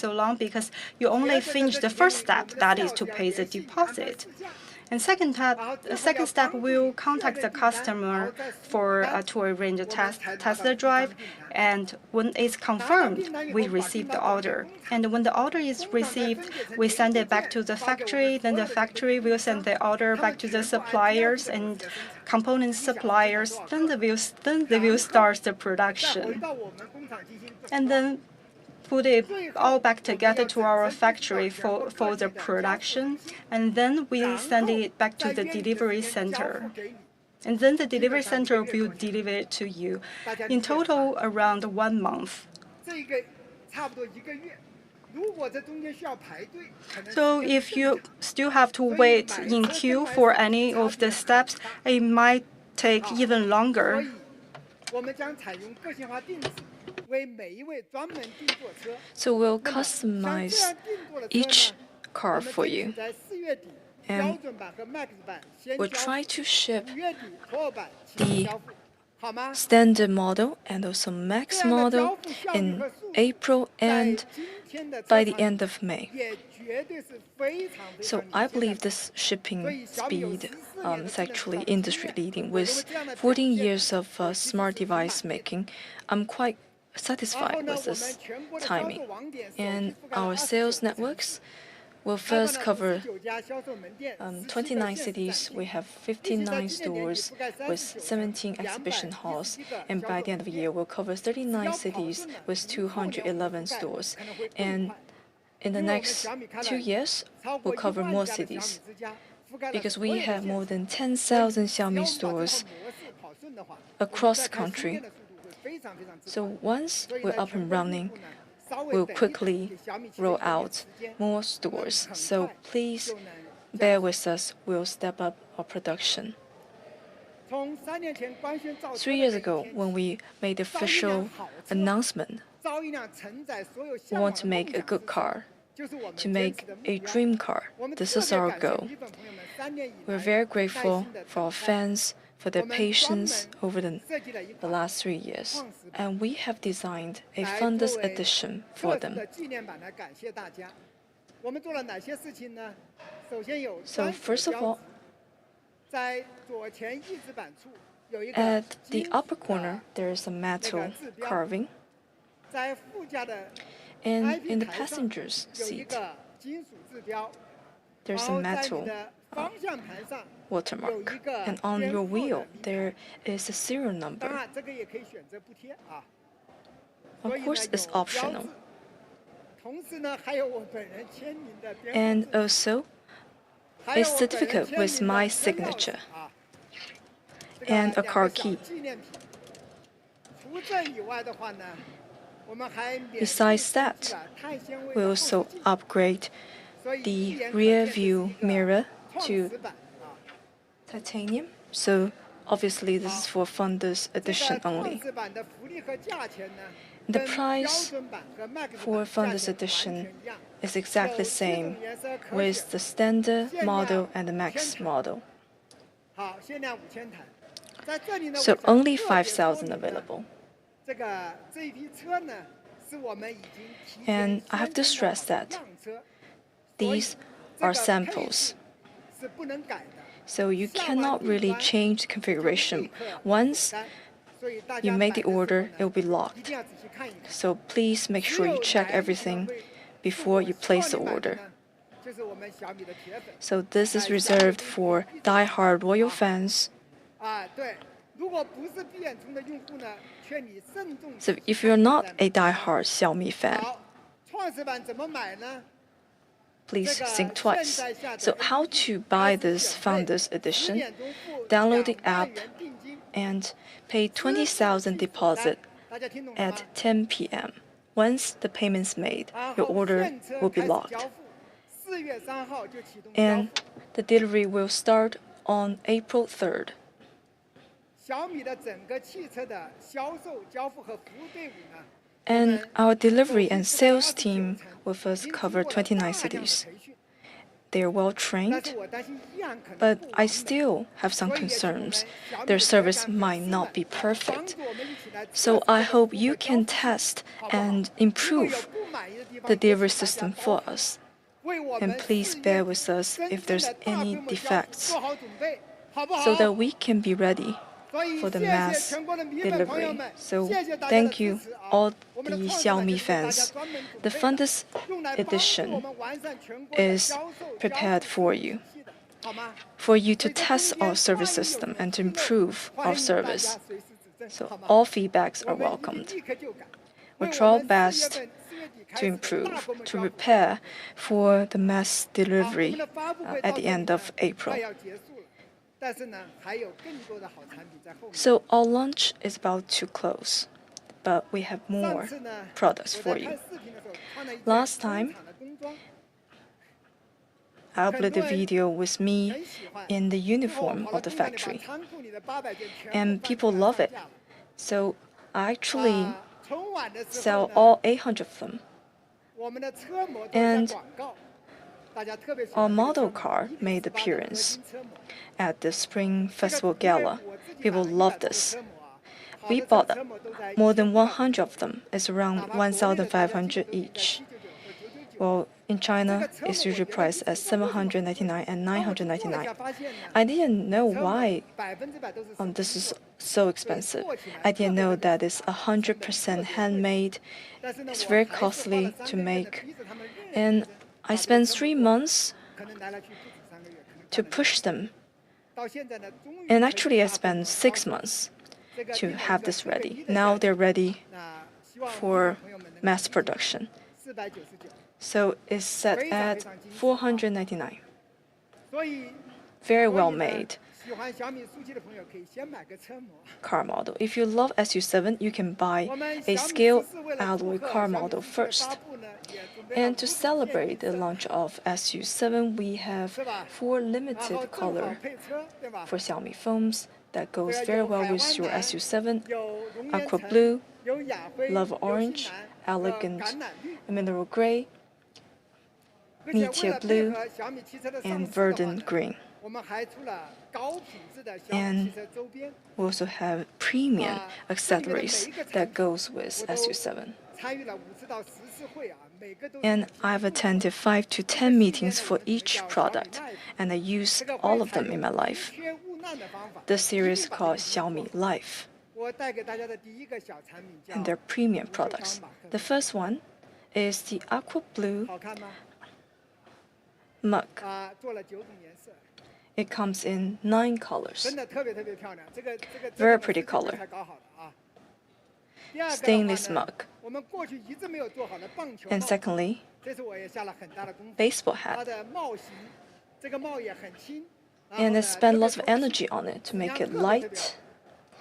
so long? Because you only finish the first step, that is to pay the deposit. And second step, we'll contact the customer to arrange a test drive. And when it's confirmed, we receive the order. And when the order is received, we send it back to the factory. Then the factory will send the order back to the suppliers and component suppliers. Then they will start the production. And then put it all back together to our factory for the production, and then we send it back to the delivery center. And then the delivery center will deliver it to you. In total, around 1 month. So if you still have to wait in queue for any of the steps, it might take even longer. So we'll customize each car for you. And we'll try to ship the standard model and also max model in April and by the end of May. So I believe this shipping speed is actually industry leading. With 14 years of smart device making, I'm quite satisfied with this timing. And our sales networks will first cover 29 cities. We have 59 stores with 17 exhibition halls. And by the end of the year, we'll cover 39 cities with 211 stores. And in the next 2 years, we'll cover more cities because we have more than 10,000 Xiaomi stores across the country. So once we're up and running, we'll quickly roll out more stores. So please bear with us. We'll step up our production. 3 years ago, when we made the official announcement, we want to make a good car, to make a dream car. This is our goal. We're very grateful for our fans, for their patience over the last 3 years. And we have designed a Founders Edition for them. So first of all, at the upper corner, there is a metal carving. And in the passenger's seat, there's a metal watermark. And on your wheel, there is a serial number. Of course, it's optional. And also, a certificate with my signature and a car key. Besides that, we also upgrade the rear view mirror to titanium. So obviously this is for Founders Edition only. The price for Founders Edition is exactly the same with the standard model and the max model. So only 5,000 available. And I have to stress that these are samples. So you cannot really change the configuration. Once you make the order, it will be locked. So please make sure you check everything before you place the order. So this is reserved for die-hard loyal fans. So if you're not a die-hard Xiaomi fan, please think twice. So how to buy this Founders Edition? Download the app and pay 20,000 deposit at 10 p.m. Once the payment's made, your order will be locked. And the delivery will start on April 3rd. And our delivery and sales team will first cover 29 cities. they're well trained, but I still have some concerns. Their service might not be perfect. So I hope you can test and improve the delivery system for us. And please bear with us if there's any defects, so that we can be ready for the mass delivery. So thank you, all the Xiaomi fans. The Fundus edition is prepared for you to test our service system and to improve our service. So all feedbacks are welcomed. We'll try our best to improve, to prepare for the mass delivery at the end of April. So our launch is about to close, but we have more products for you. Last time, I uploaded a video with me in the uniform of the factory, and people love it. So I actually sell all 800 of them. And our model car made appearance at the Spring Festival Gala. People love this. We bought more than 100 of them. It's around 1,500 each. Well, in China, it's usually priced at 799 and 999. I didn't know why this is so expensive. I didn't know that it's 100% handmade. It's very costly to make. And I spent 3 months to push them. And actually, I spent 6 months to have this ready. Now they're ready for mass production. So it's set at 499. Very well made car model. If you love SU7, you can buy a scale alloy car model first. And to celebrate the launch of SU7, we have 4 limited color for Xiaomi phones that goes very well with your SU7: aqua blue, love orange, elegant mineral gray, meteor blue, and verdant green. And we also have premium accessories that goes with SU7. And I've attended 5 to 10 meetings for each product, and I use all of them in my life. This series called Xiaomi Life, and they're premium products. The first one is the aqua blue mug. It comes in 9 colors. Very pretty color. Stainless mug. And secondly, baseball hat. And I spent lots of energy on it to make it light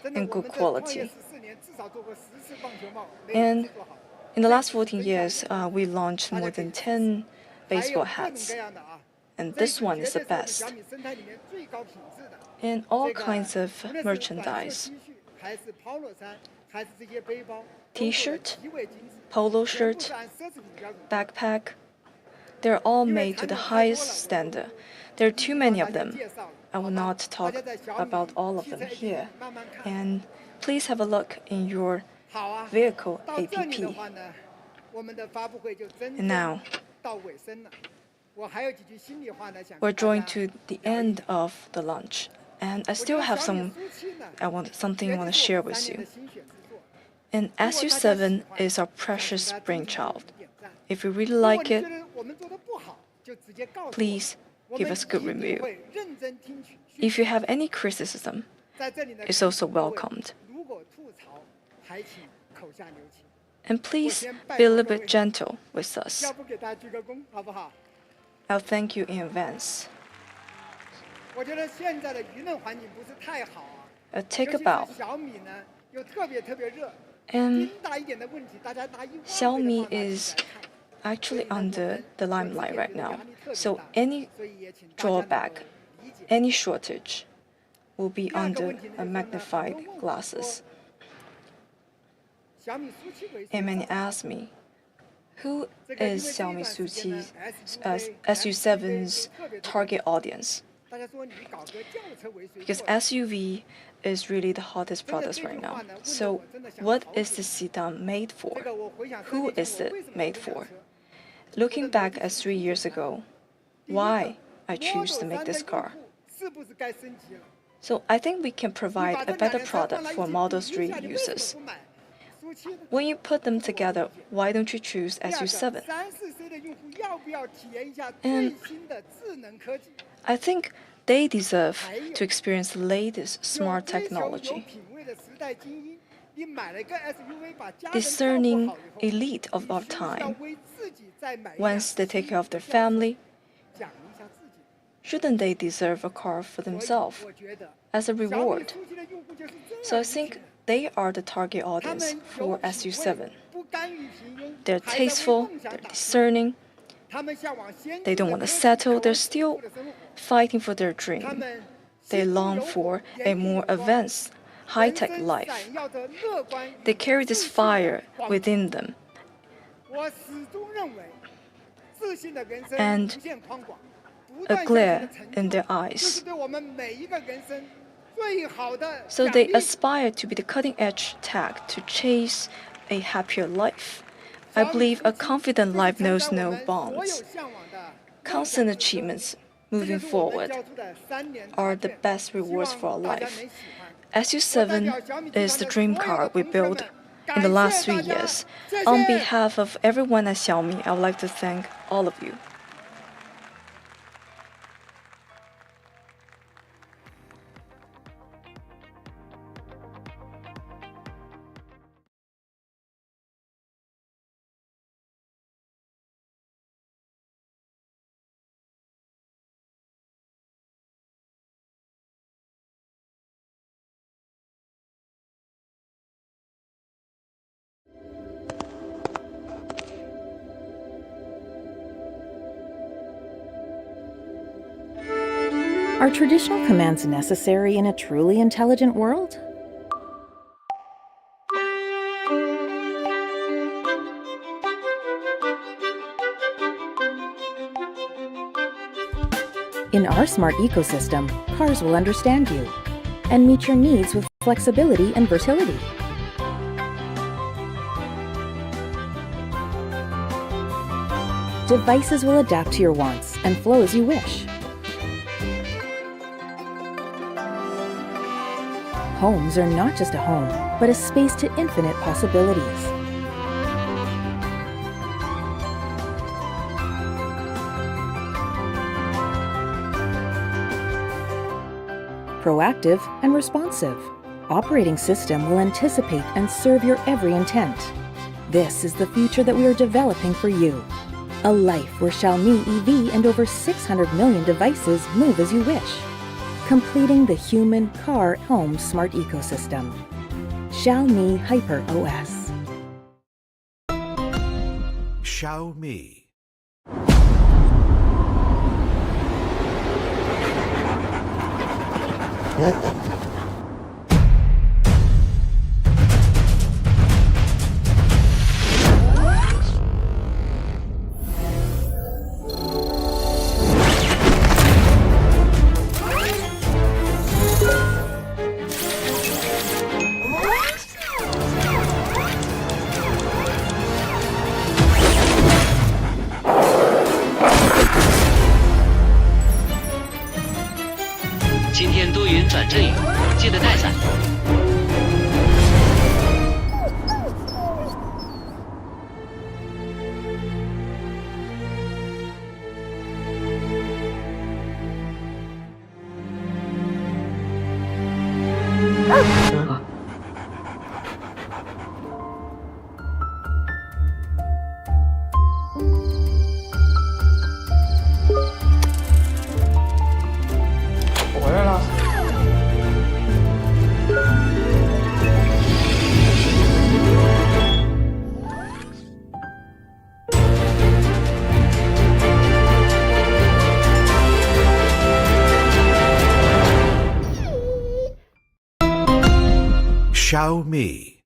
and good quality. And in the last 14 years, we launched more than 10 baseball hats. And this one is the best. And all kinds of merchandise. T-shirt, polo shirt, backpack. They're all made to the highest standard. There are too many of them. I will not talk about all of them here. And please have a look in your vehicle app. And now, we're drawing to the end of the launch, and I still have something I want to share with you. And SU7 is our precious brainchild. If you really like it, please give us a good review. If you have any criticism, it's also welcomed. And please be a little bit gentle with us. I'll thank you in advance. Take a bow. And Xiaomi is actually under the limelight right now. So any drawback, any shortage will be under a magnified glasses. And many ask me, Who is Xiaomi SU7's target audience? Because SUV is really the hottest product right now. So what is the sedan made for? Who is it made for? Looking back at 3 years ago, why I choose to make this car? So I think we can provide a better product for Model 3 users. When you put them together, why don't you choose SU7? And I think they deserve to experience the latest smart technology. Discerning elite of our time. Once they take care of their family, shouldn't they deserve a car for themselves as a reward? So I think they are the target audience for SU7. They're tasteful, they're discerning, they don't want to settle, they're still fighting for their dream. They long for a more advanced, high-tech life. They carry this fire within them. And a glare in their eyes. So they aspire to be the cutting-edge tech to chase a happier life. I believe a confident life knows no bounds. Constant achievements moving forward are the best rewards for our life. SU7 is the dream car we built in the last 3 years. On behalf of everyone at Xiaomi, I would like to thank all of you. Are traditional commands necessary in a truly intelligent world? In our smart ecosystem, cars will understand you and meet your needs with flexibility and versatility. Devices will adapt to your wants and flow as you wish. Homes are not just a home, but a space to infinite possibilities. Proactive and responsive. Operating system will anticipate and serve your every intent. This is the future that we are developing for you. A life where Xiaomi EV and over 600 million devices move as you wish. Completing the human, car, home smart ecosystem. Xiaomi Hyper OS. Xiaomi. Xiaomi.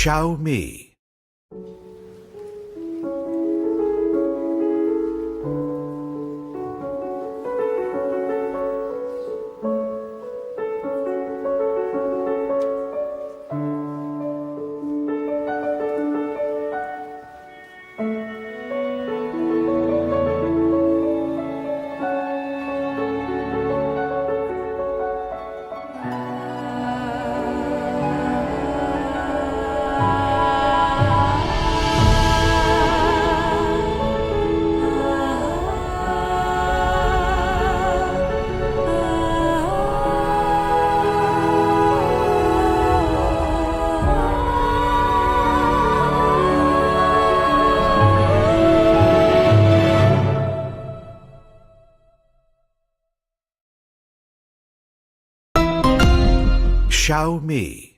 Xiaomi. Xiaomi.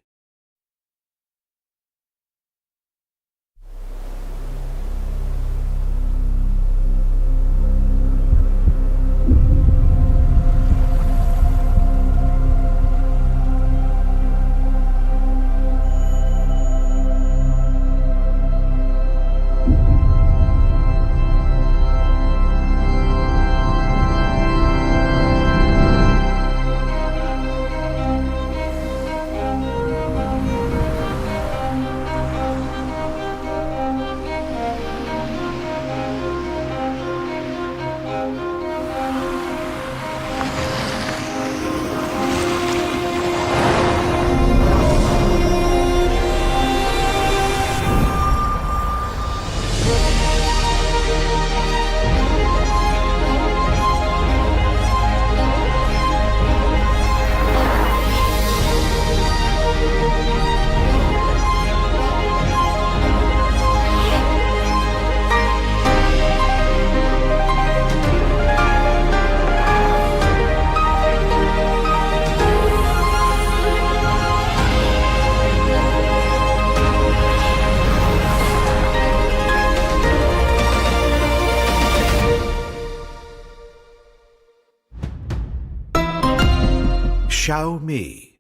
Xiaomi.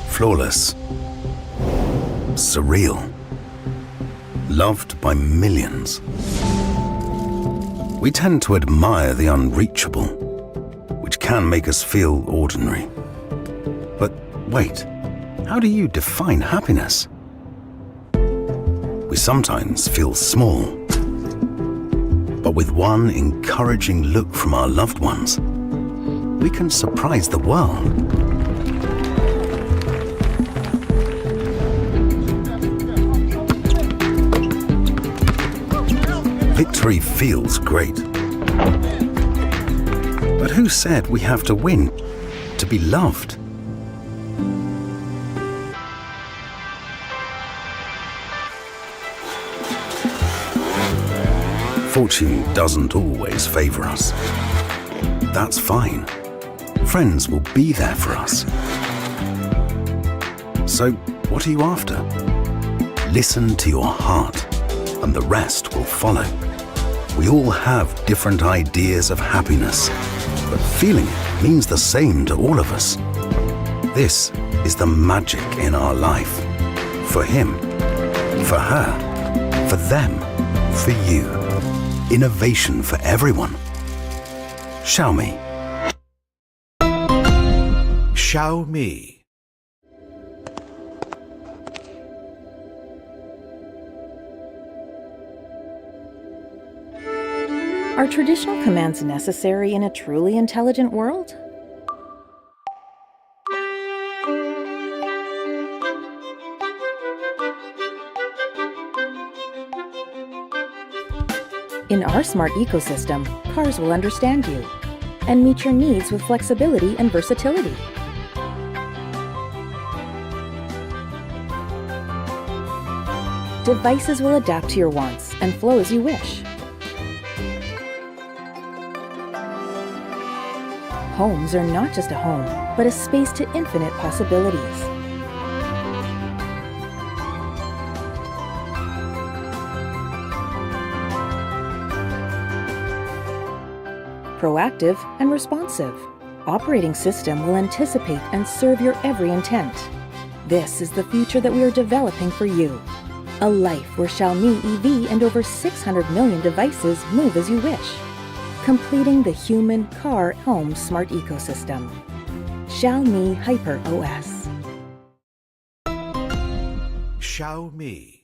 Flawless. Surreal. Loved by millions. We tend to admire the unreachable, which can make us feel ordinary. But wait, how do you define happiness? We sometimes feel small. But with one encouraging look from our loved ones, we can surprise the world. Victory feels great. But who said we have to win to be loved? Fortune doesn't always favor us. That's fine. Friends will be there for us. So, what are you after? Listen to your heart, and the rest will follow. We all have different ideas of happiness, but feeling it means the same to all of us. This is the magic in our life. For him, for her, for them, for you. Innovation for everyone. Xiaomi. Xiaomi. Are traditional commands necessary in a truly intelligent world? In our smart ecosystem, cars will understand you and meet your needs with flexibility and versatility. Devices will adapt to your wants and flow as you wish. Homes are not just a home, but a space to infinite possibilities. Proactive and responsive, operating system will anticipate and serve your every intent. This is the future that we are developing for you. A life where Xiaomi EV and over 600 million devices move as you wish, completing the human, car, home smart ecosystem. Xiaomi Hyper OS. Xiaomi.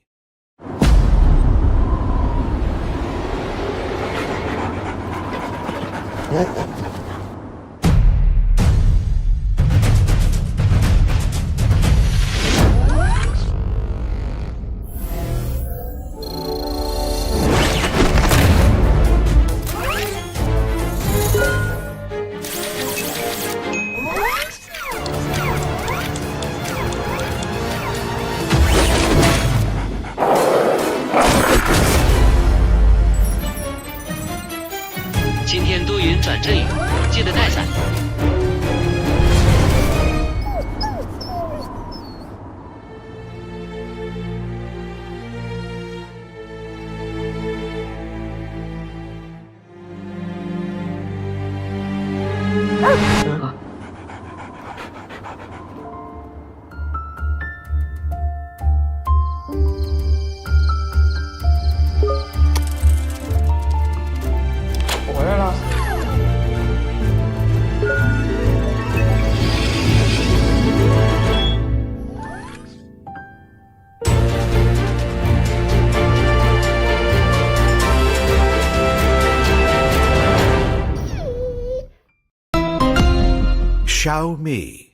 今天多云转阵雨，记得带伞。我回来了。Xiaomi.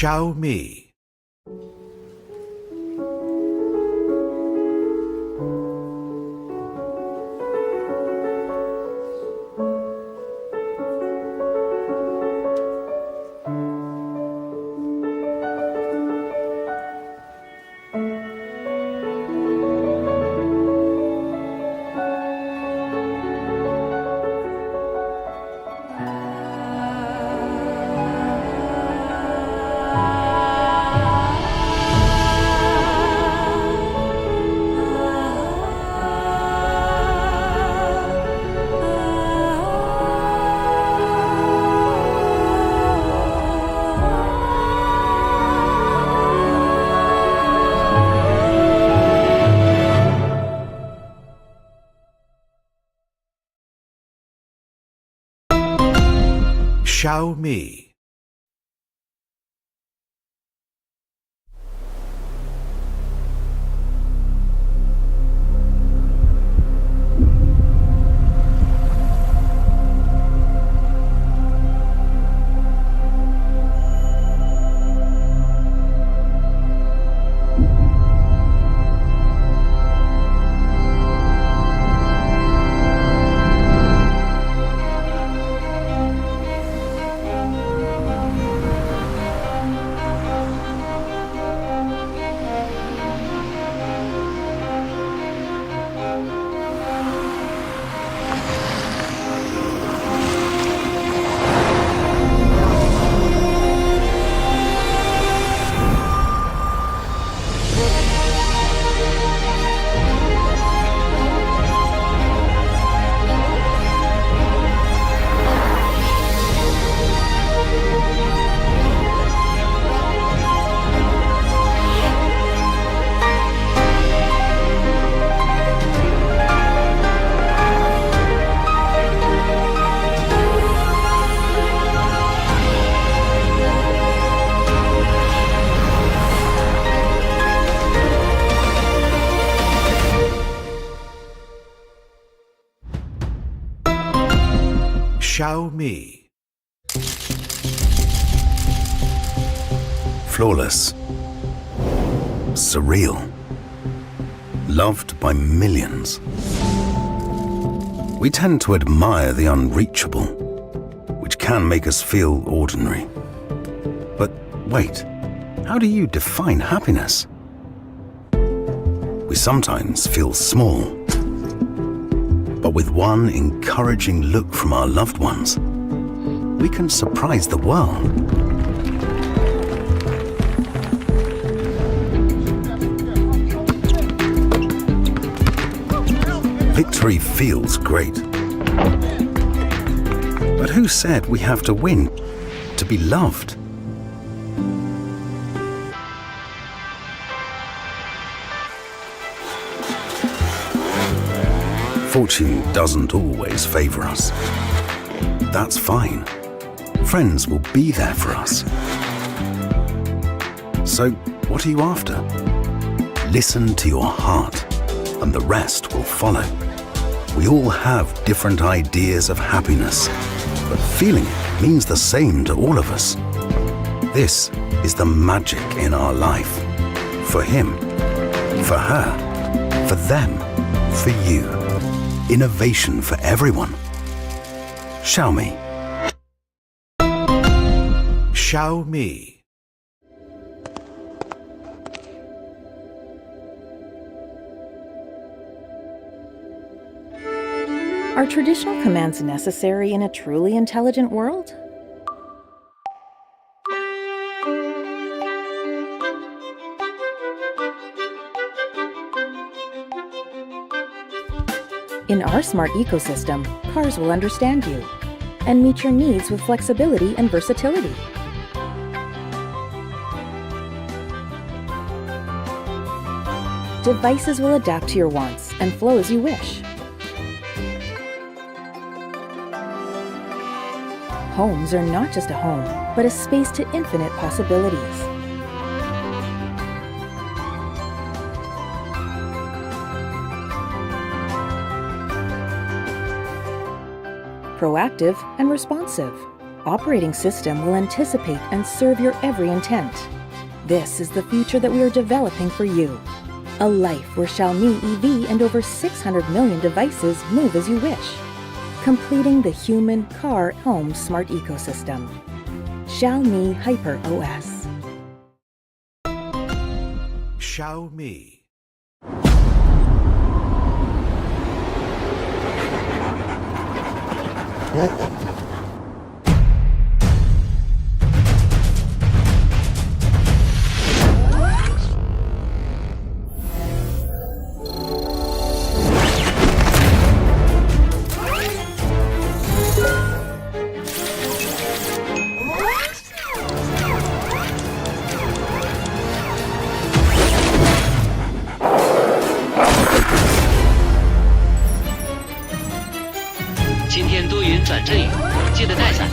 Xiaomi. Xiaomi. Xiaomi. Flawless. Surreal. Loved by millions. We tend to admire the unreachable, which can make us feel ordinary. But wait, how do you define happiness? We sometimes feel small, but with one encouraging look from our loved ones, we can surprise the world. Victory feels great. But who said we have to win to be loved? Fortune doesn't always favor us. That's fine. Friends will be there for us. So, what are you after? Listen to your heart, and the rest will follow. We all have different ideas of happiness, but feeling it means the same to all of us. This is the magic in our life. For him, for her, for them, for you. Innovation for everyone. Xiaomi. Xiaomi. Are traditional commands necessary in a truly intelligent world? In our smart ecosystem, cars will understand you and meet your needs with flexibility and versatility. Devices will adapt to your wants and flow as you wish. Homes are not just a home, but a space to infinite possibilities. Proactive and responsive. Operating system will anticipate and serve your every intent. This is the future that we are developing for you. A life where Xiaomi EV and over 600 million devices move as you wish, completing the human, car, home smart ecosystem. Xiaomi Hyper OS. Xiaomi.今天多云转阵雨，记得带伞。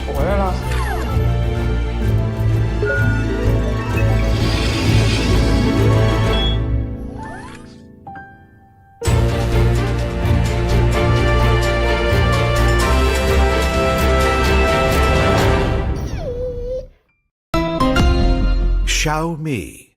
我回来了。Xiaomi.